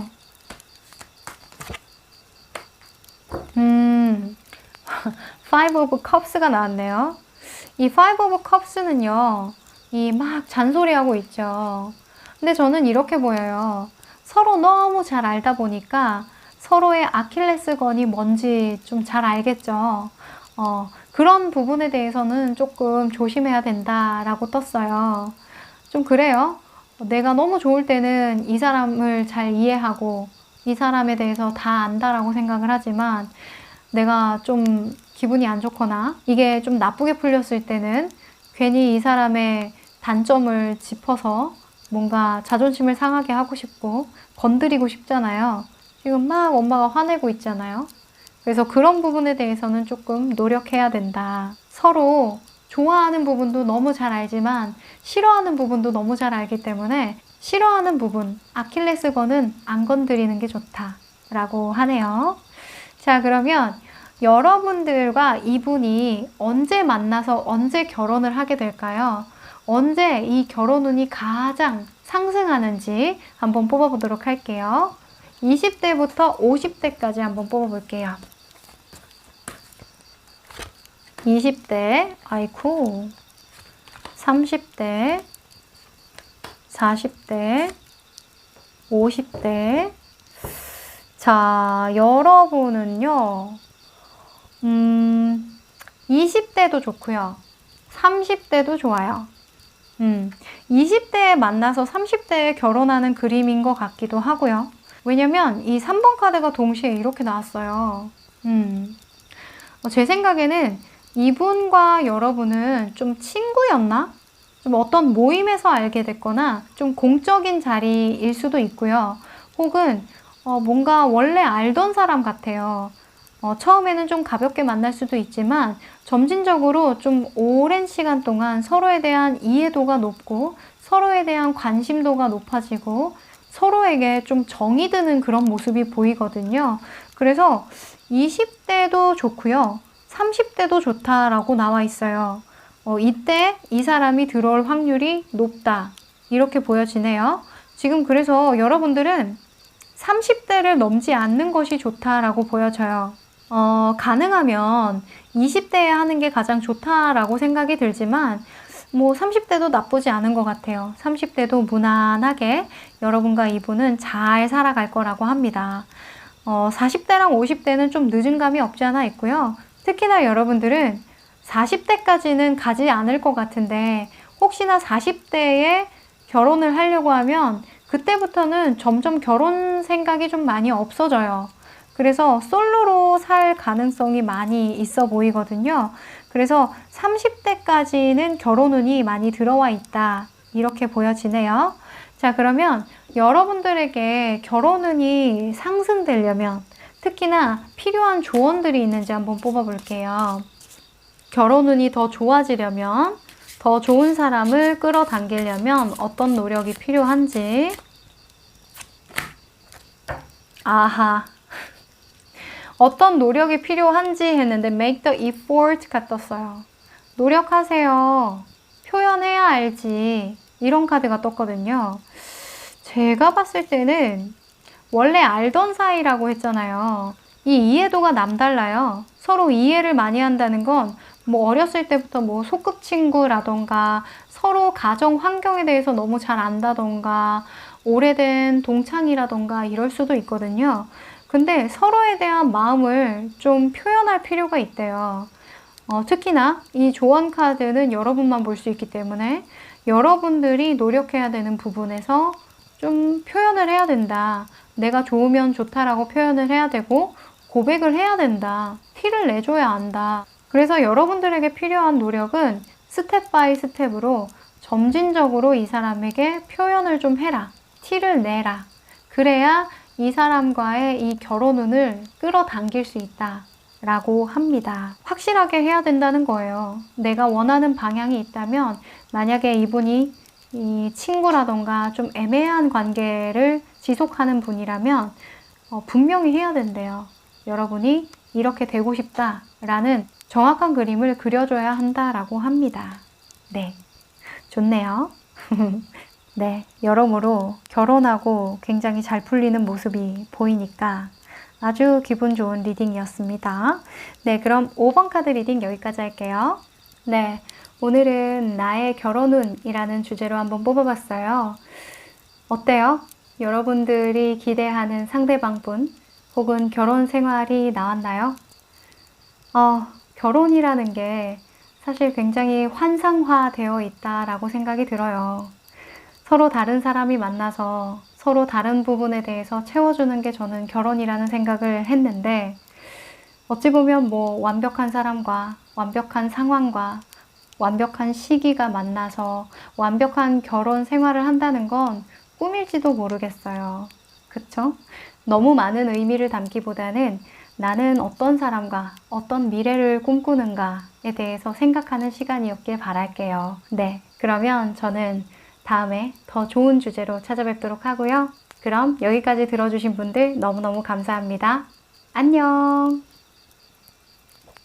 Five of Cups가 나왔네요. 이 Five of Cups는요, 이 막 잔소리하고 있죠. 근데 저는 이렇게 보여요. 서로 너무 잘 알다 보니까 서로의 아킬레스건이 뭔지 좀 잘 알겠죠. 그런 부분에 대해서는 조금 조심해야 된다라고 떴어요. 좀 그래요. 내가 너무 좋을 때는 이 사람을 잘 이해하고 이 사람에 대해서 다 안다라고 생각을 하지만 내가 좀 기분이 안 좋거나 이게 좀 나쁘게 풀렸을 때는 괜히 이 사람의 단점을 짚어서 뭔가 자존심을 상하게 하고 싶고 건드리고 싶잖아요. 지금 막 엄마가 화내고 있잖아요. 그래서 그런 부분에 대해서는 조금 노력해야 된다. 서로 좋아하는 부분도 너무 잘 알지만 싫어하는 부분도 너무 잘 알기 때문에 싫어하는 부분, 아킬레스건은 안 건드리는 게 좋다라고 하네요. 자, 그러면 여러분들과 이분이 언제 만나서 언제 결혼을 하게 될까요? 언제 이 결혼운이 가장 상승하는지 한번 뽑아보도록 할게요. 20대부터 50대까지 한번 뽑아볼게요. 20대, 아이쿠, 30대, 40대, 50대. 자, 여러분은요, 20대도 좋고요. 30대도 좋아요. 20대에 만나서 30대에 결혼하는 그림인 것 같기도 하고요. 왜냐면 이 3번 카드가 동시에 이렇게 나왔어요. 제 생각에는 이분과 여러분은 좀 친구였나? 좀 어떤 모임에서 알게 됐거나 좀 공적인 자리일 수도 있고요. 혹은 뭔가 원래 알던 사람 같아요. 처음에는 좀 가볍게 만날 수도 있지만 점진적으로 좀 오랜 시간 동안 서로에 대한 이해도가 높고 서로에 대한 관심도가 높아지고 서로에게 좀 정이 드는 그런 모습이 보이거든요. 그래서 20대도 좋고요. 30대도 좋다라고 나와 있어요. 이때 이 사람이 들어올 확률이 높다. 이렇게 보여지네요. 지금 그래서 여러분들은 30대를 넘지 않는 것이 좋다라고 보여져요. 가능하면 20대에 하는 게 가장 좋다라고 생각이 들지만 뭐 30대도 나쁘지 않은 것 같아요. 30대도 무난하게 여러분과 이분은 잘 살아갈 거라고 합니다. 40대랑 50대는 좀 늦은 감이 없지 않아 있고요. 특히나 여러분들은 40대까지는 가지 않을 것 같은데 혹시나 40대에 결혼을 하려고 하면 그때부터는 점점 결혼 생각이 좀 많이 없어져요. 그래서 솔로로 살 가능성이 많이 있어 보이거든요. 그래서 30대까지는 결혼운이 많이 들어와 있다. 이렇게 보여지네요. 자, 그러면 여러분들에게 결혼운이 상승되려면 특히나 필요한 조언들이 있는지 한번 뽑아볼게요. 결혼운이 더 좋아지려면, 더 좋은 사람을 끌어당기려면 어떤 노력이 필요한지. 아하. 어떤 노력이 필요한지 했는데 make the effort가 떴어요. 노력하세요. 표현해야 알지. 이런 카드가 떴거든요. 제가 봤을 때는 원래 알던 사이라고 했잖아요. 이 이해도가 남달라요. 서로 이해를 많이 한다는 건 뭐 어렸을 때부터 뭐 소꿉친구라던가 서로 가정 환경에 대해서 너무 잘 안다던가 오래된 동창이라던가 이럴 수도 있거든요. 근데 서로에 대한 마음을 좀 표현할 필요가 있대요. 특히나 이 조언 카드는 여러분만 볼 수 있기 때문에 여러분들이 노력해야 되는 부분에서 좀 표현을 해야 된다. 내가 좋으면 좋다라고 표현을 해야 되고 고백을 해야 된다. 티를 내줘야 한다. 그래서 여러분들에게 필요한 노력은 스텝 바이 스텝으로 점진적으로 이 사람에게 표현을 좀 해라. 티를 내라. 그래야 이 사람과의 이 결혼운을 끌어당길 수 있다. 라고 합니다. 확실하게 해야 된다는 거예요. 내가 원하는 방향이 있다면 만약에 이분이 이 친구라던가 좀 애매한 관계를 지속하는 분이라면 분명히 해야 된대요. 여러분이 이렇게 되고 싶다라는 정확한 그림을 그려줘야 한다라고 합니다. 네, 좋네요. 네, 여러모로 결혼하고 굉장히 잘 풀리는 모습이 보이니까 아주 기분 좋은 리딩이었습니다. 네, 그럼 5번 카드 리딩 여기까지 할게요. 네, 오늘은 나의 결혼운이라는 주제로 한번 뽑아봤어요. 어때요? 여러분들이 기대하는 상대방분 혹은 결혼 생활이 나왔나요? 결혼이라는 게 사실 굉장히 환상화되어 있다라고 생각이 들어요. 서로 다른 사람이 만나서 서로 다른 부분에 대해서 채워주는 게 저는 결혼이라는 생각을 했는데, 어찌 보면 뭐 완벽한 사람과 완벽한 상황과 완벽한 시기가 만나서 완벽한 결혼 생활을 한다는 건 꿈일지도 모르겠어요. 그쵸? 너무 많은 의미를 담기보다는 나는 어떤 사람과 어떤 미래를 꿈꾸는가에 대해서 생각하는 시간이었길 바랄게요. 네, 그러면 저는 다음에 더 좋은 주제로 찾아뵙도록 하고요. 그럼 여기까지 들어주신 분들 너무너무 감사합니다. 안녕!